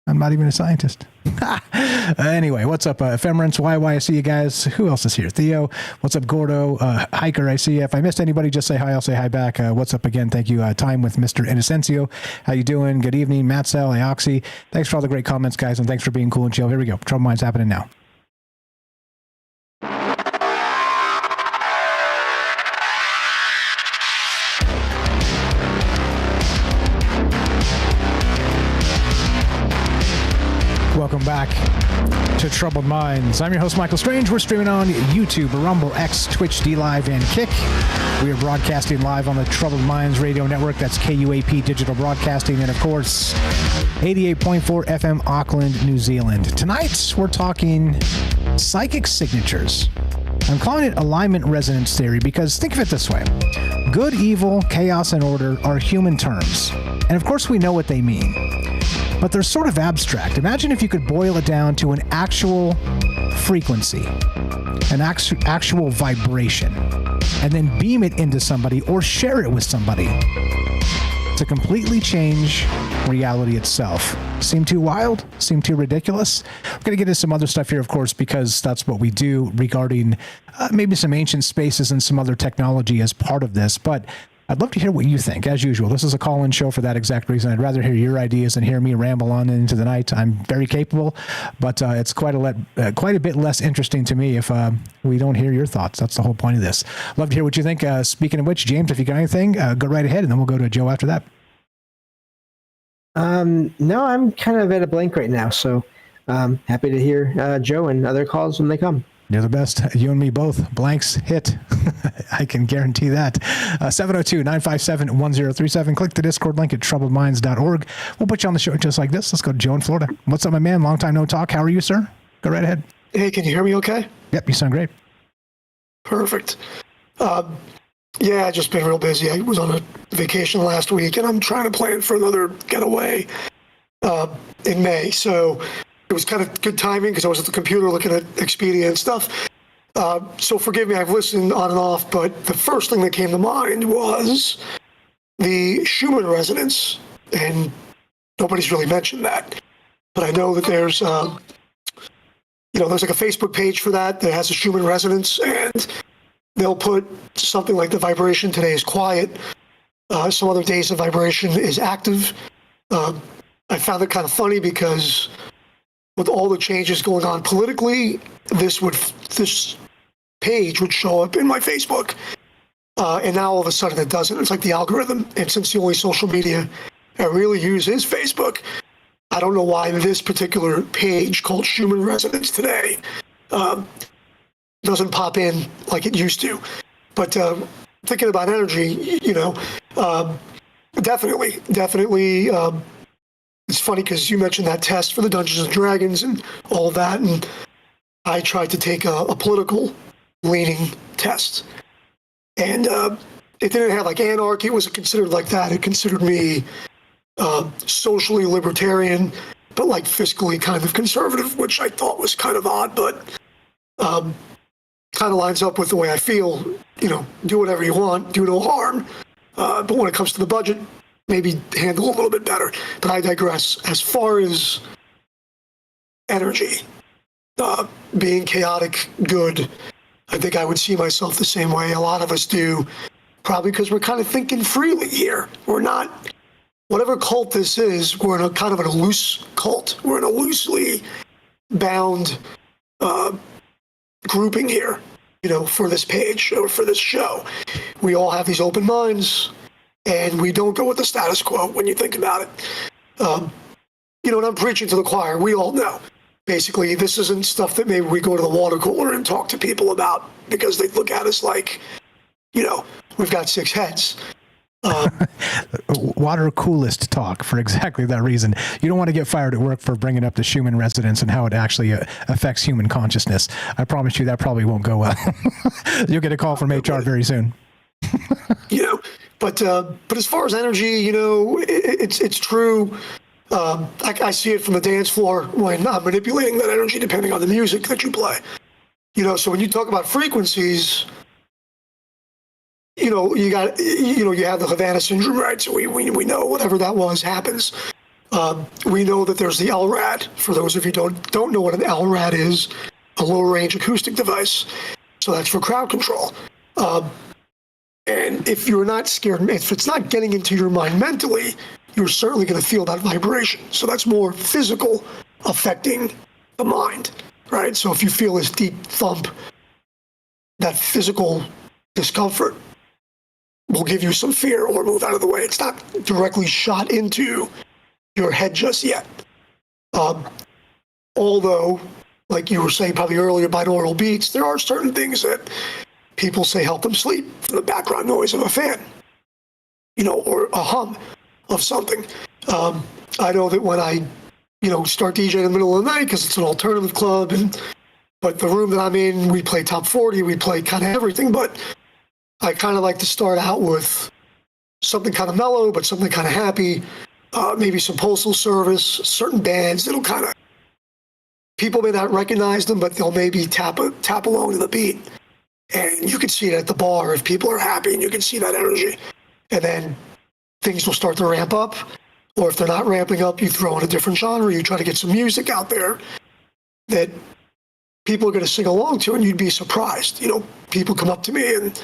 I'm not even a scientist. Anyway, what's up, Ephemerance? I see you guys. Who else is here? Theo. What's up, Gordo? Hiker, I see you. If I missed anybody, just say hi. I'll say hi back. What's up again? Thank you. Time with Mr. Innocencio. How you doing? Good evening. Matt Sell, Ioxy. Thanks for all the great comments, guys, and thanks for being cool and chill. Here we go. Trouble Minds happening now. Welcome back to Troubled Minds. I'm your host, Michael Strange. We're streaming on YouTube, Rumble, X, Twitch, D Live, and Kick. We are broadcasting live on the Troubled Minds Radio Network. That's KUAP Digital Broadcasting. And, of course, 88.4 FM, Auckland, New Zealand. Tonight, we're talking psychic signatures. I'm calling it alignment resonance theory because think of it this way. Good, evil, chaos, and order are human terms. And, of course, we know what they mean. But they're sort of abstract. Imagine if you could boil it down to an actual frequency, an actual vibration, and then beam it into somebody or share it with somebody to completely change reality itself. Seem too wild? Seem too ridiculous? We're going to get into some other stuff here, of course, because that's what we do regarding maybe some ancient spaces and some other technology as part of this. But I'd love to hear what you think. As usual, this is a call-in show for that exact reason. I'd rather hear your ideas than hear me ramble on into the night. I'm very capable, but it's quite a bit less interesting to me if we don't hear your thoughts. That's the whole point of this. Love to hear what you think. Speaking of which, James, if you got anything, go right ahead, and then we'll go to Joe after that. No, I'm kind of at a blank right now, so happy to hear Joe and other calls when they come. You're the best. You and me both. Blanks hit. I can guarantee that. 702-957-1037. Click the Discord link at troubledminds.org. We'll put you on the show just like this. Let's go to Joe in Florida. What's up, my man? Long time no talk. How are you, sir? Go right ahead. Hey, can you hear me okay? Yep, you sound great. Perfect. Yeah, just been real busy. I was on a vacation last week, and I'm trying to plan for another getaway in May. So it was kind of good timing because I was at the computer looking at Expedia and stuff. So forgive me, I've listened on and off, but the first thing that came to mind was the Schumann resonance, and nobody's really mentioned that. But I know that there's, there's like a Facebook page for that has a Schumann resonance, and they'll put something like the vibration today is quiet. Some other days the vibration is active. I found it kind of funny because with all the changes going on politically, this page would show up in my Facebook. And now all of a sudden it doesn't. It's like the algorithm. And since the only social media I really use is Facebook, I don't know why this particular page called Schumann Resonance today doesn't pop in like it used to. But thinking about energy, definitely. It's funny because you mentioned that test for the Dungeons and Dragons and all that, and I tried to take a political leaning test, and it didn't have like anarchy. It wasn't considered like that. It considered me socially libertarian, but like fiscally kind of conservative, which I thought was kind of odd, but kind of lines up with the way I feel. Do whatever you want, do no harm, but when it comes to the budget, maybe handle a little bit better. But I digress. As far as energy, being chaotic good, I think I would see myself the same way a lot of us do, probably because we're kind of thinking freely here. We're not, whatever cult this is, we're in a kind of a loose cult. We're in a loosely bound grouping here, for this page or for this show. We all have these open minds, and we don't go with the status quo when you think about it. And I'm preaching to the choir. We all know. Basically, this isn't stuff that maybe we go to the water cooler and talk to people about because they look at us like, we've got 6 heads. Water coolest talk for exactly that reason. You don't want to get fired at work for bringing up the Schumann resonance and how it actually affects human consciousness. I promise you that probably won't go well. You'll get a call from HR very soon. But as far as energy, it's true. I see it from the dance floor when I'm manipulating that energy depending on the music that you play. So when you talk about frequencies, you have the Havana syndrome, right? So we know whatever that was happens. We know that there's the LRAD. For those of you who don't know what an LRAD is, a low range acoustic device. So that's for crowd control. And if you're not scared, if it's not getting into your mind mentally, you're certainly going to feel that vibration. So that's more physical affecting the mind, right? So if you feel this deep thump, that physical discomfort will give you some fear or move out of the way. It's not directly shot into your head just yet. Although, like you were saying probably earlier, binaural beats, there are certain things that people say help them sleep from the background noise of a fan, or a hum of something. I know that when I, start DJing in the middle of the night, because it's an alternative club, but the room that I'm in, we play top 40, we play kind of everything, but I kind of like to start out with something kind of mellow, but something kind of happy, maybe some Postal Service, certain bands that'll kind of, people may not recognize them, but they'll maybe tap along to the beat. And you can see it at the bar if people are happy, and you can see that energy. And then things will start to ramp up. Or if they're not ramping up, you throw in a different genre. You try to get some music out there that people are going to sing along to, and you'd be surprised. People come up to me and,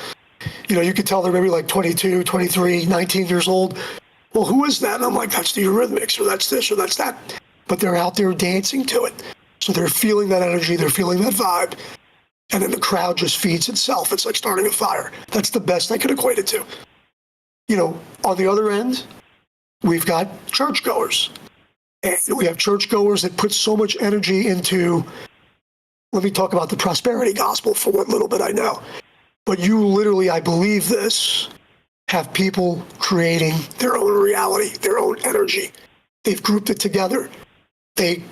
you could tell they're maybe like 22, 23, 19 years old. Well, who is that? And I'm like, that's the Eurythmics, or that's this, or that's that. But they're out there dancing to it. So they're feeling that energy, they're feeling that vibe. And then the crowd just feeds itself. It's like starting a fire. That's the best I could equate it to. On the other end, we've got churchgoers. And we have churchgoers that put so much energy into, let me talk about the prosperity gospel for what little bit I know. But you literally, I believe this, have people creating their own reality, their own energy. They've grouped it together.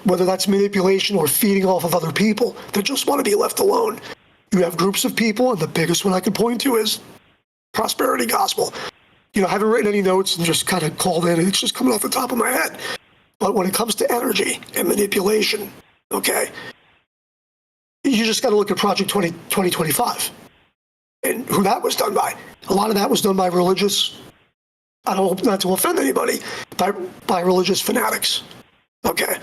Whether that's manipulation or feeding off of other people that just want to be left alone. You have groups of people, and the biggest one I can point to is prosperity gospel. I haven't written any notes and just kind of called in, and it's just coming off the top of my head. But when it comes to energy and manipulation, okay, you just got to look at Project 2025 and who that was done by. A lot of that was done by religious, I don't hope not to offend anybody, by religious fanatics. Okay.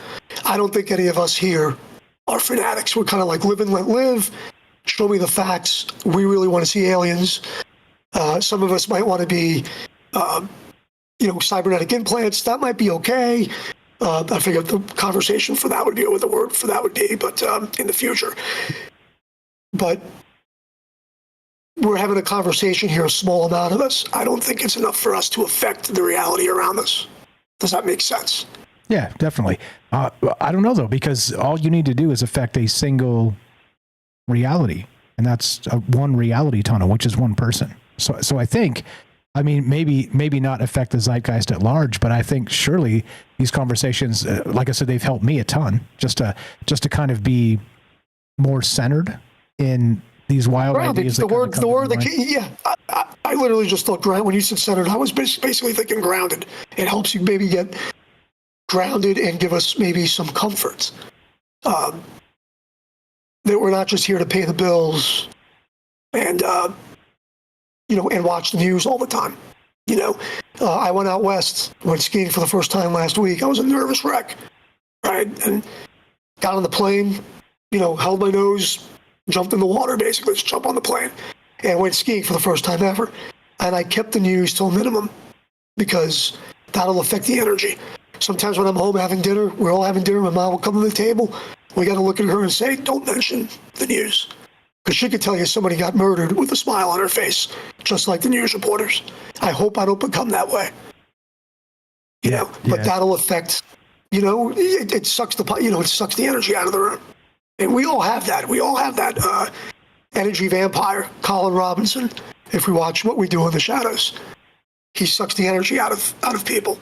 I don't think any of us here are fanatics. We're kind of like live and let live. Show me the facts. We really want to see aliens. Some of us might want to be, cybernetic implants. That might be okay. I figure the conversation for that would be what the word for that would be, but in the future. But we're having a conversation here, a small amount of us. I don't think it's enough for us to affect the reality around us. Does that make sense? Yeah, definitely. I don't know, though, because all you need to do is affect a single reality, and that's one reality tunnel, which is one person. So I think, maybe not affect the zeitgeist at large, but I think surely these conversations, like I said, they've helped me a ton just to kind of be more centered in these wild ideas. I literally just thought when you said centered, I was basically thinking grounded. It helps you maybe get grounded and give us maybe some comfort. That we're not just here to pay the bills and and watch the news all the time. I went out west, went skiing for the first time last week. I was a nervous wreck, right? And got on the plane, held my nose, jumped in the water, basically, just jump on the plane, and went skiing for the first time ever. And I kept the news to a minimum because that'll affect the energy. Sometimes when I'm home having dinner, we're all having dinner, my mom will come to the table. We got to look at her and say, don't mention the news. Because she could tell you somebody got murdered with a smile on her face, just like the news reporters. I hope I don't become that way. But that'll affect, it sucks it sucks the energy out of the room. And we all have that. We all have that energy vampire, Colin Robinson. If we watch What We Do in the Shadows, he sucks the energy out of people.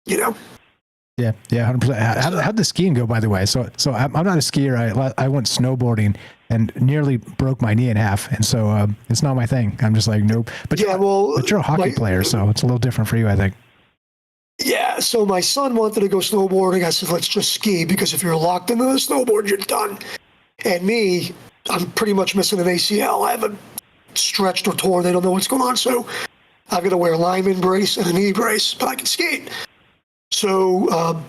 Yeah, 100%. How'd the skiing go, by the way? So I'm not a skier. I went snowboarding, and nearly broke my knee in half. And so it's not my thing. I'm just like, nope. But yeah, but you're a hockey player, so it's a little different for you, I think. Yeah, so my son wanted to go snowboarding. I said, let's just ski, because if you're locked into the snowboard, you're done. And me, I'm pretty much missing an ACL. I haven't stretched or torn. They don't know what's going on. So I've got to wear a lineman brace and a knee brace, but I can skate. So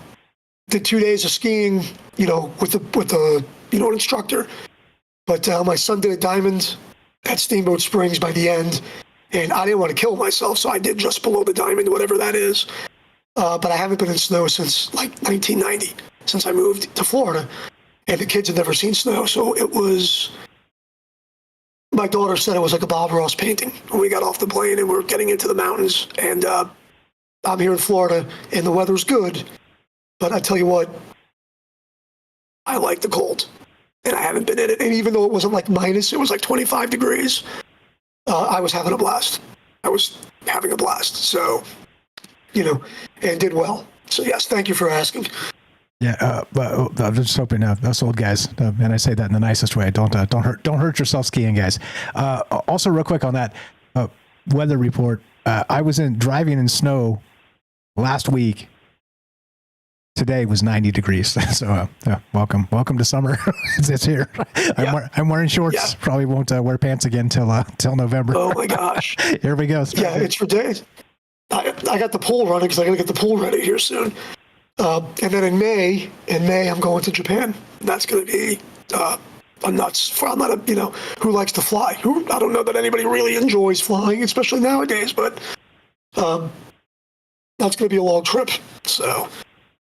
did 2 days of skiing, with an instructor. But my son did a diamond at Steamboat Springs by the end, and I didn't want to kill myself, so I did just below the diamond, whatever that is. But I haven't been in snow since like 1990, since I moved to Florida, and the kids had never seen snow. So it was, my daughter said it was like a Bob Ross painting when we got off the plane and we're getting into the mountains. And I'm here in Florida and the weather's good, but I tell you what, I like the cold, and I haven't been in it. And even though it wasn't like minus, it was like 25 degrees, I was having a blast. So, and did well. So yes, thank you for asking. Yeah, but I'm just hoping us old guys, and I say that in the nicest way. Don't hurt yourself skiing, guys. Also, real quick on that weather report, I was driving in snow last week. Today was 90 degrees. So welcome to summer. It's here. Yeah. I'm wearing shorts. Yeah. Probably won't wear pants again till November. Oh my gosh. Here we go. Yeah, it's for days. I got the pool running because I got to get the pool ready here soon. And then in May, I'm going to Japan. That's going to be a nuts. I'm not who likes to fly. I don't know that anybody really enjoys flying, especially nowadays. But that's going to be a long trip. So,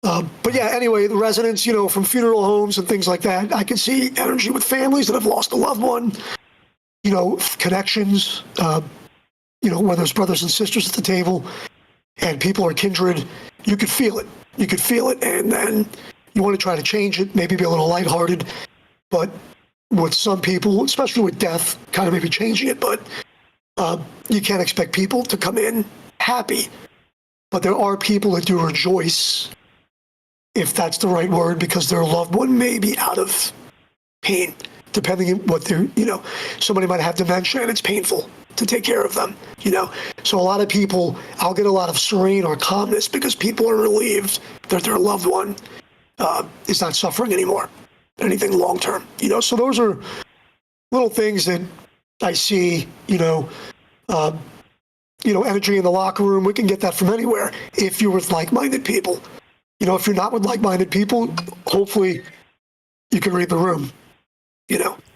but yeah. Anyway, the residents, from funeral homes and things like that, I can see energy with families that have lost a loved one. Connections. When there's brothers and sisters at the table and people are kindred, you could feel it. And then you want to try to change it, maybe be a little lighthearted. But with some people, especially with death, kind of maybe changing it. But you can't expect people to come in happy. But there are people that do rejoice, if that's the right word, because their loved one may be out of pain, depending on what they're, somebody might have dementia and it's painful to take care of them, So a lot of people, I'll get a lot of serene or calmness because people are relieved that their loved one is not suffering anymore, anything long-term, So those are little things that I see, energy in the locker room. We can get that from anywhere if you're with like-minded people. If you're not with like-minded people, hopefully you can read the room,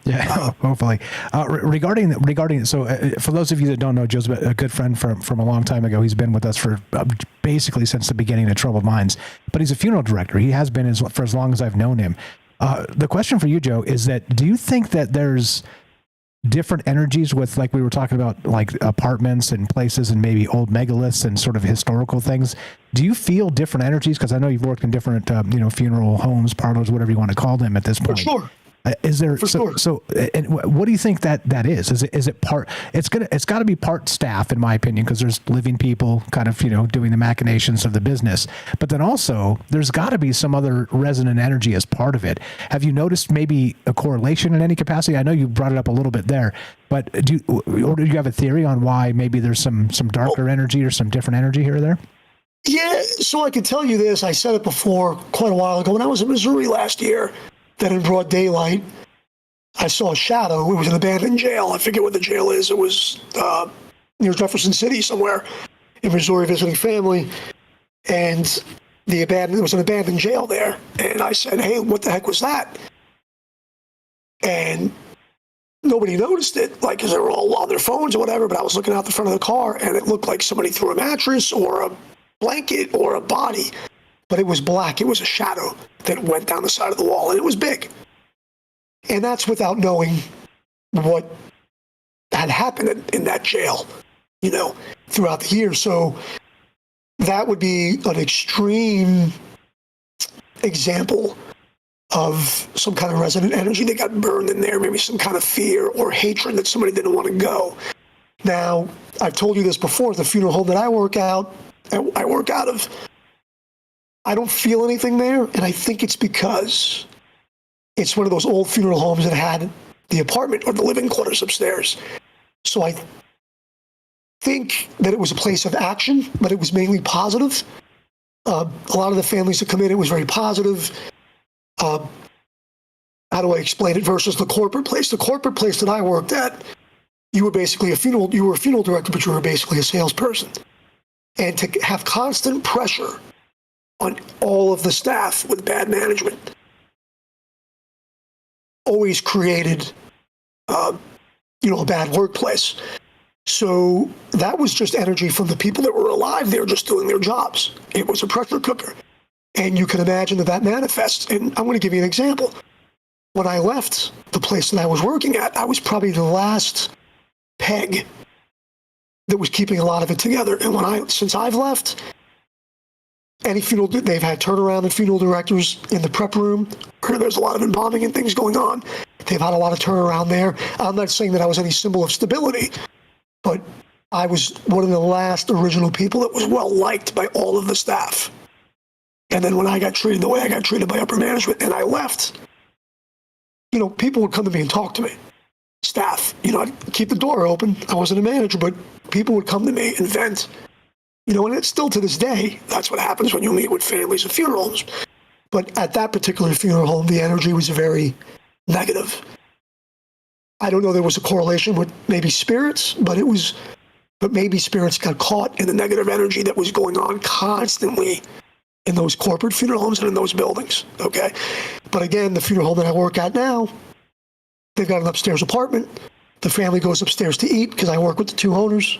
Yeah, hopefully. Regarding, so for those of you that don't know, Joe's a good friend from a long time ago. He's been with us for basically since the beginning of Troubled Minds, but he's a funeral director. He has been for as long as I've known him. The question for you, Joe, is that do you think that there's different energies with, like we were talking about, like apartments and places and maybe old megaliths and sort of historical things? Do you feel different energies? Because I know you've worked in different, funeral homes, parlors, whatever you want to call them at this point. For sure. Is there sure. And what do you think that is? Is it part? It's got to be part staff, in my opinion, because there's living people kind of doing the machinations of the business. But then also there's got to be some other resonant energy as part of it. Have you noticed maybe a correlation in any capacity? I know you brought it up a little bit there, but do you have a theory on why maybe there's some darker energy or some different energy here or there? Yeah, so I can tell you this. I said it before quite a while ago when I was in Missouri last year. That in broad daylight, I saw a shadow. It was an abandoned jail. I forget what the jail is. It was near Jefferson City somewhere in Missouri, visiting family. And there was an abandoned jail there. And I said, hey, what the heck was that? And nobody noticed it, because they were all on their phones or whatever. But I was looking out the front of the car, and it looked like somebody threw a mattress or a blanket or a body. But it was black. It was a shadow that went down the side of the wall, and it was big. And that's without knowing what had happened in that jail, throughout the year. So that would be an extreme example of some kind of resonant energy that got burned in there, maybe some kind of fear or hatred that somebody didn't want to go. Now, I've told you this before, the funeral home that I work out of, I don't feel anything there, and I think it's because it's one of those old funeral homes that had the apartment or the living quarters upstairs. So I think that it was a place of action, but it was mainly positive. A lot of the families that come in, it was very positive. How do I explain it versus the corporate place? The corporate place that I worked at, you were basically a funeral director, but you were basically a salesperson. And to have constant pressure on all of the staff with bad management always created, a bad workplace. So that was just energy from the people that were alive. They were just doing their jobs. It was a pressure cooker. And you can imagine that manifests. And I'm going to give you an example. When I left the place that I was working at, I was probably the last peg that was keeping a lot of it together. And since I've left, they've had turnaround and funeral directors in the prep room where there's a lot of embalming and things going on. They've had a lot of turnaround there. I'm not saying that I was any symbol of stability, but I was one of the last original people that was well liked by all of the staff. And then when I got treated the way I got treated by upper management and I left, people would come to me and talk to me. Staff, I'd keep the door open. I wasn't a manager, but people would come to me and vent. And it's still to this day, that's what happens when you meet with families of funeral homes. But at that particular funeral home, the energy was very negative. I don't know, there was a correlation with maybe spirits, but maybe spirits got caught in the negative energy that was going on constantly in those corporate funeral homes and in those buildings, okay? But again, the funeral home that I work at now, they've got an upstairs apartment. The family goes upstairs to eat because I work with the two owners.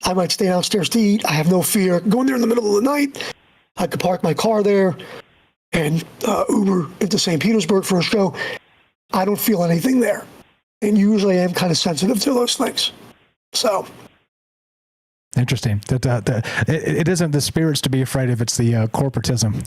I might stay downstairs to eat. I have no fear going there in the middle of the night. I could park my car there and Uber into St. Petersburg for a show. I don't feel anything there. And usually I am kind of sensitive to those things. So. Interesting. It isn't the spirits to be afraid of, it's the corporatism.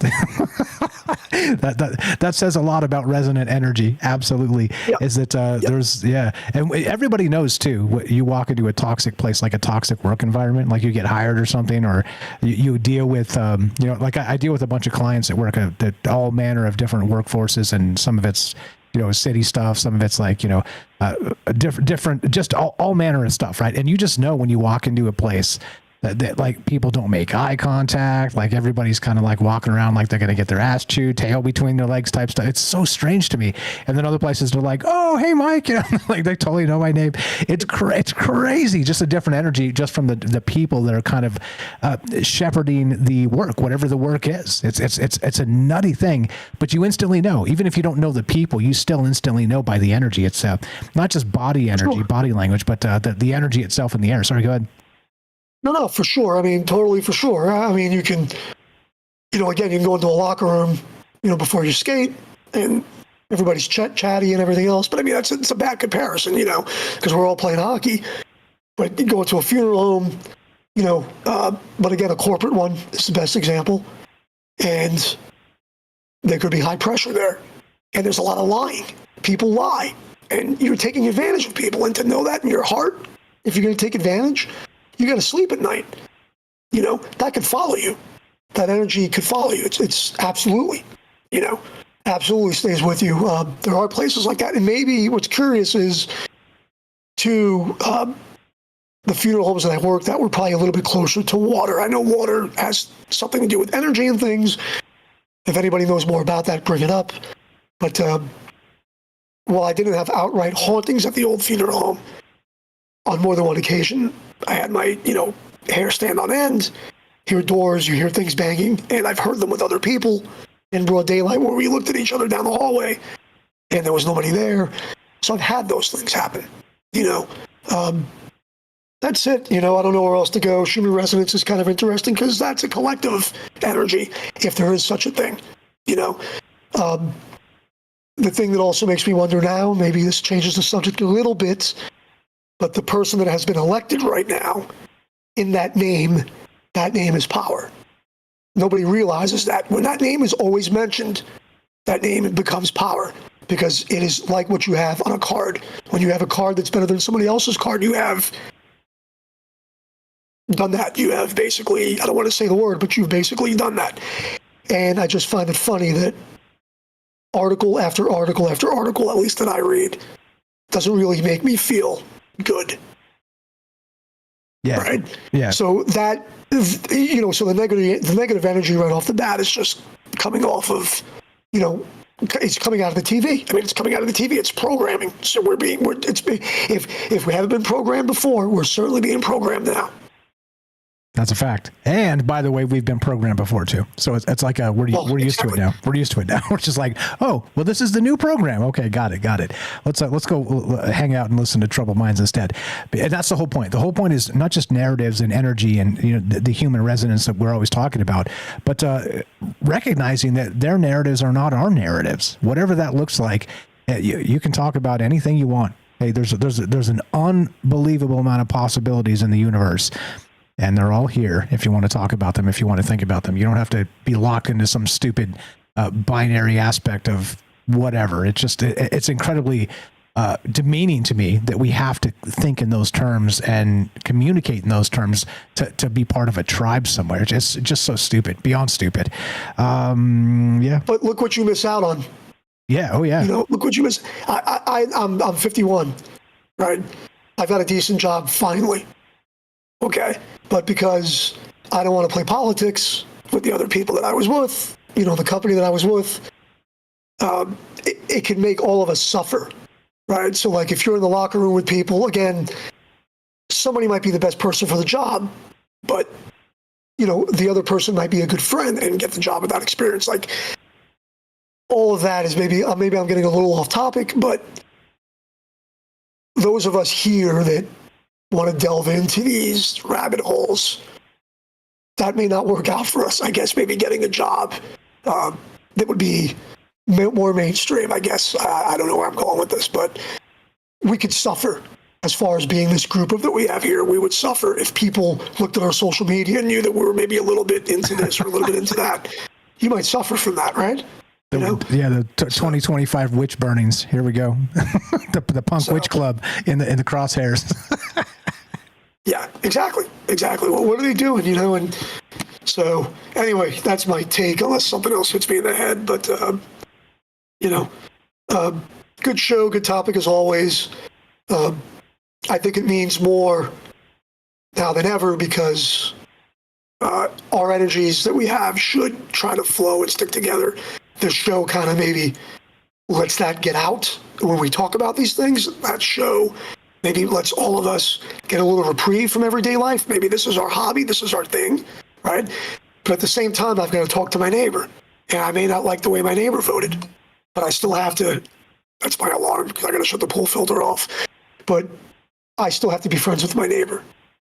that says a lot about resonant energy. Absolutely. Yep. Is that there's, and everybody knows too, you walk into a toxic place, like a toxic work environment, like you get hired or something, or you deal with, like I deal with a bunch of clients that work at all manner of different workforces, and some of it's, city stuff. Some of it's like, different, just all manner of stuff, right? And you just know when you walk into a place that like people don't make eye contact, like everybody's kind of like walking around like they're going to get their ass chewed, tail between their legs type stuff. It's so strange to me. And then other places they're like, oh, hey, Mike, like they totally know my name. It's crazy. Just a different energy just from the people that are kind of shepherding the work, whatever the work is. It's a nutty thing, but you instantly know. Even if you don't know the people, you still instantly know by the energy. It's not just body energy, body language, but the energy itself in the air. Sorry, go ahead. No, for sure. I mean, totally for sure. I mean, you can, again, you can go into a locker room, before you skate, and everybody's chatty and everything else. But I mean, it's a bad comparison, because we're all playing hockey. But you go into a funeral home, but again, a corporate one is the best example. And there could be high pressure there. And there's a lot of lying. People lie. And you're taking advantage of people. And to know that in your heart, if you're going to take advantage, you got to sleep at night. That could follow you. That energy could follow you. It's absolutely, absolutely stays with you. There are places like that. And maybe what's curious is to the funeral homes that I worked at were probably a little bit closer to water. I know water has something to do with energy and things. If anybody knows more about that, bring it up. But while I didn't have outright hauntings at the old funeral home, on more than one occasion, I had my, hair stand on end, hear doors, you hear things banging, and I've heard them with other people in broad daylight where we looked at each other down the hallway and there was nobody there. So I've had those things happen, That's it. I don't know where else to go. Human resonance is kind of interesting because that's a collective energy, if there is such a thing, The thing that also makes me wonder now, maybe this changes the subject a little bit, but the person that has been elected right now, in that name is power. Nobody realizes that. When that name is always mentioned, that name becomes power, because it is like what you have on a card. When you have a card that's better than somebody else's card, you have done that. You have basically, I don't want to say the word, but you've basically done that. And I just find it funny that article after article after article, at least that I read, doesn't really make me feel good. Yeah. Right. Yeah. So that, so the negative energy right off the bat is just coming off of, it's coming out of the TV. I mean, it's coming out of the TV. It's programming. So if we haven't been programmed before, we're certainly being programmed now. That's a fact. And by the way, we've been programmed before too. So it's like we're used to it now. We're used to it now. We're just like, oh, well, this is the new program. Okay, got it. Let's go hang out and listen to Troubled Minds instead. And that's the whole point. The whole point is not just narratives and energy and the human resonance that we're always talking about, but recognizing that their narratives are not our narratives. Whatever that looks like, you can talk about anything you want. Hey, there's an unbelievable amount of possibilities in the universe. And they're all here if you want to talk about them, if you want to think about them. You don't have to be locked into some stupid binary aspect of whatever. It's incredibly demeaning to me that we have to think in those terms and communicate in those terms to be part of a tribe somewhere. It's just so stupid, beyond stupid. Yeah. But look what you miss out on. Yeah. Oh, yeah. Look what you miss. I'm 51, right? I've got a decent job finally. Okay. But because I don't want to play politics with the other people that I was with, the company that I was with, it can make all of us suffer, right? So like if you're in the locker room with people, again, somebody might be the best person for the job, but the other person might be a good friend and get the job without experience. Like all of that is maybe I'm getting a little off topic, but those of us here that want to delve into these rabbit holes, that may not work out for us. I guess maybe getting a job that would be more mainstream, I guess. I don't know where I'm going with this, but we could suffer as far as being this group that we have here. We would suffer if people looked at our social media and knew that we were maybe a little bit into this or a little bit into that. You might suffer from that, right? The 2025 witch burnings. Here we go. the punk witch club in the crosshairs. Yeah, exactly. Well, what are they doing, And so, anyway, that's my take, unless something else hits me in the head. But, good show, good topic as always. I think it means more now than ever because our energies that we have should try to flow and stick together. The show kind of maybe lets that get out when we talk about these things. That show maybe lets all of us get a little reprieve from everyday life. Maybe this is our hobby, this is our thing, right? But at the same time, I've got to talk to my neighbor. And I may not like the way my neighbor voted, but I still have to, that's my alarm because I got to shut the pool filter off. But I still have to be friends with my neighbor,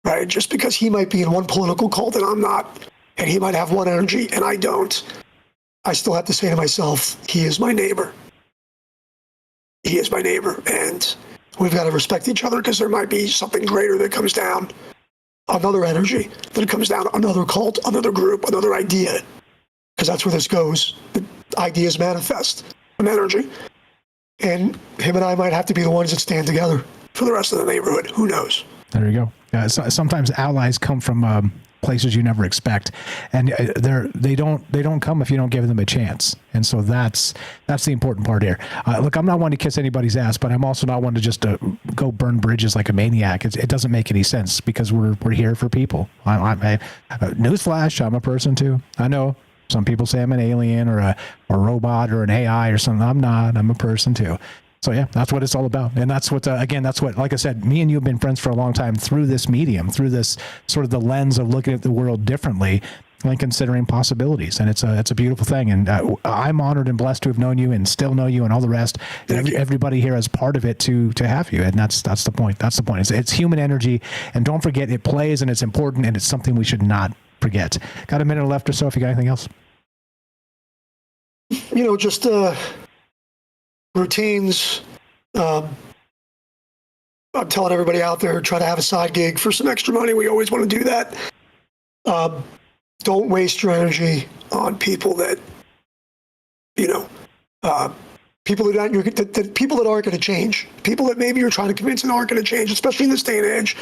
right? Just because he might be in one political cult and I'm not, and he might have one energy and I don't, I still have to say to myself, he is my neighbor. He is my neighbor. And we've got to respect each other because there might be something greater that comes down, another energy that comes down, another cult, another group, another idea. Because that's where this goes. The ideas manifest an energy. And him and I might have to be the ones that stand together for the rest of the neighborhood. Who knows? There you go. Sometimes allies come from places you never expect, and they don't come if you don't give them a chance. And so that's the important part here. Look, I'm not one to kiss anybody's ass, but I'm also not one to just go burn bridges like a maniac. It doesn't make any sense because we're here for people. Newsflash, I'm a person too. I know some people say I'm an alien or a robot or an AI or something. I'm not. I'm a person too. So yeah, that's what it's all about. And that's what, like I said, me and you have been friends for a long time through this medium, through this sort of the lens of looking at the world differently and considering possibilities. And it's a beautiful thing. And I'm honored and blessed to have known you and still know you and all the rest. Everybody here is part of it to have you. And that's the point. That's the point. It's human energy. And don't forget, it plays and it's important and it's something we should not forget. Got a minute left or so if you got anything else? Just routines. I'm telling everybody out there, try to have a side gig for some extra money. We always want to do that. Don't waste your energy on people that, people that aren't, people that aren't going to change, people that maybe you're trying to convince and aren't going to change, especially in this day and age.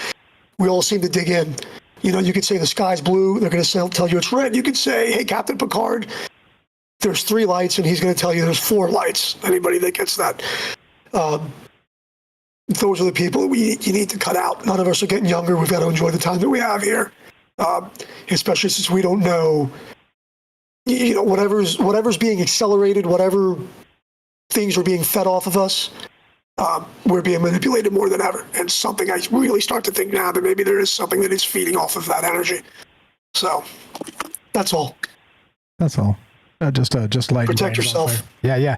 We all seem to dig in. You could say the sky's blue. They're going to tell you it's red. You could say, hey, Captain Picard, there's 3 lights, and he's going to tell you there's 4 lights. Anybody that gets that. those are the people that you need to cut out. None of us are getting younger. We've got to enjoy the time that we have here, especially since we don't know, whatever's being accelerated, whatever things are being fed off of us, we're being manipulated more than ever. And something I really start to think now that maybe there is something that is feeding off of that energy. So that's all. That's all. Just light. Protect yourself. Yeah.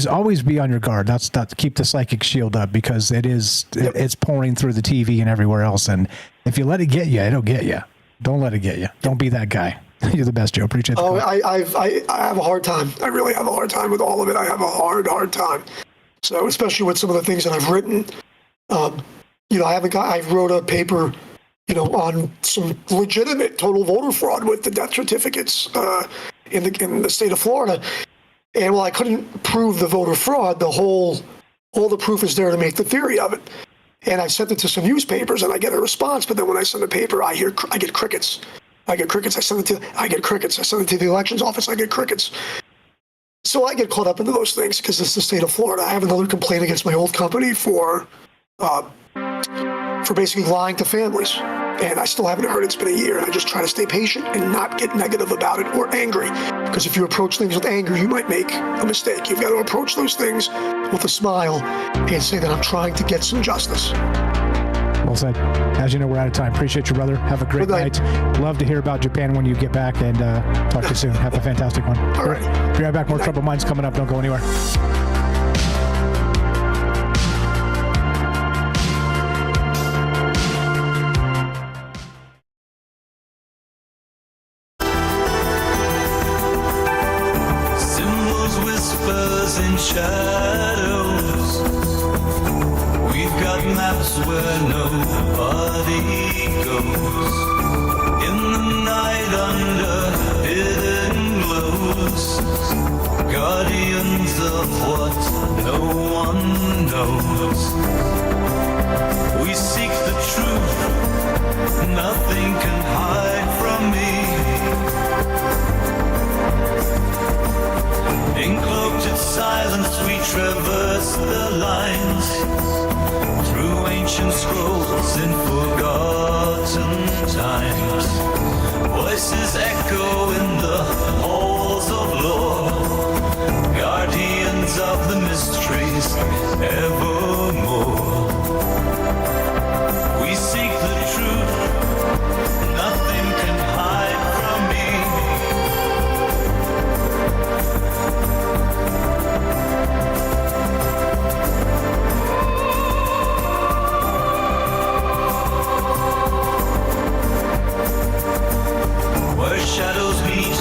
Always be on your guard. That's keep the psychic shield up, because it's pouring through the TV and everywhere else. And if you let it get you, it'll get you. Don't let it get you. Don't be that guy. You're the best, Joe. Appreciate it. I have a hard time. I really have a hard time with all of it. I have a hard time. So especially with some of the things that I've written, I wrote a paper, on some legitimate total voter fraud with the death certificates in the state of Florida. And while I couldn't prove the voter fraud, all the proof is there to make the theory of it. And I sent it to some newspapers and I get a response, but then when I send the paper, I get crickets. I get crickets. I send it to the elections office. I get crickets. So I get caught up into those things because it's the state of Florida. I have another complaint against my old company for basically lying to families. And I still haven't heard. It's been a year. And I just try to stay patient and not get negative about it or angry. Because if you approach things with anger, you might make a mistake. You've got to approach those things with a smile and say that I'm trying to get some justice. Well said. As you know, we're out of time. Appreciate you, brother. Have a great night. Love to hear about Japan when you get back, and talk to you soon. Have a fantastic one. All right. Be right back. More Troubled Minds coming up. Don't go anywhere. Symbols, whispers, and shadows. We've got maps where nobody goes. In the night under hidden glows, guardians of what no one knows. We seek the truth, nothing can hide from me. In cloaked silence we traverse the lines, through ancient scrolls in forgotten times. Voices echo in the halls of lore, guardians of the mysteries evermore. We seek the truth, nothing can hide from me. Where shadows meet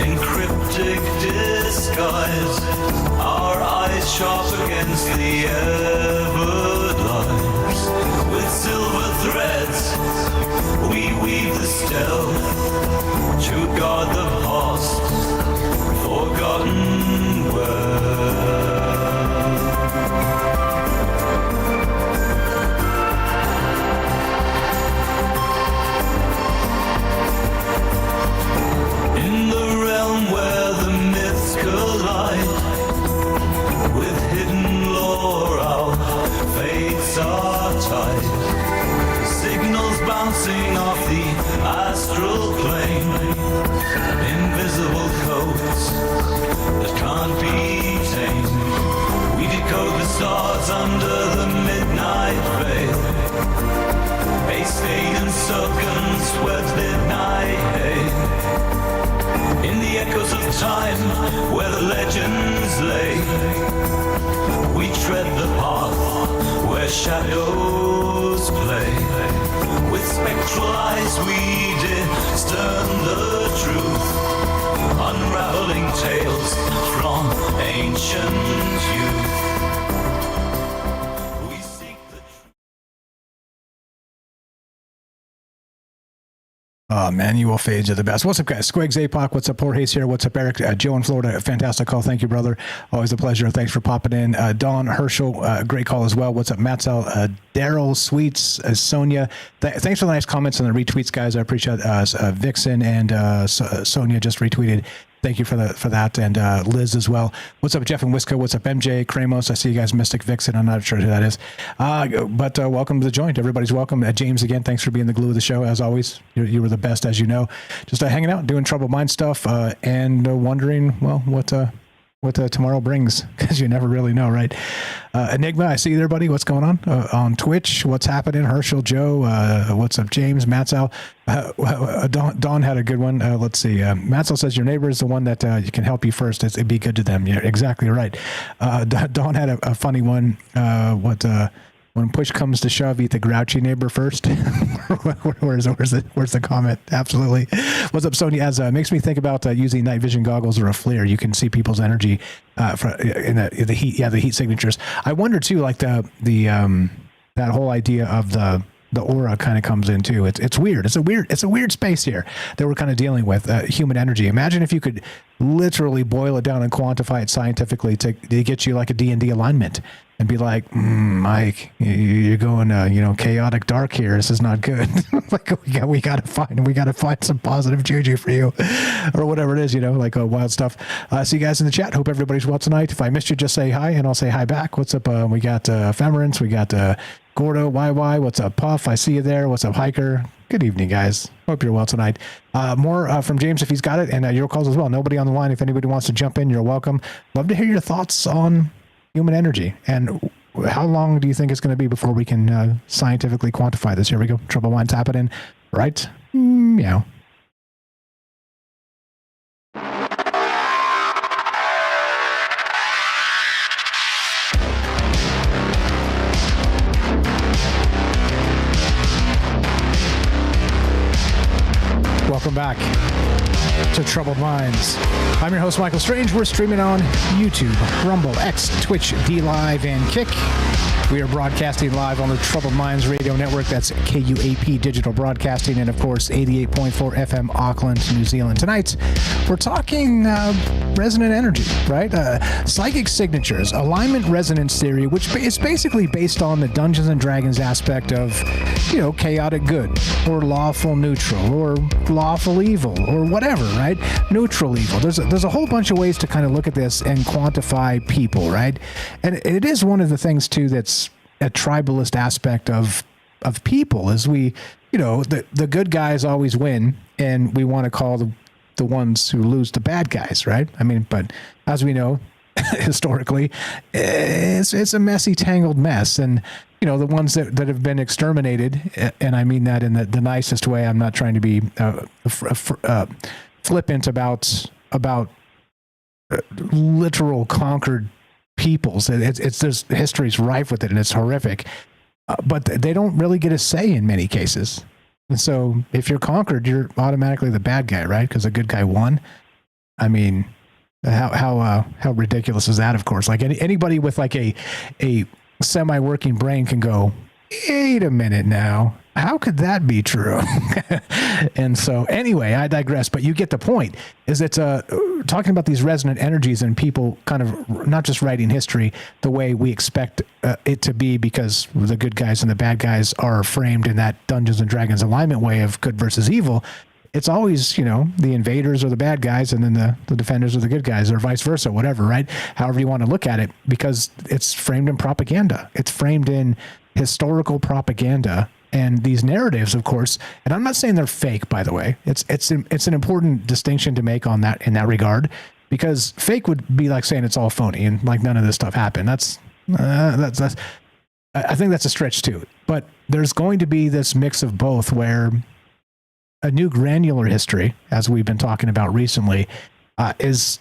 in cryptic disguise, our eyes sharp against the everlines. With silver threads we weave the stealth to guard the past, forgotten world. In the realm where the myths collide, with hidden lore our fates are tied. Signals bouncing off the astral plane, invisible codes that can't be tamed. We decode the stars under the midnight veil. A state and silken sweat midnight hail. In the echoes of time, where the legends lay, we tread the path where shadows play. With spectral eyes we discern the truth, unraveling tales from ancient youth. We seek the Manual fades are the best. What's up, guys? Squigs, Apoc. What's up, Jorge's here. What's up, Eric? Joe in Florida. Fantastic call. Thank you, brother. Always a pleasure. Thanks for popping in. Don Herschel, great call as well. What's up, Matzel? Daryl, Sweets, Sonia. Thanks for the nice comments and the retweets, guys. I appreciate Vixen and Sonia just retweeted. Thank you for that, and Liz as well. What's up, Jeff and Wisco? What's up, MJ, Kramos? I see you guys, Mystic Vixen. I'm not sure who that is, but welcome to the joint. Everybody's welcome. James, again, thanks for being the glue of the show as always. You were the best, as you know. Just hanging out, doing Troubled Mind stuff, and wondering, well, what tomorrow brings, because you never really know, right? Enigma, I see you there, buddy. What's going on Twitch? What's happening? Herschel, Joe, what's up, James? Matzal, Don had a good one. Let's see. Matzal says your neighbor is the one that can help you first. It'd be good to them. Yeah, exactly right. Don had a funny one. When push comes to shove, eat the grouchy neighbor first. Where's the comment? Absolutely. What's up, Sonia? As makes me think about using night vision goggles or a flare. You can see people's energy in the heat. Yeah, the heat signatures. I wonder too, like that whole idea of the aura kind of comes in too. It's weird. It's a weird space here that we're kind of dealing with. Human energy. Imagine if you could literally boil it down and quantify it scientifically to get you like a D&D alignment. And be like, Mike, you're going, chaotic dark here. This is not good. Like we gotta find some positive juju for you, or whatever it is, like wild stuff. See you guys in the chat. Hope everybody's well tonight. If I missed you, just say hi, and I'll say hi back. What's up? We got Ephemerance. We got Gordo. YY. What's up, Puff? I see you there. What's up, Hiker? Good evening, guys. Hope you're well tonight. More from James if he's got it, and your calls as well. Nobody on the line. If anybody wants to jump in, you're welcome. Love to hear your thoughts on human energy, and how long do you think it's going to be before we can scientifically quantify this? Here we go. Trouble Mind's happening, right? Meow. Welcome back to Troubled Minds. I'm your host, Michael Strange. We're streaming on YouTube, Rumble, X, Twitch, D Live, and Kick. We are broadcasting live on the Troubled Minds Radio Network. That's KUAP Digital Broadcasting, and of course 88.4 FM Auckland, New Zealand. Tonight we're talking resonant energy, right? Psychic signatures, alignment resonance theory, which is basically based on the Dungeons and Dragons aspect of, chaotic good, or lawful neutral, or lawful evil, or whatever, right? Neutral evil. There's a whole bunch of ways to kind of look at this and quantify people, right? And it is one of the things too that's a tribalist aspect of people, is we, the good guys always win, and we want to call the ones who lose the bad guys, right? I mean, but as we know, historically, it's a messy, tangled mess, and the ones that have been exterminated, and I mean that in the nicest way. I'm not trying to be flippant about literal conquered peoples. There's history's rife with it, and it's horrific. But they don't really get a say in many cases. And so if you're conquered, you're automatically the bad guy, right? Because the good guy won. I mean, how ridiculous is that? Of course, like anybody with like a semi-working brain can go, wait a minute now, how could that be true? And so anyway, I digress, but you get the point. Is it's talking about these resonant energies and people kind of not just writing history the way we expect it to be, because the good guys and the bad guys are framed in that Dungeons and Dragons alignment way of good versus evil. It's always, the invaders are the bad guys, and then the defenders are the good guys, or vice versa, whatever, right? However you want to look at it, because it's framed in propaganda. It's framed in historical propaganda, and these narratives, of course. And I'm not saying they're fake, by the way. It's an important distinction to make in that regard, because fake would be like saying it's all phony and like none of this stuff happened. That's I think that's a stretch too. But there's going to be this mix of both, where a new granular history, as we've been talking about recently, is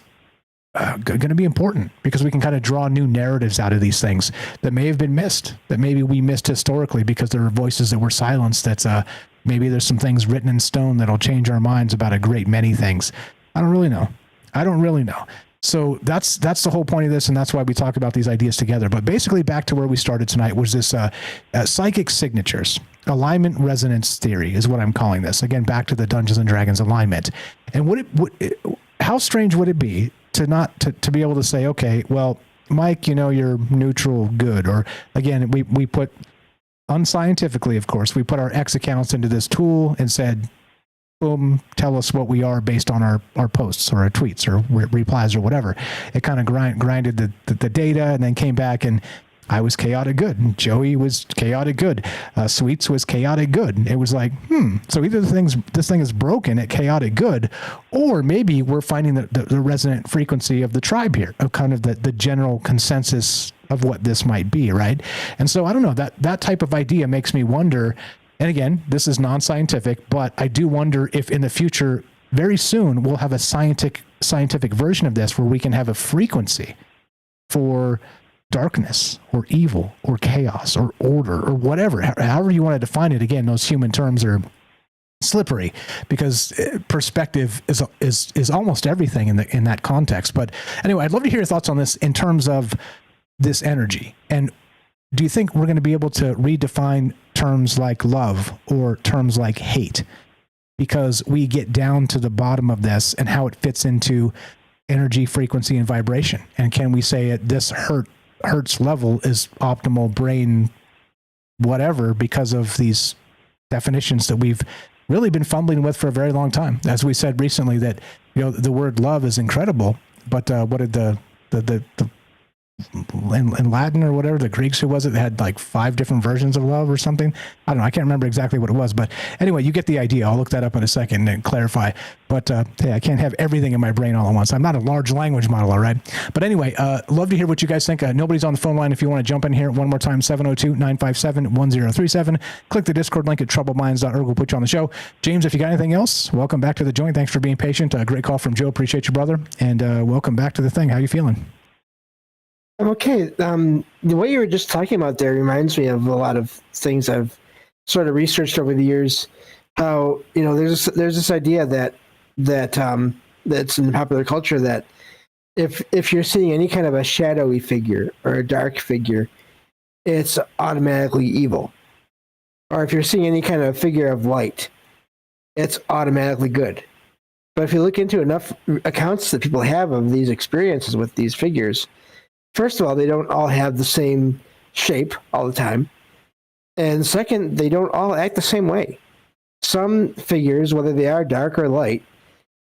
going to be important, because we can kind of draw new narratives out of these things that may have been missed, that maybe we missed historically because there were voices that were silenced. That's maybe there's some things written in stone that'll change our minds about a great many things. I don't really know. So that's the whole point of this, and that's why we talk about these ideas together. But basically, back to where we started tonight was this psychic signatures, alignment resonance theory is what I'm calling this. Again, back to the Dungeons and Dragons alignment. And how strange would it be to be able to say, okay, well, Mike, you're neutral good, or again, we put unscientifically, of course, we put our X accounts into this tool and said, boom, tell us what we are based on our posts or our tweets or replies or whatever. It kind of grinded the data and then came back, and I was chaotic good, and Joey was chaotic good, Sweets was chaotic good. It was like, so either this thing is broken at chaotic good, or maybe we're finding the resonant frequency of the tribe here, of kind of the general consensus of what this might be, right? And so I don't know, that type of idea makes me wonder. And again, this is non-scientific, but I do wonder if in the future, very soon, we'll have a scientific version of this where we can have a frequency for darkness or evil or chaos or order or whatever, however you want to define it. Again, those human terms are slippery because perspective is almost everything in that context. But anyway, I'd love to hear your thoughts on this in terms of this energy. And do you think we're going to be able to redefine terms like love or terms like hate, because we get down to the bottom of this and how it fits into energy, frequency, and vibration? And can we say at this Hertz level is optimal brain whatever because of these definitions that we've really been fumbling with for a very long time? As we said recently, that the word love is incredible, but what did the in Latin or whatever, the Greeks, who was it, had like 5 different versions of love or something? I don't know. I can't remember exactly what it was, but anyway, you get the idea. I'll look that up in a second and clarify. But hey, I can't have everything in my brain all at once. I'm not a large language model, all right? But anyway, love to hear what you guys think. Nobody's on the phone line. If you want to jump in here one more time, 702-957-1037. Click the Discord link at troubledminds.org. We'll put you on the show. James, if you got anything else, welcome back to the joint. Thanks for being patient. Great call from Joe. Appreciate you, brother. And welcome back to the thing. How you feeling? I'm okay. The way you were just talking about there reminds me of a lot of things I've sort of researched over the years. How there's this idea that's in popular culture that if you're seeing any kind of a shadowy figure or a dark figure, it's automatically evil. Or if you're seeing any kind of figure of light, it's automatically good. But if you look into enough accounts that people have of these experiences with these figures, first of all, they don't all have the same shape all the time. And second, they don't all act the same way. Some figures, whether they are dark or light,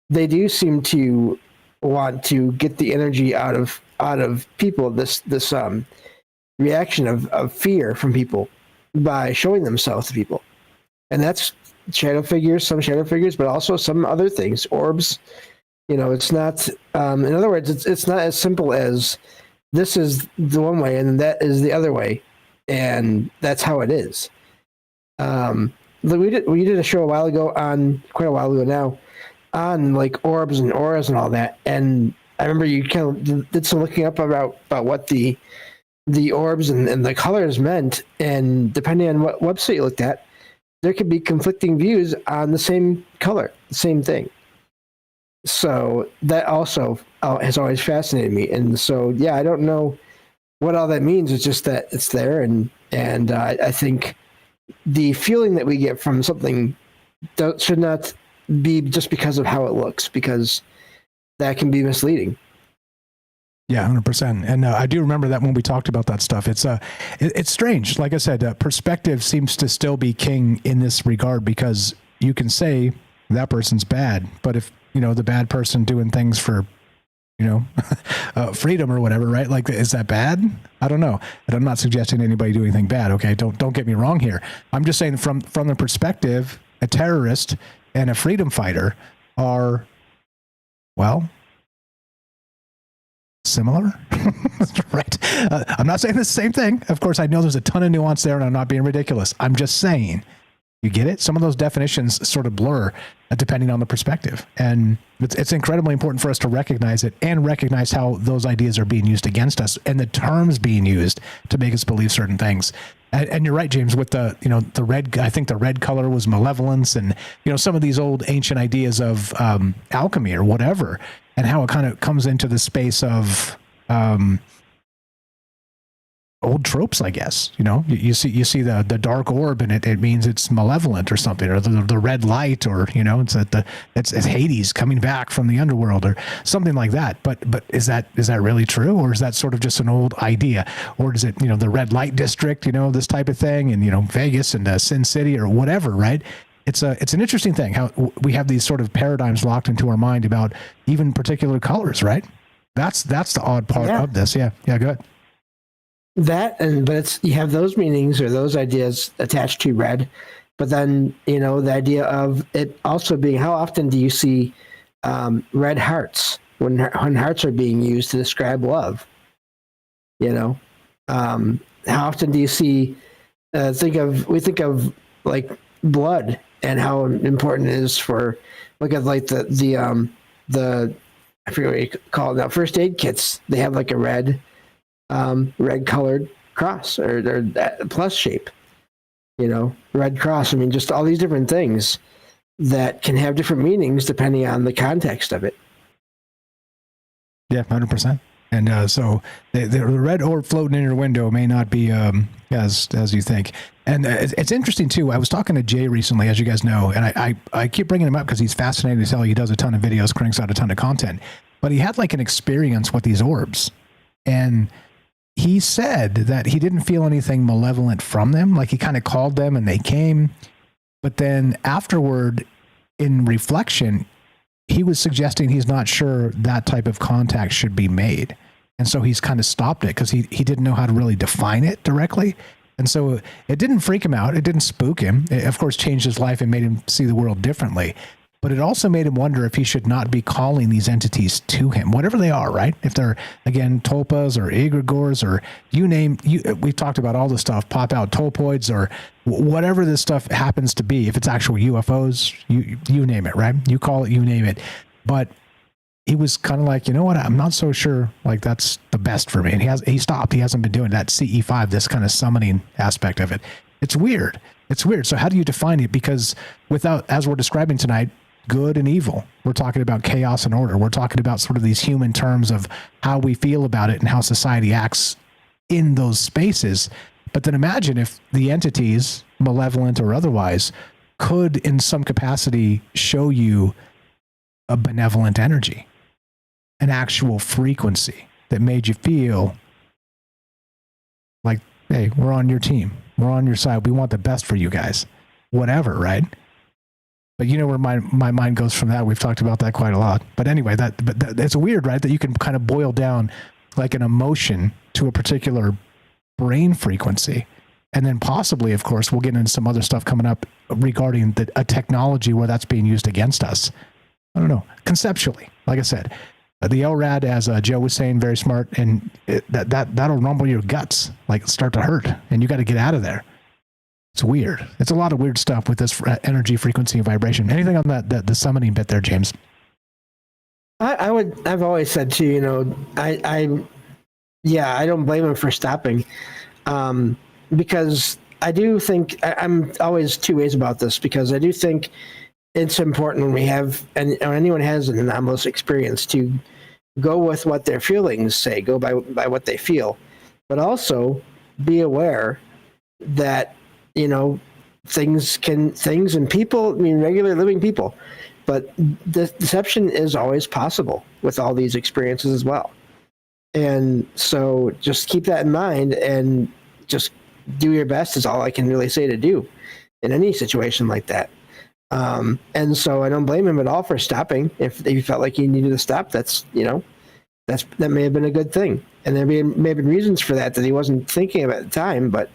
they do seem to want to get the energy out of people, this reaction of fear from people by showing themselves to people. And that's shadow figures, some shadow figures, but also some other things, orbs. It's not, in other words, it's not as simple as this is the one way and that is the other way, and that's how it is. We did a show quite a while ago now, on like orbs and auras and all that, and I remember you kind of did some looking up about what the orbs and the colors meant, and depending on what website you looked at, there could be conflicting views on the same color, the same thing. So that also has always fascinated me. And so, yeah, I don't know what all that means. It's just that it's there. And I think the feeling that we get from something should not be just because of how it looks, because that can be misleading. Yeah, 100%. And I do remember that when we talked about that stuff. It's strange. Like I said, perspective seems to still be king in this regard, because you can say that person's bad, but if the bad person doing things for freedom or whatever, right? Like, is that bad? I don't know. And I'm not suggesting anybody do anything bad. Okay, don't get me wrong here. I'm just saying from the perspective, a terrorist and a freedom fighter are, well, similar, right? I'm not saying the same thing. Of course, I know there's a ton of nuance there, and I'm not being ridiculous. I'm just saying, you get it? Some of those definitions sort of blur depending on the perspective. And it's incredibly important for us to recognize it and recognize how those ideas are being used against us and the terms being used to make us believe certain things. And you're right, James, with the red, I think the red color was malevolence, and, some of these old ancient ideas of alchemy or whatever, and how it kind of comes into the space of old tropes, I guess. You see the dark orb, and it means it's malevolent or something, or the red light, or it's Hades coming back from the underworld or something like that. But is that really true, or is that sort of just an old idea, or is it the red light district, this type of thing, and Vegas and Sin City or whatever, right? it's an interesting thing how we have these sort of paradigms locked into our mind about even particular colors, right? That's the odd part of this. Yeah, go ahead. But you have those meanings or those ideas attached to red, but then the idea of it also being, how often do you see red hearts when hearts are being used to describe love? How often do you see we think of like blood and how important it is for, look at like the I forget what you call it now, first aid kits. They have like a red colored cross or plus shape, red cross. I mean, just all these different things that can have different meanings depending on the context of it. Yeah, 100%. And so the red orb floating in your window may not be as you think. And it's interesting too. I was talking to Jay recently, as you guys know, and I keep bringing him up because he's fascinating to tell. He does a ton of videos, cranks out a ton of content. But he had like an experience with these orbs, and he said that he didn't feel anything malevolent from them. Like he kind of called them and they came, but then afterward, in reflection, he was suggesting he's not sure that type of contact should be made. And so he's kind of stopped it because he didn't know how to really define it directly. And so it didn't freak him out. It didn't spook him. It, of course, changed his life and made him see the world differently. But it also made him wonder if he should not be calling these entities to him, whatever they are, right? If they're, again, tulpas or egregores or we've talked about all this stuff, pop out topoids or whatever this stuff happens to be. If it's actual UFOs, you name it, right? You call it, you name it. But he was kind of like, you know what? I'm not so sure. Like that's the best for me. And he stopped. He hasn't been doing that CE5, this kind of summoning aspect of it. It's weird. So how do you define it? Because as we're describing tonight, good and evil. We're talking about chaos and order. We're talking about sort of these human terms of how we feel about it and how society acts in those spaces. But then imagine if the entities, malevolent or otherwise, could in some capacity show you a benevolent energy, an actual frequency that made you feel like, hey, we're on your team. We're on your side. We want the best for you guys. Whatever, right? But you know where my mind goes from that. We've talked about that quite a lot. But anyway, it's weird, right? That you can kind of boil down like an emotion to a particular brain frequency. And then possibly, of course, we'll get into some other stuff coming up regarding a technology where that's being used against us. I don't know. Conceptually, like I said, the LRAD, as Joe was saying, very smart. And that'll rumble your guts, like start to hurt. And you got to get out of there. It's weird. It's a lot of weird stuff with this energy, frequency, and vibration. Anything on the summoning bit there, James? I've always said too, I don't blame him for stopping. Because I do think I'm always two ways about this, because I do think it's important when we have, and anyone has an anomalous experience, to go with what their feelings say, go by what they feel, but also be aware that things and people, I mean, regular living people, but the deception is always possible with all these experiences as well. And so just keep that in mind and just do your best is all I can really say to do in any situation like that. And so I don't blame him at all for stopping. If he felt like he needed to stop, that may have been a good thing. And there may have been reasons for that he wasn't thinking of at the time, but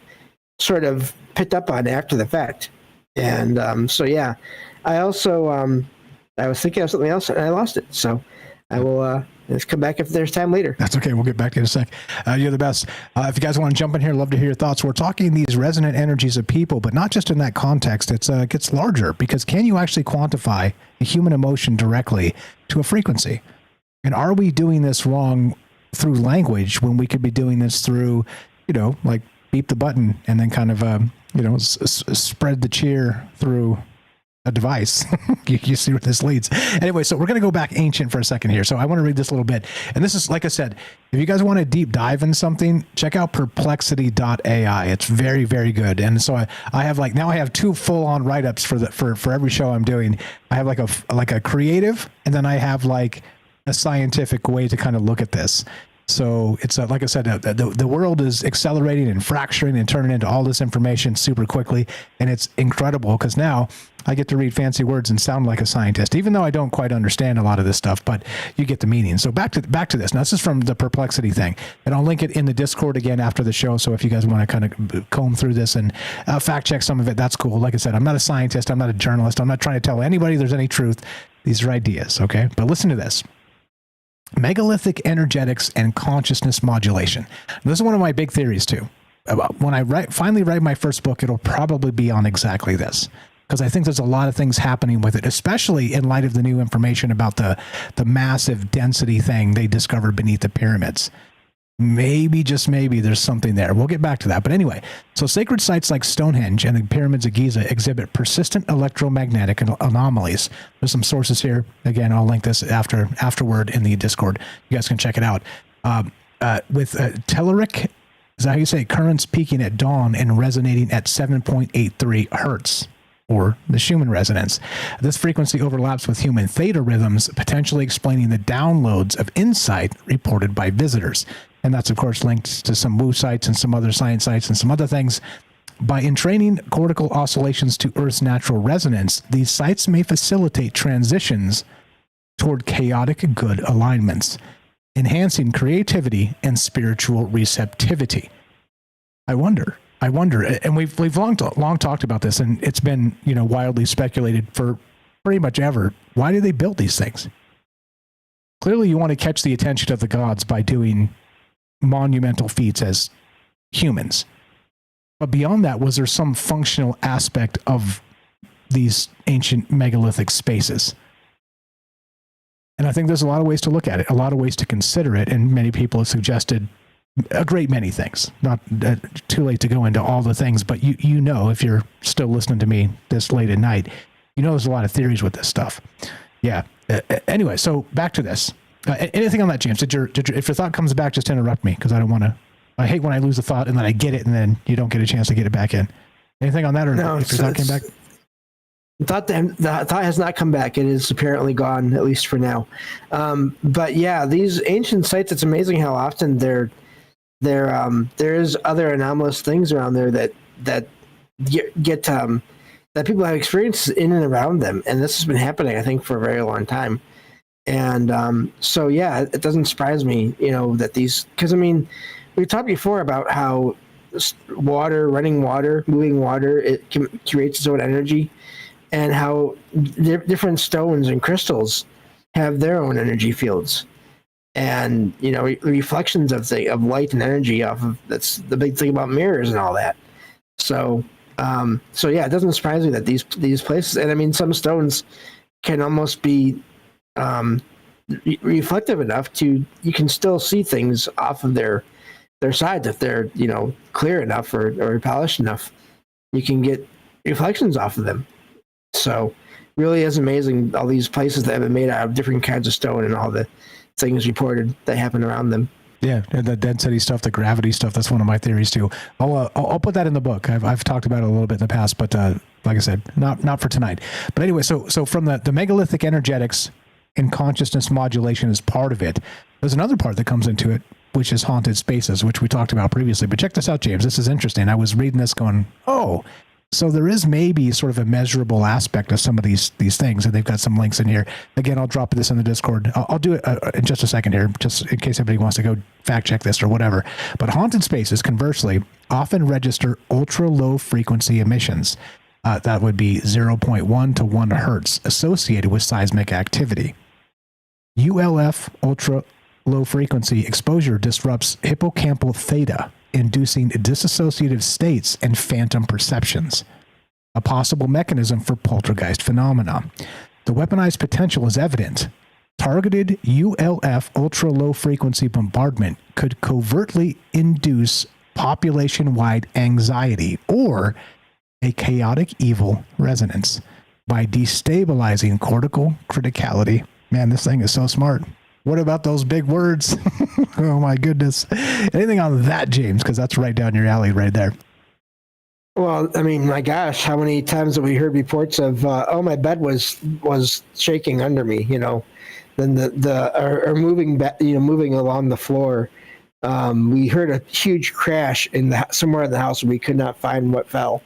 sort of picked up on after the fact. And so, yeah, I also, I was thinking of something else and I lost it. So I will let's come back if there's time later. That's okay. We'll get back to you in a sec. You're the best. If you guys want to jump in here, love to hear your thoughts. We're talking these resonant energies of people, but not just in that context. It gets larger, because can you actually quantify a human emotion directly to a frequency? And are we doing this wrong through language when we could be doing this through, like beep the button and then kind of, spread the cheer through a device? You see where this leads. Anyway, so we're going to go back ancient for a second here. So I want to read this a little bit. And this is, like I said, if you guys want to deep dive in something, check out perplexity.ai. It's very, very good. And so I have now I have two full-on write-ups for every show I'm doing. I have like a creative, and then I have like a scientific way to kind of look at this. So it's like I said, the world is accelerating and fracturing and turning into all this information super quickly. And it's incredible because now I get to read fancy words and sound like a scientist, even though I don't quite understand a lot of this stuff, but you get the meaning. So back to this. Now, this is from the perplexity thing, and I'll link it in the Discord again after the show. So if you guys want to kind of comb through this and fact check some of it, that's cool. Like I said, I'm not a scientist. I'm not a journalist. I'm not trying to tell anybody there's any truth. These are ideas. Okay. But listen to this. Megalithic energetics and consciousness modulation. This is one of my big theories too. When I finally write my first book, it'll probably be on exactly this, because I think there's a lot of things happening with it, especially in light of the new information about the massive density thing they discovered beneath the pyramids. Maybe, just maybe, there's something there. We'll get back to that. But anyway, so sacred sites like Stonehenge and the pyramids of Giza exhibit persistent electromagnetic anomalies. There's some sources here. Again, I'll link this afterward in the Discord. You guys can check it out. With telluric, is that how you say it? Currents peaking at dawn and resonating at 7.83 hertz, or the Schumann resonance. This frequency overlaps with human theta rhythms, potentially explaining the downloads of insight reported by visitors. And that's, of course, linked to some Wu sites and some other science sites and some other things. By entraining cortical oscillations to Earth's natural resonance, these sites may facilitate transitions toward chaotic good alignments, enhancing creativity and spiritual receptivity. I wonder, and we've long talked about this, and it's been wildly speculated for pretty much ever. Why do they build these things? Clearly, you want to catch the attention of the gods by doing monumental feats as humans. But beyond that, was there some functional aspect of these ancient megalithic spaces? And I think there's a lot of ways to look at it, a lot of ways to consider it, and many people have suggested a great many things. Not too late to go into all the things, but you know, if you're still listening to me this late at night, there's a lot of theories with this stuff. Yeah. Anyway, so back to this. Anything on that, James? If your thought comes back, just interrupt me, because I don't want to. I hate when I lose a thought and then I get it and then you don't get a chance to get it back in. Anything on that, or no? If your thought came back, the thought has not come back. It is apparently gone, at least for now. But yeah, these ancient sites. It's amazing how often there is other anomalous things around there that get that people have experienced in and around them, and this has been happening, I think, for a very long time. And so yeah, it doesn't surprise me, that these, because I mean, we talked before about how water, running water, moving water, it creates its own energy, and how different stones and crystals have their own energy fields, and reflections of light and energy off of. That's the big thing about mirrors and all that. So yeah, it doesn't surprise me that these places, and I mean, some stones can almost be reflective enough to, you can still see things off of their sides if they're clear enough or polished enough. You can get reflections off of them. So really is amazing, all these places that have been made out of different kinds of stone and all the things reported that happen around them. Yeah, the density stuff, the gravity stuff, that's one of my theories too. I'll put that in the book. I've talked about it a little bit in the past, but like I said, not for tonight. But anyway, so from the megalithic energetics and consciousness modulation is part of it. There's another part that comes into it, which is haunted spaces, which we talked about previously. But check this out, James. This is interesting. I was reading this going, oh, so there is maybe sort of a measurable aspect of some of these things, and they've got some links in here. Again, I'll drop this in the Discord. I'll do it in just a second here, just in case anybody wants to go fact check this or whatever. But haunted spaces, conversely, often register ultra low frequency emissions. That would be 0.1 to 1 hertz associated with seismic activity. ULF, ultra low frequency exposure, disrupts hippocampal theta, inducing dissociative states and phantom perceptions, a possible mechanism for poltergeist phenomena. The weaponized potential is evident. Targeted ULF, ultra low frequency bombardment, could covertly induce population-wide anxiety or a chaotic evil resonance by destabilizing cortical criticality. Man, this thing is so smart. What about those big words? Oh my goodness. Anything on that, James? Because that's right down your alley right there. Well, I mean, my gosh, how many times have we heard reports of, oh, my bed was shaking under me, then or moving, moving along the floor. We heard a huge crash somewhere in the house and we could not find what fell.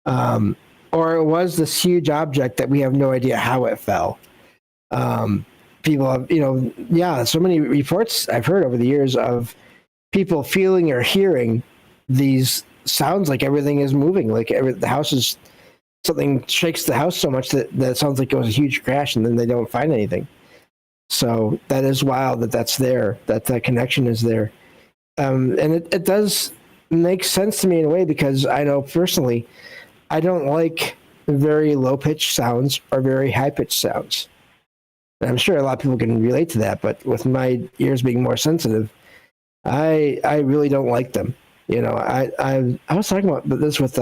Or it was this huge object that we have no idea how it fell. People have, so many reports I've heard over the years of people feeling or hearing these sounds like everything is moving, like the house is, something shakes the house so much that it sounds like it was a huge crash, and then they don't find anything. So that is wild that's there, that connection is there. And it does make sense to me in a way, because I know personally, I don't like very low-pitched sounds or very high-pitched sounds. And I'm sure a lot of people can relate to that, but with my ears being more sensitive, I really don't like them. I was talking about this with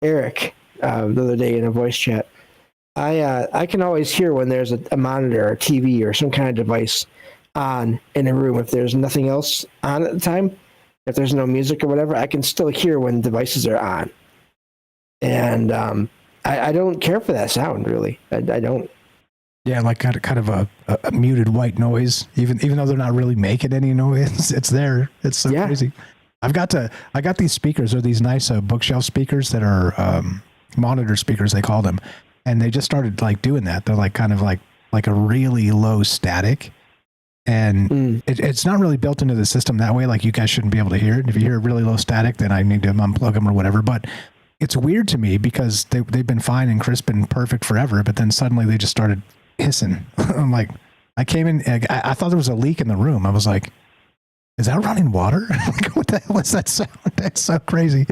Eric the other day in a voice chat. I can always hear when there's a monitor or TV or some kind of device on in a room. If there's nothing else on at the time, if there's no music or whatever, I can still hear when devices are on. And I don't care for that sound, really. I don't. Yeah, like kind of a muted white noise, even though they're not really making any noise. It's there. It's so crazy. I got these speakers, or these nice bookshelf speakers that are monitor speakers, they call them, and they just started like doing that. They're like kind of like a really low static, and it's not really built into the system that way. Like, you guys shouldn't be able to hear it. If you hear really low static, then I need to unplug them or whatever. But it's weird to me because they've been fine and crisp and perfect forever, but then suddenly they just started hissing. I'm like, I came in, I thought there was a leak in the room. I was like, is that running water? What the hell is that sound? That's so crazy.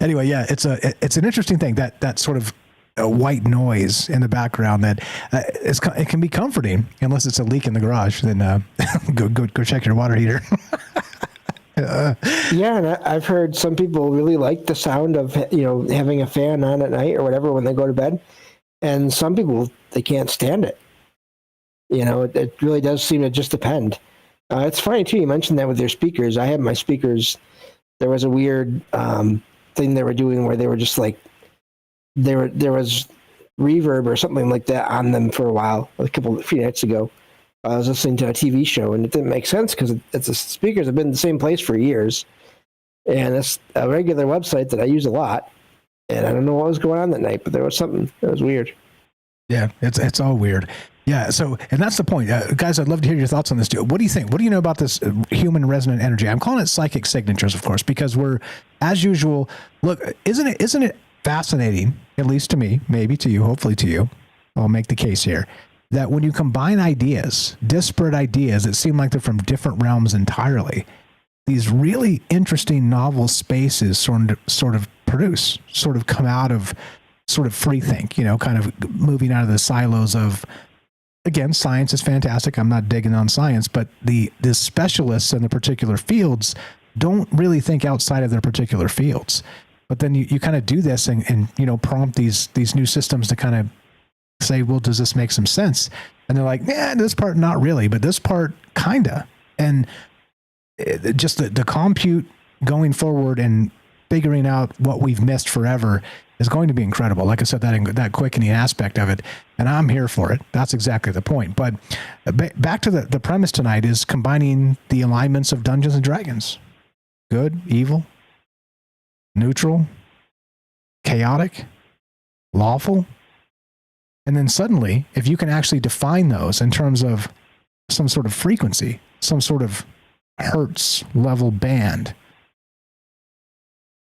Anyway, yeah, it's an interesting thing, that sort of white noise in the background that it can be comforting, unless it's a leak in the garage. Then go check your water heater. Yeah, and I've heard some people really like the sound of having a fan on at night or whatever when they go to bed, and some people, they can't stand it. It really does seem to just depend. It's funny too, you mentioned that with your speakers. I have my speakers, there was a weird thing they were doing where they were just like, there was reverb or something like that on them for a while, a few nights ago. I was listening to a TV show, and it didn't make sense because the speakers have been in the same place for years, and it's a regular website that I use a lot, and I don't know what was going on that night, but there was something that was weird. Yeah, it's all weird. Yeah, and that's the point. Guys, I'd love to hear your thoughts on this. What do you think? What do you know about this human resonant energy? I'm calling it psychic signatures, of course, because we're, as usual, look, isn't it fascinating, at least to me, maybe to you, hopefully to you, I'll make the case here, that when you combine ideas, disparate ideas that seem like they're from different realms entirely, these really interesting novel spaces sort of come out of sort of free think, kind of moving out of the silos of, again, science is fantastic. I'm not digging on science, but the specialists in the particular fields don't really think outside of their particular fields. But then you kind of do this and prompt these new systems to kind of say, well, does this make some sense? And they're like, yeah, this part not really, but this part kinda. And just the compute going forward and figuring out what we've missed forever is going to be incredible. Like I said, that quickening aspect of it, and I'm here for it. That's exactly the point. But back to the premise tonight is combining the alignments of Dungeons and Dragons. Good, evil, neutral, chaotic, lawful. And then suddenly, if you can actually define those in terms of some sort of frequency, some sort of hertz level band,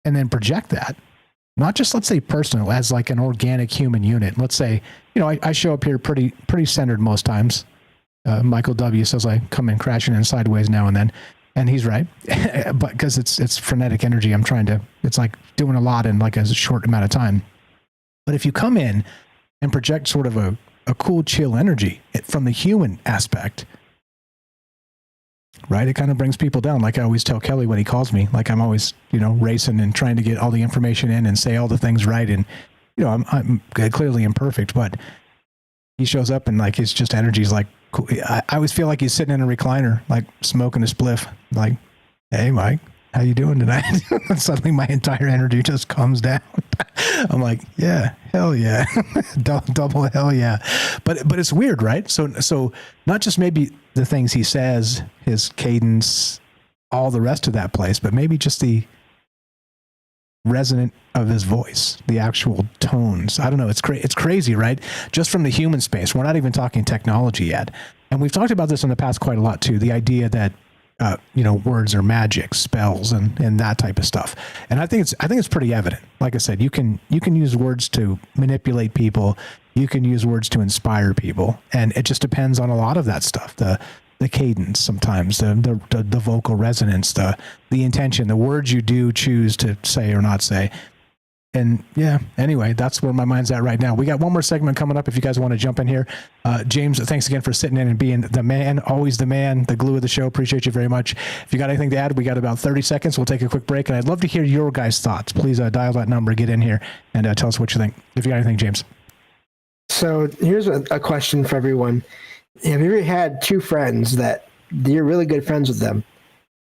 and then project that, not just, let's say, personal, as like an organic human unit. Let's say, I show up here pretty centered most times. Michael W. says I come in crashing in sideways now and then, and he's right. But because it's frenetic energy, it's like doing a lot in like a short amount of time. But if you come in and project sort of a cool, chill energy from the human aspect, right? It kind of brings people down. Like I always tell Kelly when he calls me, like I'm always, racing and trying to get all the information in and say all the things right. And, I'm clearly imperfect, but he shows up and like, his just energy is like, cool. I always feel like he's sitting in a recliner, like smoking a spliff, like, hey, Mike, How you doing tonight? Suddenly my entire energy just comes down. I'm like, yeah, hell yeah. Double hell yeah. But it's weird, right? So not just maybe the things he says, his cadence, all the rest of that place, but maybe just the resonant of his voice, the actual tones. I don't know. It's crazy, right? Just from the human space. We're not even talking technology yet. And we've talked about this in the past quite a lot too. The idea that words are magic, spells, and that type of stuff. And I think it's pretty evident. Like I said, you can use words to manipulate people. You can use words to inspire people, and it just depends on a lot of that stuff. The cadence, sometimes the vocal resonance, the intention, the words you do choose to say or not say. And yeah, anyway, that's where my mind's at right now. We got one more segment coming up if you guys want to jump in here. James, thanks again for sitting in and being the man, always the man, the glue of the show. Appreciate you very much. If you got anything to add, we got about 30 seconds. We'll take a quick break, and I'd love to hear your guys' thoughts. Please dial that number, get in here, and tell us what you think. If you got anything, James. So here's a question for everyone. Have you ever had two friends that you're really good friends with them,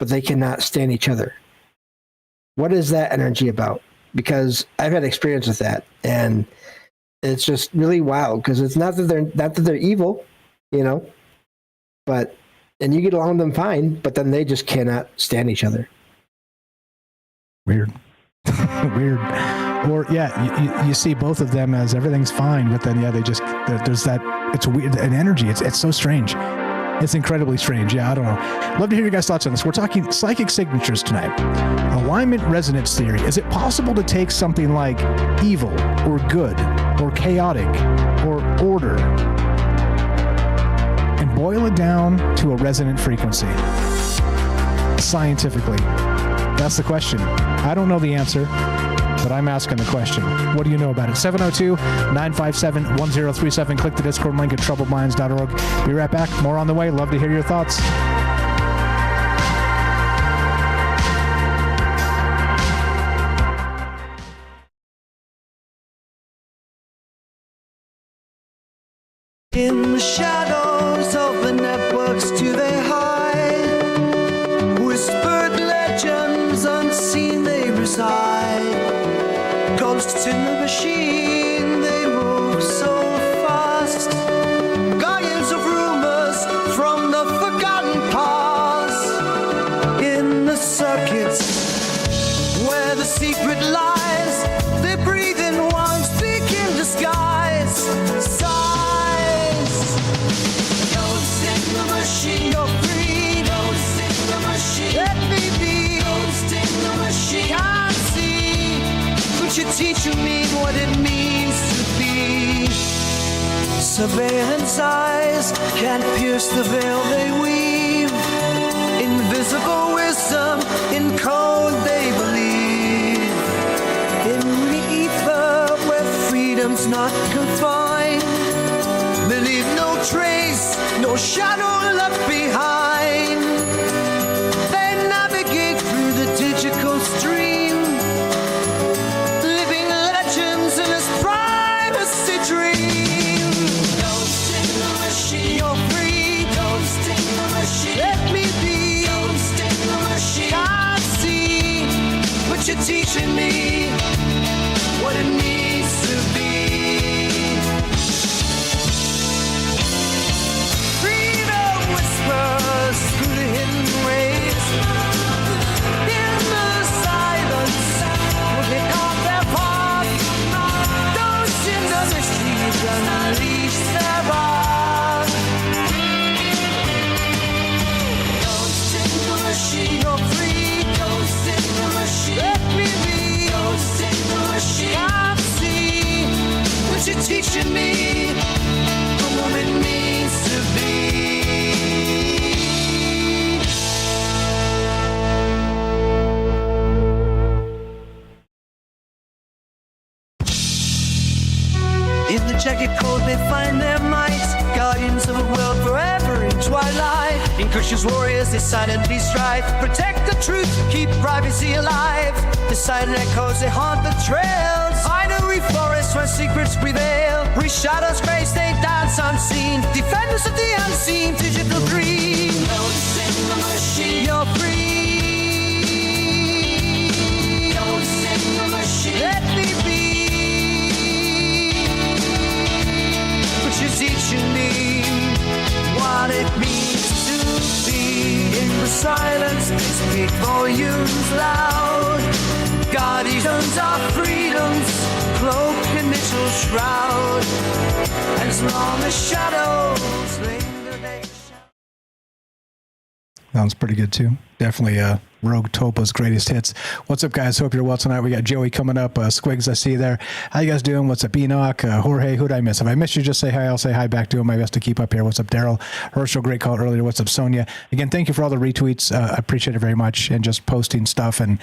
but they cannot stand each other? What is that energy about? Because I've had experience with that, and it's just really wild. Because it's not that they're evil, but and you get along with them fine, but then they just cannot stand each other. Weird. Weird. Or yeah, you see both of them as everything's fine, but then there's that. It's weird, an energy. It's so strange. It's incredibly strange. Yeah, I don't know. Love to hear your guys' thoughts on this. We're talking psychic signatures tonight. Alignment resonance theory. Is it possible to take something like evil or good or chaotic or order and boil it down to a resonant frequency? Scientifically. That's the question. I don't know the answer, but I'm asking the question. What do you know about it? 702-957-1037. Click the Discord link at troubledminds.org. Be right back. More on the way. Love to hear your thoughts. In the shadows of the networks do they hide? Whispered legends unseen they reside. Ghosts in the machine, they move so fast. Guardians of rumors from the forgotten past. In the circuits where the secret lies, they breathe in one speak in disguise. Ghost in the machine, you're free. Ghost in the machine, let me be. Ghost in the machine, can't see, but you're teaching me what it means to be. Surveillance eyes can't pierce the veil they weave. Invisible wisdom in code they believe. In the ether where freedom's not confined, they leave no trace, no shadow left behind. They navigate through the digital stream, living legends in this privacy dream. Ghost in the machine, you're free. Ghost in the machine, let me be. Ghost in the machine, can't see, but you're teaching me what it needs to be. Through the hidden ways, in the silence, looking on their path. Those in the machines unleash their wrath. Ghost in the machine, you're free. Ghost in the machine, let me be. Ghost in the machine, can't see, but you're teaching me what it means to be. In the jagged code they find their might, guardians of a world forever in twilight. Incursions warriors they silently strive, protect the truth, keep privacy alive. The silent echoes they haunt the trails, hideaway forests where secrets prevail. Breathe shadows grace they dance unseen, defenders of the unseen, digital green. Ghosts in the machine, you're free. silence speak volumes loud. Guardians of freedom's cloak initial shroud. As long as shadows linger, they shall. Sounds pretty good too. Definitely Rogue Topa's greatest hits. What's up, guys? Hope you're well tonight. We got Joey coming up. Squigs, I see you there. How you guys doing? What's up, Enoch? Jorge, who'd I miss? If I missed you, just say hi. I'll say hi back. Doing my best to keep up here. What's up, Daryl? Herschel, great call earlier. What's up, Sonia? Again, thank you for all the retweets. I appreciate it very much. And just posting stuff and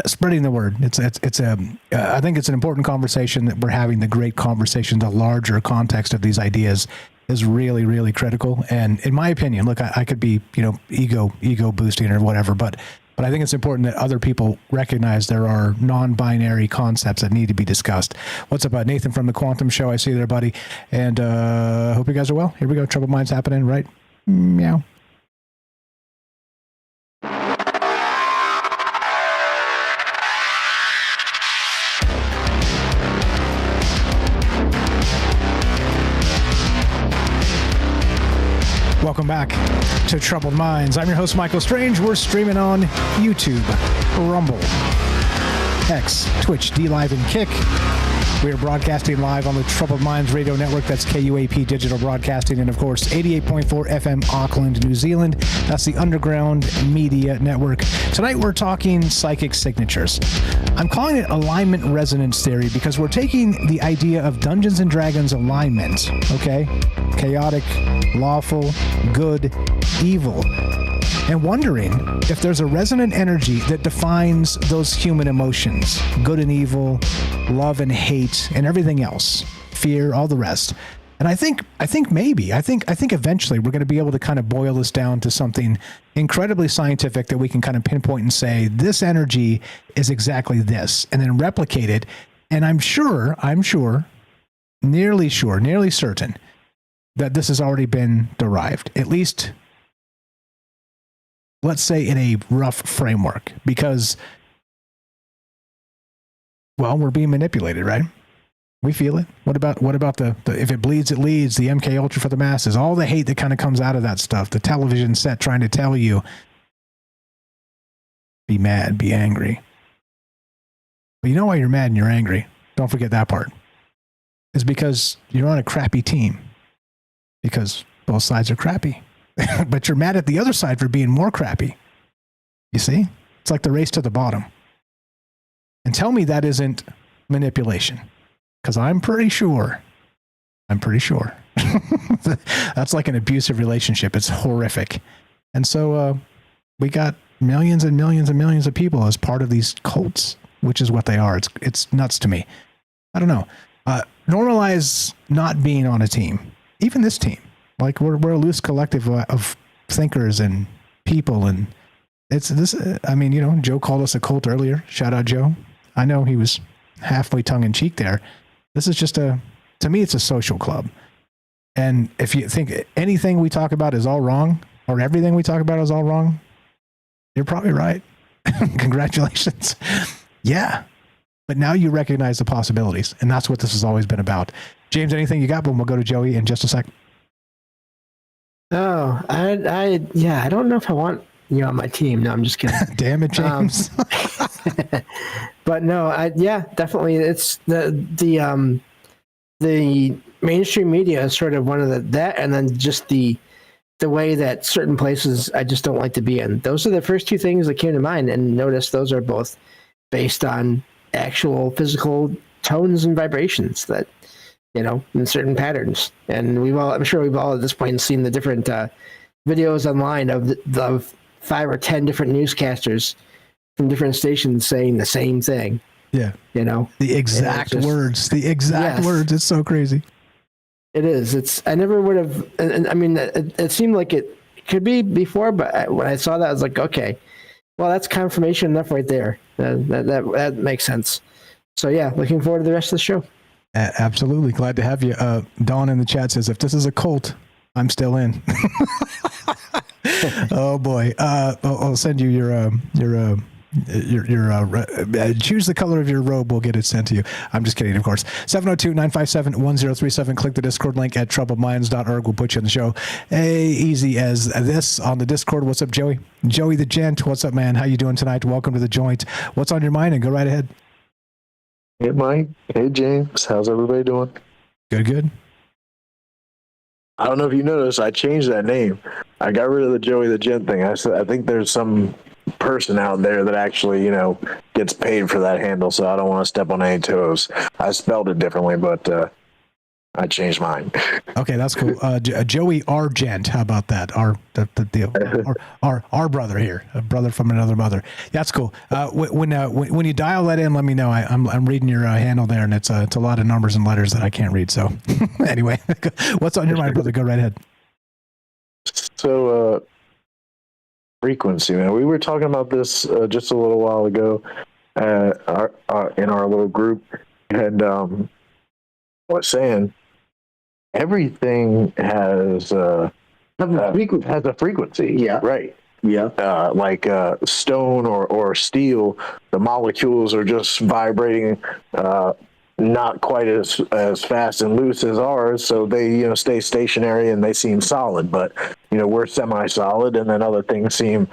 spreading the word. I think it's an important conversation that we're having. The great conversation, the larger context of these ideas is really, really critical. And in my opinion, look, I could be, ego boosting or whatever, but I think it's important that other people recognize there are non-binary concepts that need to be discussed. What's up, Nathan from the Quantum Show? I see you there, buddy. And hope you guys are well. Here we go. Troubled Minds happening, right? Meow. Welcome back to Troubled Minds. I'm your host, Michael Strange. We're streaming on YouTube, Rumble, X, Twitch, D-Live, and Kick. We are broadcasting live on the Troubled Minds Radio Network. That's KUAP Digital Broadcasting. And, of course, 88.4 FM Auckland, New Zealand. That's the Underground Media Network. Tonight, we're talking psychic signatures. I'm calling it alignment resonance theory because we're taking the idea of Dungeons & Dragons alignment, okay? Chaotic, lawful, good, evil, and wondering if there's a resonant energy that defines those human emotions, good and evil, love and hate, and everything else, fear, all the rest. And I think eventually we're going to be able to kind of boil this down to something incredibly scientific that we can kind of pinpoint and say, this energy is exactly this, and then replicate it. And I'm nearly certain that this has already been derived, at least, let's say, in a rough framework, because, well, we're being manipulated, right? We feel it. What about the if it bleeds, it leads, the MK Ultra for the masses, all the hate that kind of comes out of that stuff, the television set trying to tell you, be mad, be angry. But you know why you're mad and you're angry? Don't forget that part. It's because you're on a crappy team. Because both sides are crappy. But you're mad at the other side for being more crappy. You see? It's like the race to the bottom. And tell me that isn't manipulation. Because I'm pretty sure. That's like an abusive relationship. It's horrific. And so we got millions and millions and millions of people as part of these cults, which is what they are. It's nuts to me. I don't know. Normalize not being on a team. Even this team, like we're a loose collective of thinkers and people, and it's this. I mean, Joe called us a cult earlier. Shout out, Joe. I know he was halfway tongue in cheek there. This is just to me, it's a social club. And if you think anything we talk about is all wrong, or everything we talk about is all wrong, you're probably right. Congratulations. Yeah. But now you recognize the possibilities, and that's what this has always been about. James, anything you got? But we'll go to Joey in just a sec. Oh, I don't know if I want you on my team. No, I'm just kidding. Damn it, James. But no, definitely. It's the mainstream media is sort of one of that, and then just the way that certain places I just don't like to be in. Those are the first two things that came to mind, and notice those are both based on actual physical tones and vibrations that, in certain patterns. And I'm sure we've all at this point seen the different videos online of the 5 or 10 different newscasters from different stations saying the same thing. Yeah. The exact words. It's so crazy. It is. I never would have, I mean, it seemed like it could be before, but when I saw that, I was like, okay, well, that's confirmation enough right there. That makes sense. So yeah, looking forward to the rest of the show. Absolutely. Glad to have you. Dawn in the chat says, if this is a cult, I'm still in. Oh boy. I'll send you your choose the color of your robe. We'll get it sent to you. I'm just kidding, of course. 702-957-1037. Click the Discord link at troubledminds.org. We'll put you in the show. Easy as this on the Discord. What's up, Joey? Joey the Gent. What's up, man? How you doing tonight? Welcome to the joint. What's on your mind? And go right ahead. Hey, Mike. Hey, James. How's everybody doing? Good. I don't know if you noticed, I changed that name. I got rid of the Joey the Gent thing. I think there's some person out there that actually, gets paid for that handle, so I don't want to step on any toes. I spelled it differently, but I changed mine. Okay, that's cool. Joey R. Gent. How about that? Our brother here, a brother from another mother. That's cool. When you dial that in, let me know. I'm reading your handle there, and it's a lot of numbers and letters that I can't read. So anyway, what's on your mind, brother? Go right ahead. So frequency, man. We were talking about this just a little while ago in our little group, and I was saying everything has a frequency. Yeah. Right. Yeah. Like stone or steel, the molecules are just vibrating not quite as fast and loose as ours, so they stay stationary and they seem solid. But we're semi-solid, and then other things seem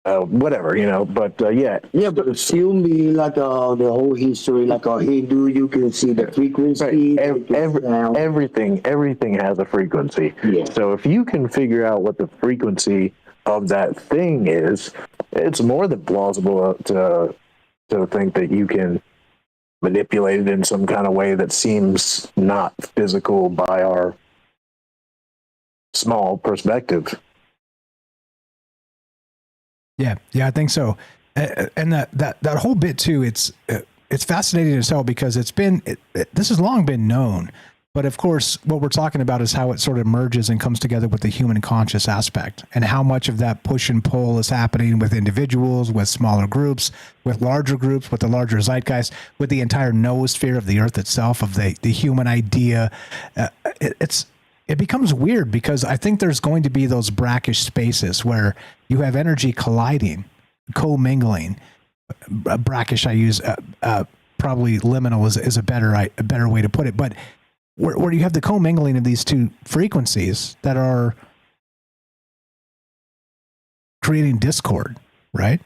whatever, but yeah, but still be like the whole history, like a Hindu, you can see the frequency. Right. Everything has a frequency. Yeah. So if you can figure out what the frequency of that thing is, it's more than plausible to think that you can manipulate it in some kind of way that seems not physical by our small perspective. Yeah, I think so. And that whole bit too, it's fascinating as hell because this has long been known. But of course, what we're talking about is how it sort of merges and comes together with the human conscious aspect, and how much of that push and pull is happening with individuals, with smaller groups, with larger groups, with the larger zeitgeist, with the entire noosphere of the earth itself, of the human idea. It becomes weird because I think there's going to be those brackish spaces where you have energy colliding, co-mingling. Brackish, I use probably liminal is a better way to put it, but where you have the co-mingling of these two frequencies that are creating discord, right?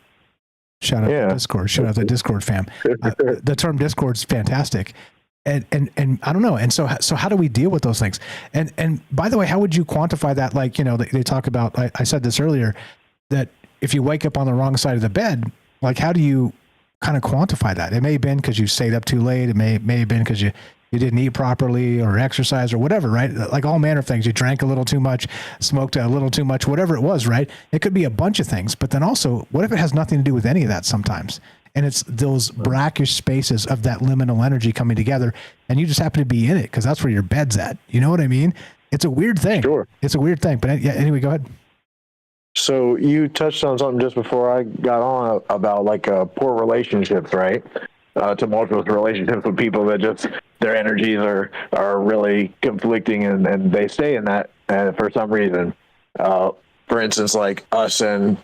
Shout out to Discord. Shout out to Discord fam. The term Discord is fantastic. And I don't know. And so how do we deal with those things? And by the way, how would you quantify that? Like, they talk about, I said this earlier, that if you wake up on the wrong side of the bed, like, how do you kind of quantify that? It may have been because you stayed up too late. It may have been because you didn't eat properly or exercise or whatever, right? Like all manner of things. You drank a little too much, smoked a little too much, whatever it was, right? It could be a bunch of things. But then also, what if it has nothing to do with any of that sometimes? And it's those brackish spaces of that liminal energy coming together, and you just happen to be in it because that's where your bed's at. You know what I mean? It's a weird thing. Sure. It's a weird thing. But yeah, anyway, go ahead. So you touched on something just before I got on about like poor relationships, right? Tumultuous relationships with people that just their energies are really conflicting, and they stay in that for some reason. For instance, like us and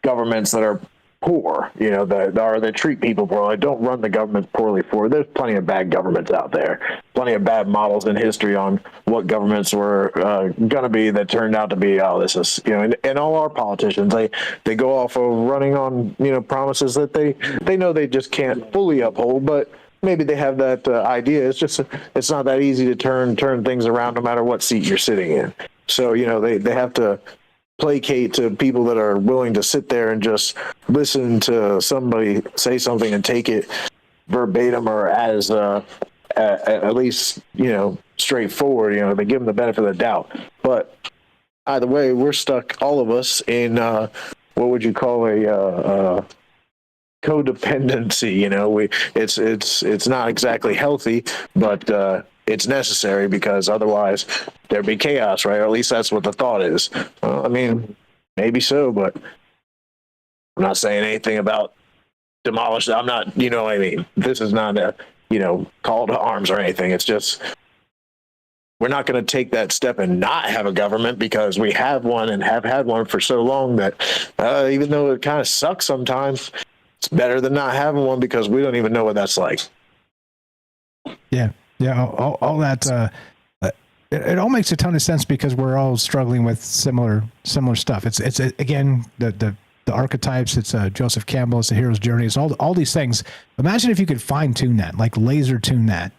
governments that are poor, that treat people poorly, don't run the governments poorly for. There's plenty of bad governments out there, plenty of bad models in history on what governments were going to be that turned out to be, this is, and all our politicians, they go off of running on, promises that they know they just can't fully uphold, but maybe they have that idea. It's not that easy to turn things around no matter what seat you're sitting in. So, they have to placate to people that are willing to sit there and just listen to somebody say something and take it verbatim or as at least straightforward. They give them the benefit of the doubt. But either way, we're stuck, all of us, in what would you call a codependency? It's not exactly healthy, but it's necessary because otherwise there'd be chaos, right? Or at least that's what the thought is. I mean, maybe so, but I'm not saying anything about demolish. I'm not, what I mean? This is not a, call to arms or anything. It's just we're not going to take that step and not have a government because we have one and have had one for so long that even though it kind of sucks sometimes, it's better than not having one because we don't even know what that's like. Yeah. All that. It all makes a ton of sense because we're all struggling with similar stuff. It's again the archetypes. It's Joseph Campbell. It's the hero's journey. It's all these things. Imagine if you could fine tune that, like laser tune that.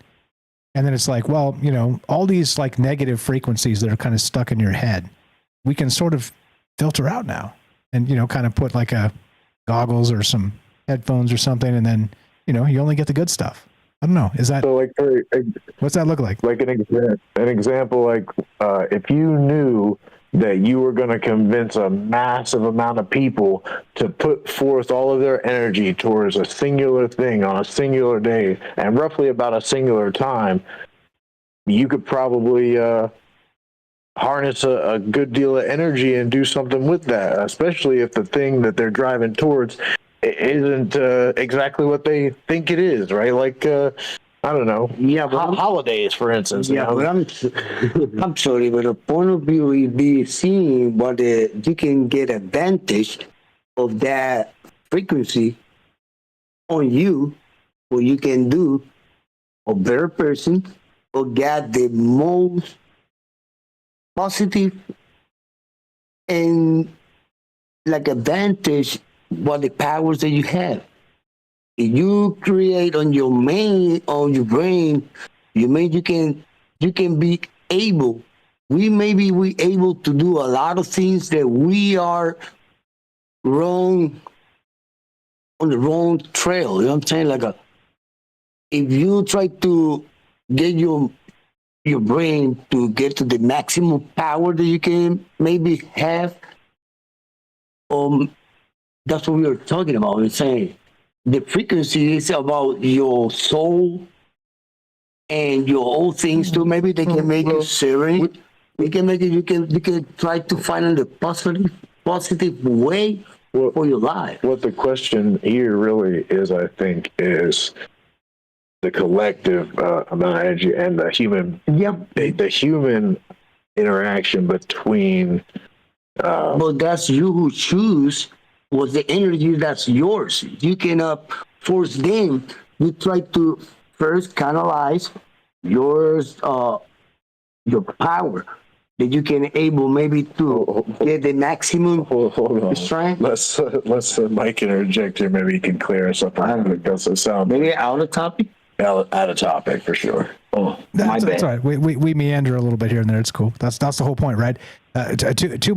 And then it's like, well, all these like negative frequencies that are kind of stuck in your head, we can sort of filter out now and, kind of put like a goggles or some headphones or something. And then, you only get the good stuff. I don't know. Is that so? Like, what's that look like? Like an example, like if you knew that you were going to convince a massive amount of people to put forth all of their energy towards a singular thing on a singular day and roughly about a singular time, you could probably harness a good deal of energy and do something with that, especially if the thing that they're driving towards isn't exactly what they think it is, right? Like, I don't know. Yeah, but holidays, for instance. Yeah, but I'm sorry, but the point of view is be seeing what you can get advantage of that frequency on you, what you can do a better person or get the most positive and like advantage what the powers that you have. If you create on your brain, you can be able. We able to do a lot of things that we are wrong on the wrong trail. You know what I'm saying? Like if you try to get your brain to get to the maximum power that you can maybe have, that's what we were talking about. We're saying the frequency is about your soul and your old things too. Maybe they can make you serene. They can make it. You can try to find a positive way for your life. What the question here really is, I think, is the collective amount of energy and the human. Yep. The human interaction between. But that's you who choose. Was the energy that's yours. You cannot force them. You try to first canalize yours, your power that you can able maybe to get the maximum strength. Let's Mike interject here. Maybe he can clear us up. Because it sound maybe out of topic. Out of topic for sure. Oh, that's all right. We meander a little bit here and there. It's cool. That's the whole point, right? Too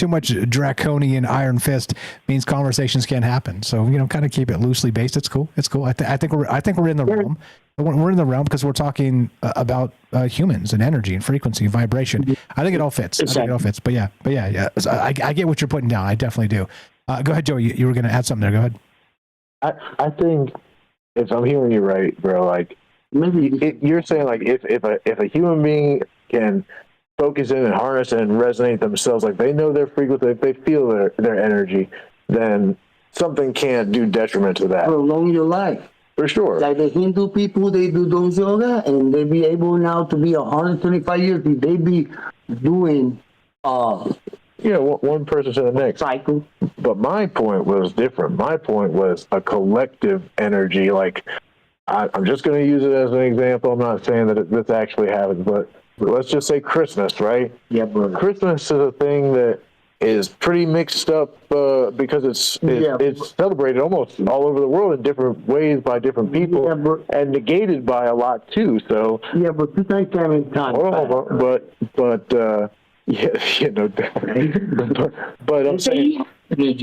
much draconian iron fist means conversations can't happen. So kind of keep it loosely based. It's cool. I think we're in the realm. We're in the realm because we're talking about humans and energy and frequency and vibration. I think it all fits. But yeah. So I get what you're putting down. I definitely do. Go ahead, Joey. You were going to add something there. Go ahead. I think if I'm hearing you right, bro, like maybe you're saying like if a human being can focus in and harness and resonate themselves, like they know their frequency, if they feel their energy, then something can't do detriment to that. Prolong your life. For sure. Like the Hindu people, they do those yoga and they be able now to be 125 years. They be doing one person to the next cycle. But my point was different. My point was a collective energy. Like I'm just going to use it as an example. I'm not saying that this actually happens, but let's just say Christmas, right? Yeah, brother. Christmas is a thing that is pretty mixed up because it's celebrated almost all over the world in different ways by different people and negated by a lot too. So but you can't have any time. But I'm saying he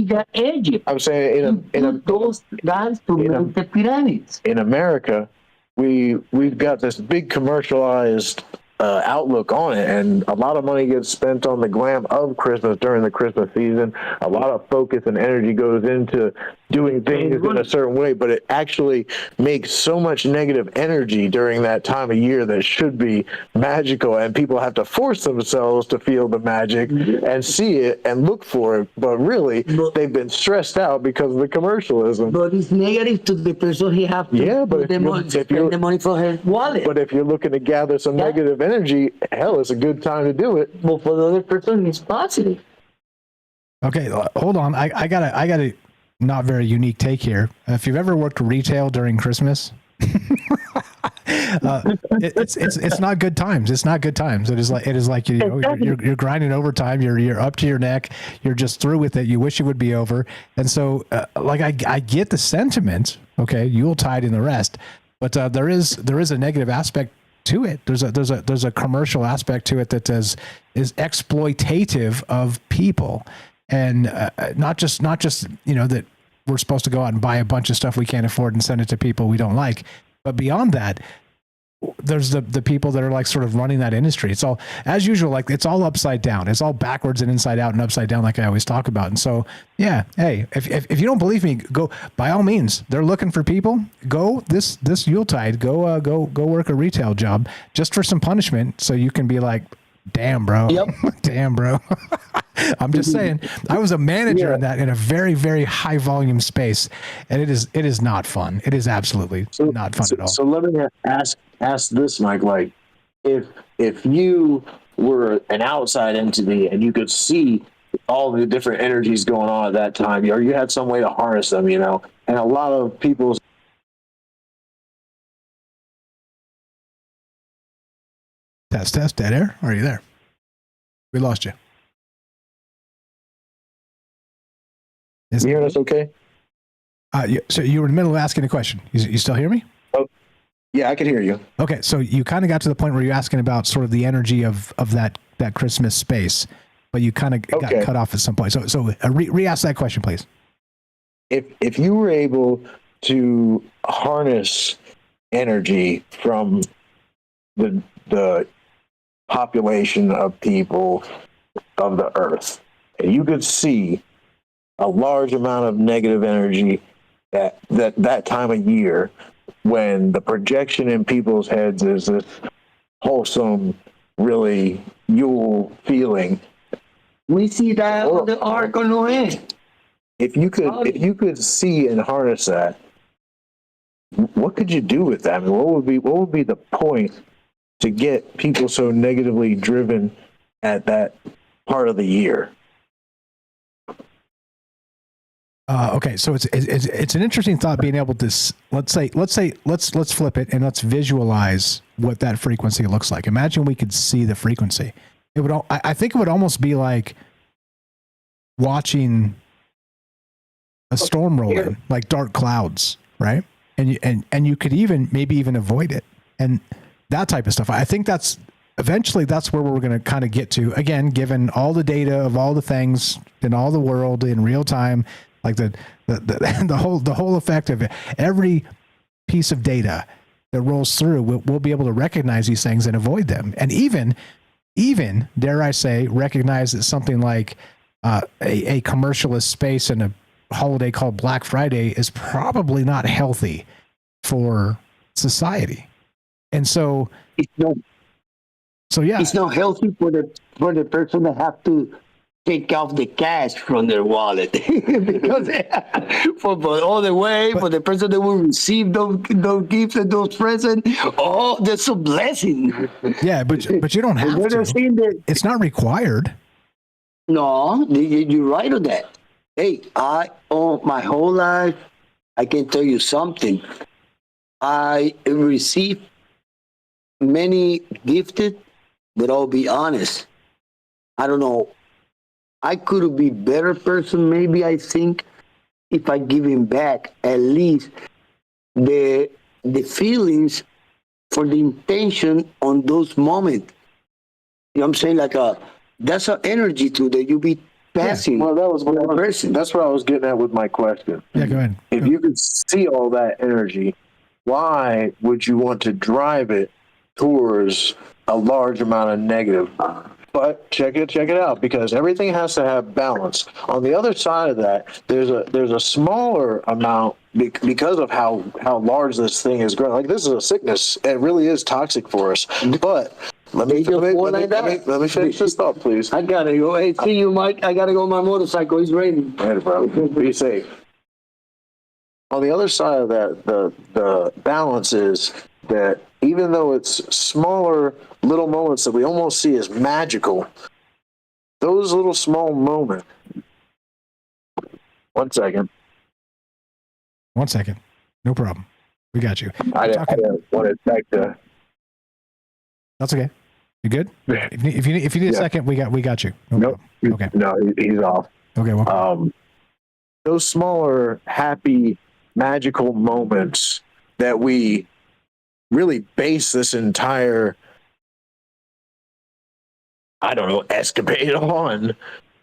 got edgy. I'm saying those guys to make the pyramids. In America, we've got this big commercialized outlook on it, and a lot of money gets spent on the glam of Christmas during the Christmas season. A lot of focus and energy goes into doing things in a certain way, but it actually makes so much negative energy during that time of year that should be magical, and people have to force themselves to feel the magic and see it and look for it, but really they've been stressed out because of the commercialism. But it's negative to the person. He have to put spend the money for her wallet. But if you're looking to gather some negative energy, hell, it's a good time to do it. But for the other person, it's positive. Okay, hold on. I got a not very unique take here. If you've ever worked retail during Christmas, it's not good times. It's not good times. It is like you're grinding overtime. You're up to your neck. You're just through with it. You wish it would be over. And so, I get the sentiment. Okay, Yuletide and the rest, but there is a negative aspect to it. There's a commercial aspect to it that is exploitative of people. And not just that we're supposed to go out and buy a bunch of stuff we can't afford and send it to people we don't like, but beyond that, there's the people that are like sort of running that industry. It's all, as usual, like it's all upside down. It's all backwards and inside out and upside down, like I always talk about. And so, yeah, hey, if you don't believe me, go, by all means. They're looking for people. Go this Yuletide. Go work a retail job just for some punishment, so you can be like, damn, bro. Yep. Damn, bro. I'm just saying, I was a manager in a very, very high volume space, and it is not fun. It is absolutely not fun at all. So let me ask this, Mike. Like, if you were an outside entity and you could see all the different energies going on at that time, or you had some way to harness them, and a lot of people's Test, dead air? Are you there? We lost you. You hear us okay? So you were in the middle of asking a question. You still hear me? Oh, yeah, I can hear you. Okay, so you kind of got to the point where you're asking about sort of the energy of that Christmas space, but you kind of got cut off at some point. So re-ask that question, please. If you were able to harness energy from the population of people of the earth, and you could see a large amount of negative energy that time of year, when the projection in people's heads is this wholesome, really Yule feeling. We see that on the Ark of Noé. If you could see and harness that, what could you do with that? I mean, what would be the point to get people so negatively driven at that part of the year? Okay, so it's an interesting thought, being able to let's flip it and let's visualize what that frequency looks like. Imagine we could see the frequency. I think it would almost be like watching a storm roll in, like dark clouds, right? And you could maybe even avoid it, and that type of stuff. I think that's where we're going to kind of get to, again, given all the data of all the things in all the world in real time, like the whole effect of it. Every piece of data that rolls through, we'll be able to recognize these things and avoid them, and even dare I say, recognize that something like a commercialist space and a holiday called Black Friday is probably not healthy for society. And so it's not healthy for the person that have to take off the cash from their wallet because for the way for the person that will receive those gifts and those presents. Oh, that's a blessing. Yeah, but you don't have to. It's not required. No, you're right on that. Hey, my whole life, I can tell you something. I received many gifted, but I'll be honest, I don't know. I could be better person, maybe, I think, if I give him back at least the feelings for the intention on those moments. You know what I'm saying? Like that's an energy too that you be passing. Yeah. Well, that's what I was getting at with my question. Yeah, go ahead. If you could see all that energy, why would you want to drive it towards a large amount of negative But check it out, because everything has to have balance. On the other side of that, there's a smaller amount because of how large this thing is growing. Like, this is a sickness. It really is toxic for us. But let me finish this thought, please. I gotta go. Hey, see you, Mike. I gotta go on my motorcycle. He's raining. All right, bro. Be safe. On the other side of that, the balance is that even though it's smaller little moments that we almost see as magical, those little small moments. 1 second. 1 second. No problem. We got you. I didn't want to back to. That's okay. You good? If you need a second, we got you. Nope. Okay. No, he's off. Okay. Well, those smaller, happy, magical moments that we really base this entire, I don't know, escapade on,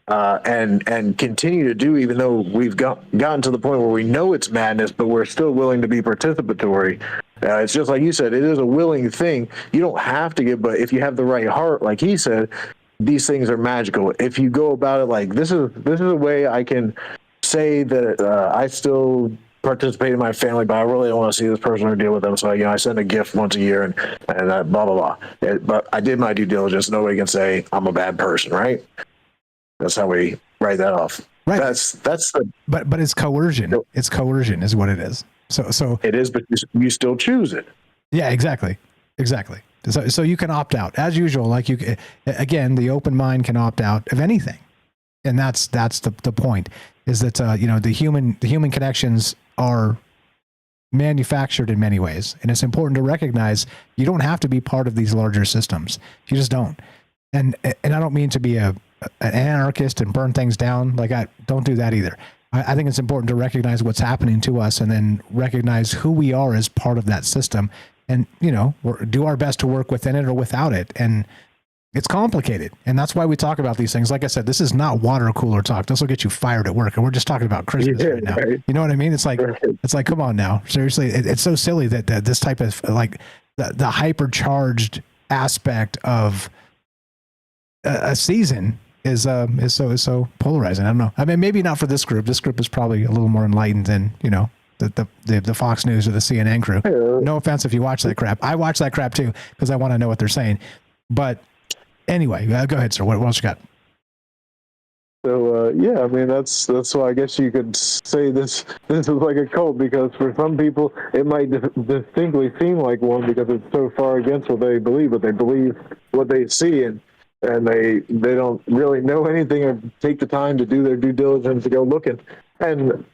and continue to do, even though we've gotten to the point where we know it's madness, but we're still willing to be participatory. It's just like you said, it is a willing thing. You don't have to give, but if you have the right heart, like he said, these things are magical. If you go about it like, this is a way I can say that I still participate in my family, but I really don't want to see this person or deal with them. So, I send a gift once a year and blah, blah, blah. But I did my due diligence. Nobody can say I'm a bad person, right? That's how we write that off. Right. That's but it's coercion. It's coercion is what it is. So it is, but you still choose it. Yeah, exactly. So you can opt out as usual. Like again, the open mind can opt out of anything. And that's the point, is that the human connections are manufactured in many ways, and it's important to recognize you don't have to be part of these larger systems. You just don't. And I don't mean to be an anarchist and burn things down. Like, I don't do that either. I think it's important to recognize what's happening to us, and then recognize who we are as part of that system, and do our best to work within it or without it. And it's complicated, and that's why we talk about these things. Like I said, this is not water cooler talk. This will get you fired at work, and we're just talking about Christmas right now. Right. You know what I mean? It's like come on now, seriously. It's so silly that this type of, like, the hypercharged aspect of a season is so polarizing. I don't know. I mean, maybe not for this group. This group is probably a little more enlightened than the Fox News or the CNN crew. No offense if you watch that crap. I watch that crap too because I want to know what they're saying. But anyway, go ahead, sir. What else you got? So I mean, that's why I guess you could say this is like a cult, because for some people it might distinctly seem like one because it's so far against what they believe, but they believe what they see, and they don't really know anything or take the time to do their due diligence to go looking. And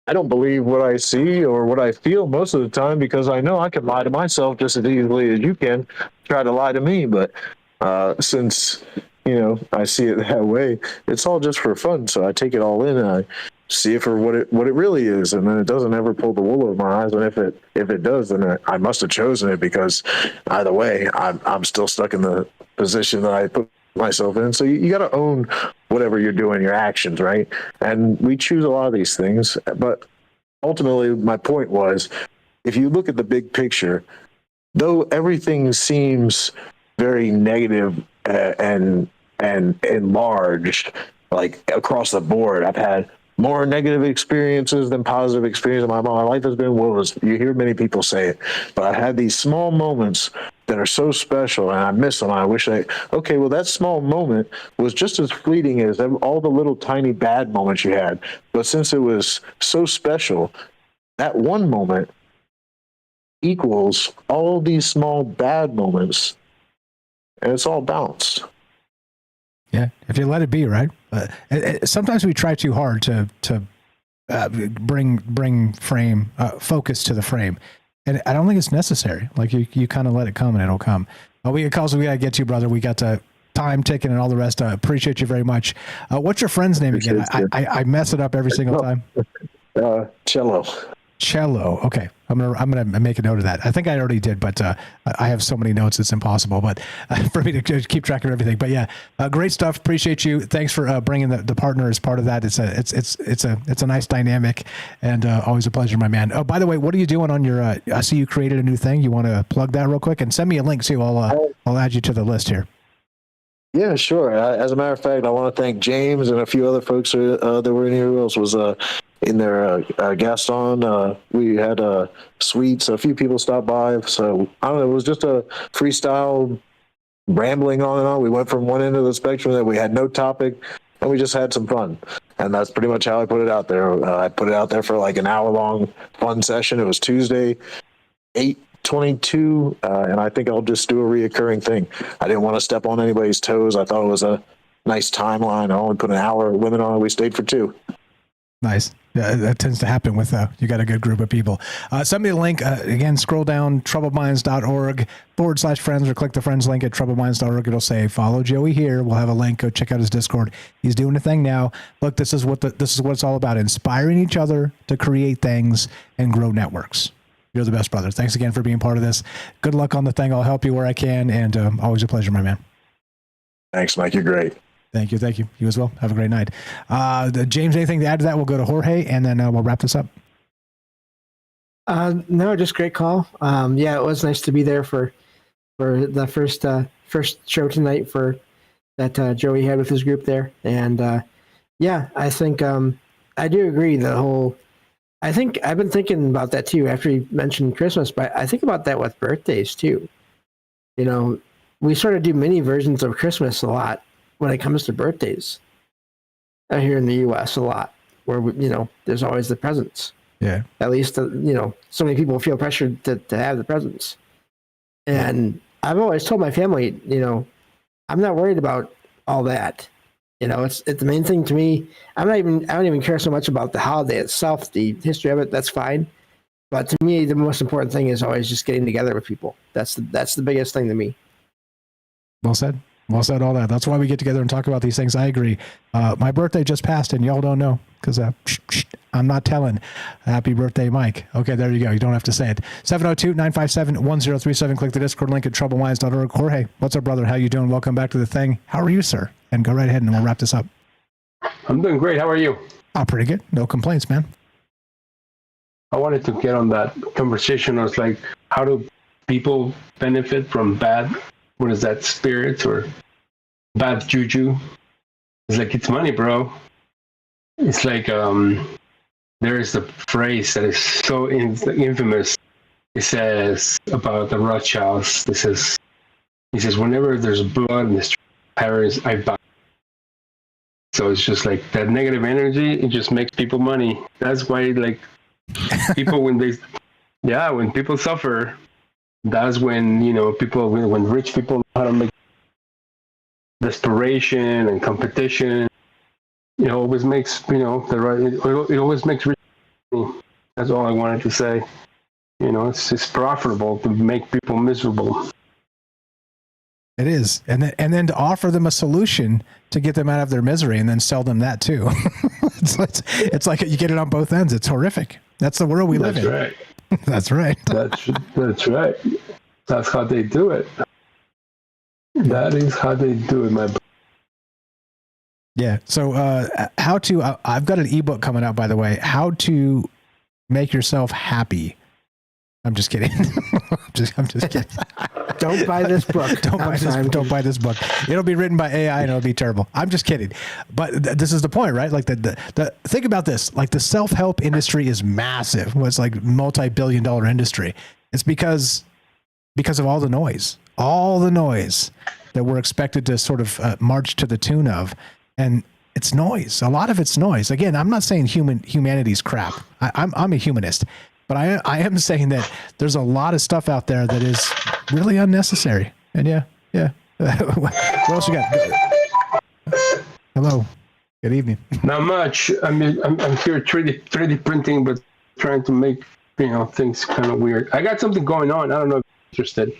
I don't believe what I see or what I feel most of the time, because I know I can lie to myself just as easily as you can try to lie to me. But since I see it that way, it's all just for fun. So I take it all in and I see it for what it really is, and then it doesn't ever pull the wool over my eyes. And if it does, then I must have chosen it, because either way, I'm still stuck in the position that I put myself in. So you got to own whatever you're doing, your actions, right? And we choose a lot of these things, but ultimately, my point was, if you look at the big picture, though everything seems very negative and enlarged, like across the board, I've had more negative experiences than positive experiences. My life has been woes. You hear many people say it, but I had these small moments that are so special, and I miss them. I wish well, that small moment was just as fleeting as all the little tiny bad moments you had. But since it was so special, that one moment equals all these small bad moments, and it's all balanced. Yeah, if you let it be, right? Sometimes we try too hard to bring frame focus to the frame, and I don't think it's necessary. Like, you kind of let it come, and it'll come. We got calls we got to get to, brother. We got time ticking and all the rest. Appreciate you very much. What's your friend's name again? I mess it up every single time. Cello. Okay. I'm gonna make a note of that. I think I already did, but I have so many notes it's impossible. But for me to keep track of everything. But yeah, great stuff. Appreciate you. Thanks for bringing the partner as part of that. It's a nice dynamic, and always a pleasure, my man. Oh, by the way, what are you doing on your? I see you created a new thing. You want to plug that real quick and send me a link too. I'll add you to the list here. Yeah, sure. As a matter of fact, I want to thank James and a few other folks that were in here. Who else was in there? Gaston. We had Sweets. A few people stopped by. So I don't know. It was just a freestyle rambling on and on. We went from one end of the spectrum that we had no topic, and we just had some fun. And that's pretty much how I put it out there. I put it out there for like an hour-long fun session. It was Tuesday, 8:22, and I think I'll just do a reoccurring thing. I didn't want to step on anybody's toes. I thought it was a nice timeline. I only put an hour limit on it. We stayed for 2. Nice. Yeah, that tends to happen with you got a good group of people. Send me the link. Again, scroll down troubledminds.org/friends or click the friends link at troubledminds.org. It'll say follow Joey here. We'll have a link. Go check out his Discord. He's doing a thing now. Look, this is what it's all about. Inspiring each other to create things and grow networks. You're the best, brother. Thanks again for being part of this. Good luck on the thing. I'll help you where I can, and always a pleasure, my man. Thanks, Mike. You're great. Thank you. You as well. Have a great night. James, anything to add to that? We'll go to Jorge, and then we'll wrap this up. No, just great call. Yeah, it was nice to be there for the first show tonight for that Joey had with his group there. And yeah, I think I do agree. I think I've been thinking about that too after you mentioned Christmas, but I think about that with birthdays too. You know, we sort of do mini versions of Christmas a lot when it comes to birthdays here in the U.S. a lot, where there's always the presents. Yeah. At least so many people feel pressured to have the presents. And I've always told my family, I'm not worried about all that. It's the main thing to me. I don't even care so much about the holiday itself, the history of it. That's fine. But to me, the most important thing is always just getting together with people. That's the biggest thing to me. Well said. Well said, all that. That's why we get together and talk about these things. I agree. My birthday just passed, and y'all don't know because I'm not telling. Happy birthday, Mike. Okay, there you go. You don't have to say it. 702-957-1037. Click the Discord link at troubleminds.org. Jorge, what's up, brother? How you doing? Welcome back to the thing. How are you, sir? And go right ahead, and we'll wrap this up. I'm doing great. How are you? Oh, pretty good. No complaints, man. I wanted to get on that conversation. I was like, how do people benefit from bad, what is that, spirits or bad juju? It's like, it's money, bro. It's like, there is the phrase that is so infamous. It says about the Rothschilds, he says, whenever there's blood in the street, Paris, I buy. So it's just like that negative energy, it just makes people money. That's why, like, people, when people suffer, that's when, when rich people know how to make desperation and competition, it always makes, it always makes rich money. That's all I wanted to say. It's profitable to make people miserable. It is. And then to offer them a solution to get them out of their misery and then sell them that too. It's like you get it on both ends. It's horrific. That's the world we live in. Right. That's right. That's right. That's how they do it. That is how they do it, my brother. Yeah. So I've got an ebook coming out, by the way, how to make yourself happy. I'm just kidding. I'm just kidding. Don't buy this book. Don't buy this book. It'll be written by AI and it'll be terrible. I'm just kidding. But this is the point, right? Like the think about this. Like the self-help industry is massive. It's like multi-billion-dollar industry. It's because of all the noise that we're expected to sort of march to the tune of, and it's noise. A lot of it's noise. Again, I'm not saying humanity's crap. I'm a humanist. But I am saying that there's a lot of stuff out there that is really unnecessary. And yeah. What else you got? Hello. Good evening. Not much. I mean, I'm here 3D printing, but trying to make things kind of weird. I got something going on. I don't know if you're interested.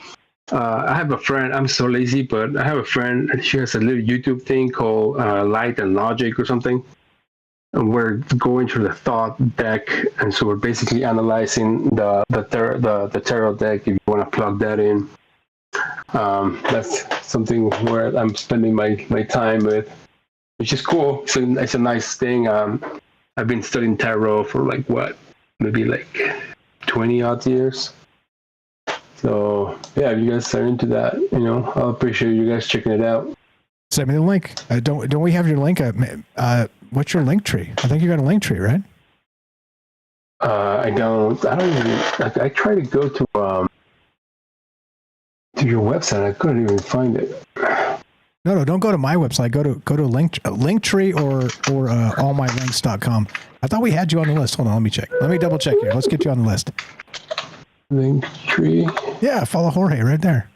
I have a friend. I'm so lazy, but I have a friend. She has a little YouTube thing called Light and Logic or something. And we're going through the thought deck, and so we're basically analyzing the tarot deck. If you want to plug that in, that's something where I'm spending my time with, which is cool. So it's a nice thing. I've been studying tarot for maybe 20 odd years. So yeah, if you guys are into that, I'll appreciate you guys checking it out. Send me the link. Don't we have your link? What's your link tree? I think you got a link tree, right? I try to go to your website. I couldn't even find it. No, don't go to my website. Go to Linktree or allmylinks.com. I thought we had you on the list. Hold on, let me check. Let me double check here. Let's get you on the list. Linktree. Yeah, follow Jorge right there.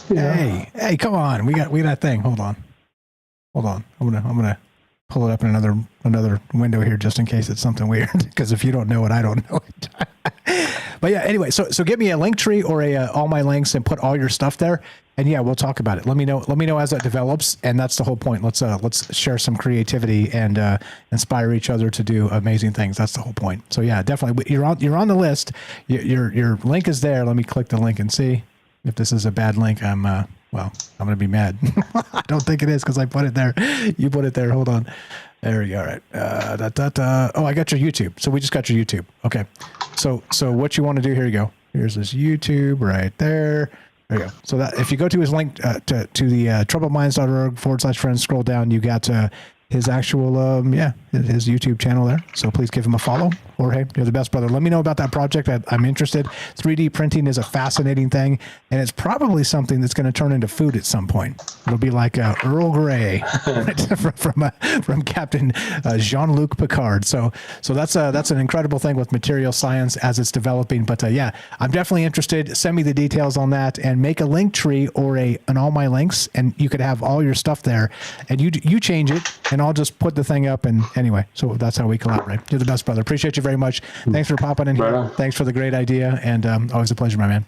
Yeah. Hey, come on. We got that thing. Hold on. I'm gonna pull it up in another window here just in case it's something weird. Because if you don't know it, I don't know it. But yeah, anyway, so get me a link tree or all my links and put all your stuff there. And yeah, we'll talk about it. Let me know as that develops. And that's the whole point. Let's share some creativity and inspire each other to do amazing things. That's the whole point. So yeah, definitely. You're on the list. Your link is there. Let me click the link and see if this is a bad link. I'm going to be mad. I don't think it is because I put it there. You put it there. Hold on. There we go. All right. Oh, I got your YouTube. So we just got your YouTube. Okay. So what you want to do, here you go. Here's this YouTube right there. There you go. So that if you go to his link to the troubledminds.org/friends, scroll down, you got his actual, his YouTube channel there. So please give him a follow. Jorge, you're the best, brother. Let me know about that project. I'm interested. 3D printing is a fascinating thing, and it's probably something that's going to turn into food at some point. It'll be like Earl Grey from Captain Jean-Luc Picard. So that's an incredible thing with material science as it's developing. But I'm definitely interested. Send me the details on that and make a link tree or an all my links, and you could have all your stuff there, and you change it, and I'll just put the thing up. And anyway, so that's how we collaborate. You're the best, brother. Appreciate you very much. Thanks for popping in here. Thanks for the great idea, and always a pleasure, my man.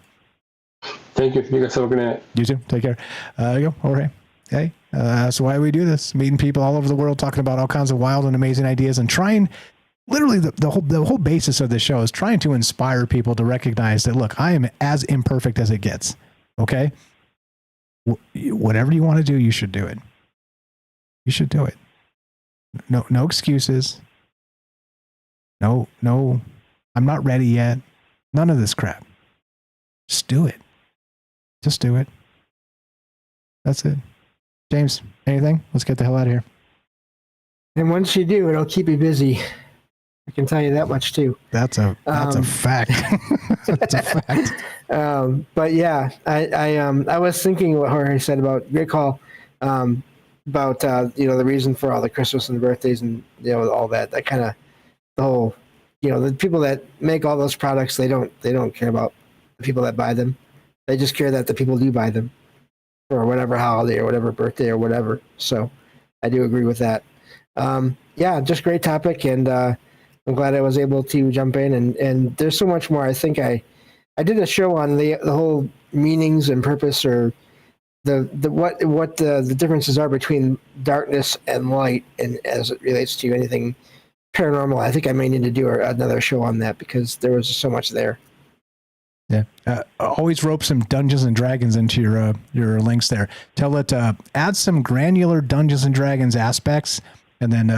Thank you. You guys have a good night. You too. Take care. There you go. Jorge. Hey, that's why we do this. Meeting people all over the world, talking about all kinds of wild and amazing ideas, and trying. Literally, the whole basis of this show is trying to inspire people to recognize that, look, I am as imperfect as it gets. Okay. Whatever you want to do, you should do it. You should do it. No excuses. No, I'm not ready yet. None of this crap. Just do it. Just do it. That's it. James, anything? Let's get the hell out of here. And once you do, it'll keep you busy. I can tell you that much too. That's a fact. That's a fact. But yeah, I was thinking what Jorge said about great call, about the reason for all the Christmas and the birthdays and all that kind of the whole the people that make all those products, they don't care about the people that buy them. They just care that the people do buy them for whatever holiday or whatever birthday or whatever. So I do agree with that. Just great topic, and I'm glad I was able to jump in, and there's so much more. I think I did a show on the whole meanings and purpose, or what the differences are between darkness and light, and as it relates to anything paranormal. I think I may need to do another show on that because there was so much there. Yeah, always rope some Dungeons and Dragons into your links there. Tell it add some granular Dungeons and Dragons aspects, and then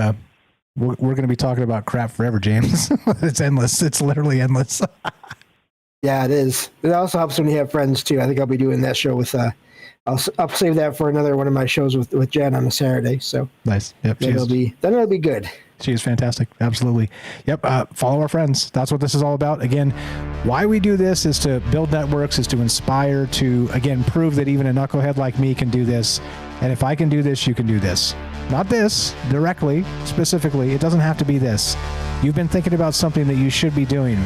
we're going to be talking about crap forever, James. It's endless. It's literally endless. Yeah, it is. It also helps when you have friends too. I think I'll be doing that show with. I'll save that for another one of my shows with Jen on a Saturday. So nice. Yep. Then it'll be good. She is fantastic. Absolutely. Yep. Follow our friends. That's what this is all about. Again, why we do this is to build networks, is to inspire, to, again, prove that even a knucklehead like me can do this. And if I can do this, you can do this. Not this directly, specifically. It doesn't have to be this. You've been thinking about something that you should be doing.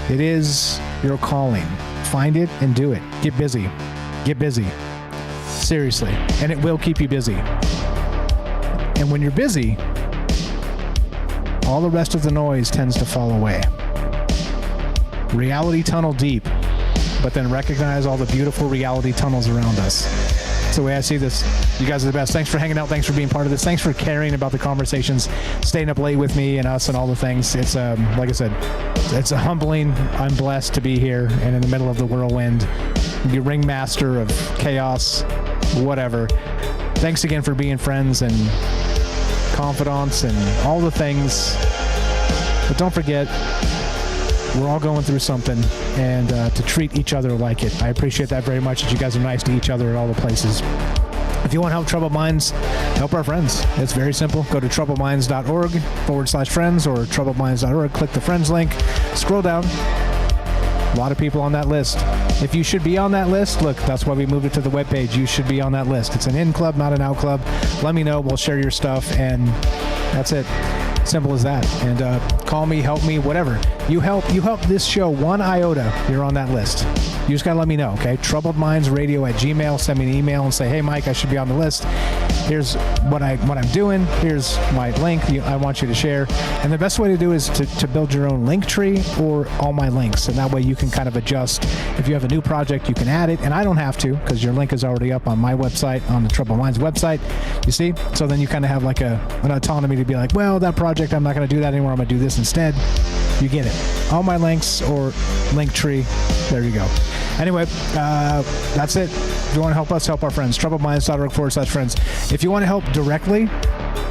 It is your calling. Find it and do it. Get busy. Get busy. Seriously. And it will keep you busy. And when you're busy, all the rest of the noise tends to fall away. Reality tunnel deep, but then recognize all the beautiful reality tunnels around us. That's the way I see this. You guys are the best. Thanks for hanging out. Thanks for being part of this. Thanks for caring about the conversations, staying up late with me and us and all the things. It's like I said, it's a humbling. I'm blessed to be here and in the middle of the whirlwind. The ringmaster of chaos, whatever. Thanks again for being friends and confidants and all the things. But don't forget, we're all going through something, and to treat each other like it. I appreciate that very much, that you guys are nice to each other at all the places. If you want to help Troubled Minds, help our friends. It's very simple. Go to troubledminds.org/friends or troubledminds.org. Click the friends link. Scroll down. A lot of people on that list. If you should be on that list, look, that's why we moved it to the webpage. You should be on that list. It's an in club, not an out club. Let me know. We'll share your stuff, and that's it. Simple as that. And call me, help me, whatever. You help this show 1 iota, you're on that list. You just gotta let me know, okay? troubledmindsradio@gmail. Send me an email and say, hey, Mike, I should be on the list. Here's what I'm doing. Here's my link I want you to share. And the best way to do is to build your own link tree or all my links. And that way you can kind of adjust. If you have a new project, you can add it. And I don't have to, because your link is already up on my website, on the Troubled Minds website. You see? So then you kind of have like an autonomy to be like, well, that project, I'm not going to do that anymore. I'm going to do this instead. You get it. All my links or link tree. There you go. Anyway, that's it. If you want to help us, help our friends. troubledminds.org/friends. If you want to help directly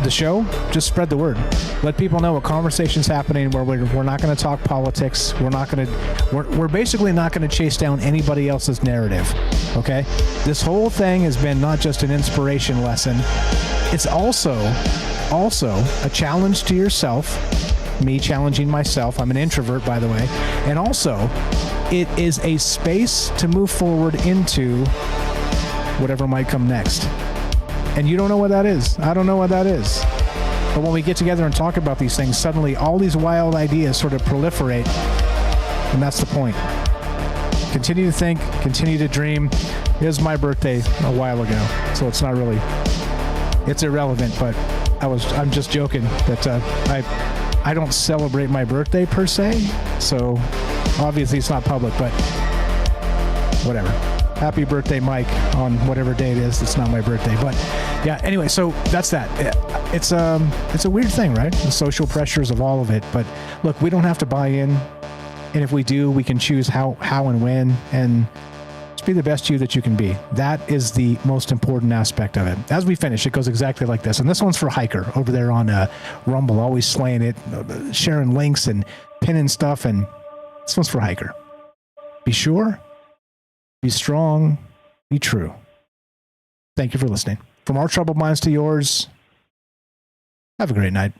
the show, just spread the word. Let people know a conversation's happening where we're not going to talk politics. We're basically not going to chase down anybody else's narrative. Okay? This whole thing has been not just an inspiration lesson. It's also a challenge to yourself. Me challenging myself. I'm an introvert, by the way. And also, it is a space to move forward into whatever might come next. And you don't know what that is. I don't know what that is. But when we get together and talk about these things, suddenly all these wild ideas sort of proliferate. And that's the point. Continue to think, continue to dream. It was my birthday a while ago, so it's not really, it's irrelevant, but I'm just joking that I don't celebrate my birthday per se, so obviously it's not public, but whatever. Happy birthday, Mike, on whatever day it is. It's not my birthday, but yeah, anyway, so that's that. It's a weird thing, right? The social pressures of all of it, but look, we don't have to buy in, and if we do, we can choose how and when, and just be the best you that you can be. That is the most important aspect of it. As we finish, it goes exactly like this, and this one's for Hiker over there on Rumble, always slaying it, sharing links and pinning stuff, and this one's for Hiker. Be sure, be strong, be true. Thank you for listening. From our troubled minds to yours, have a great night.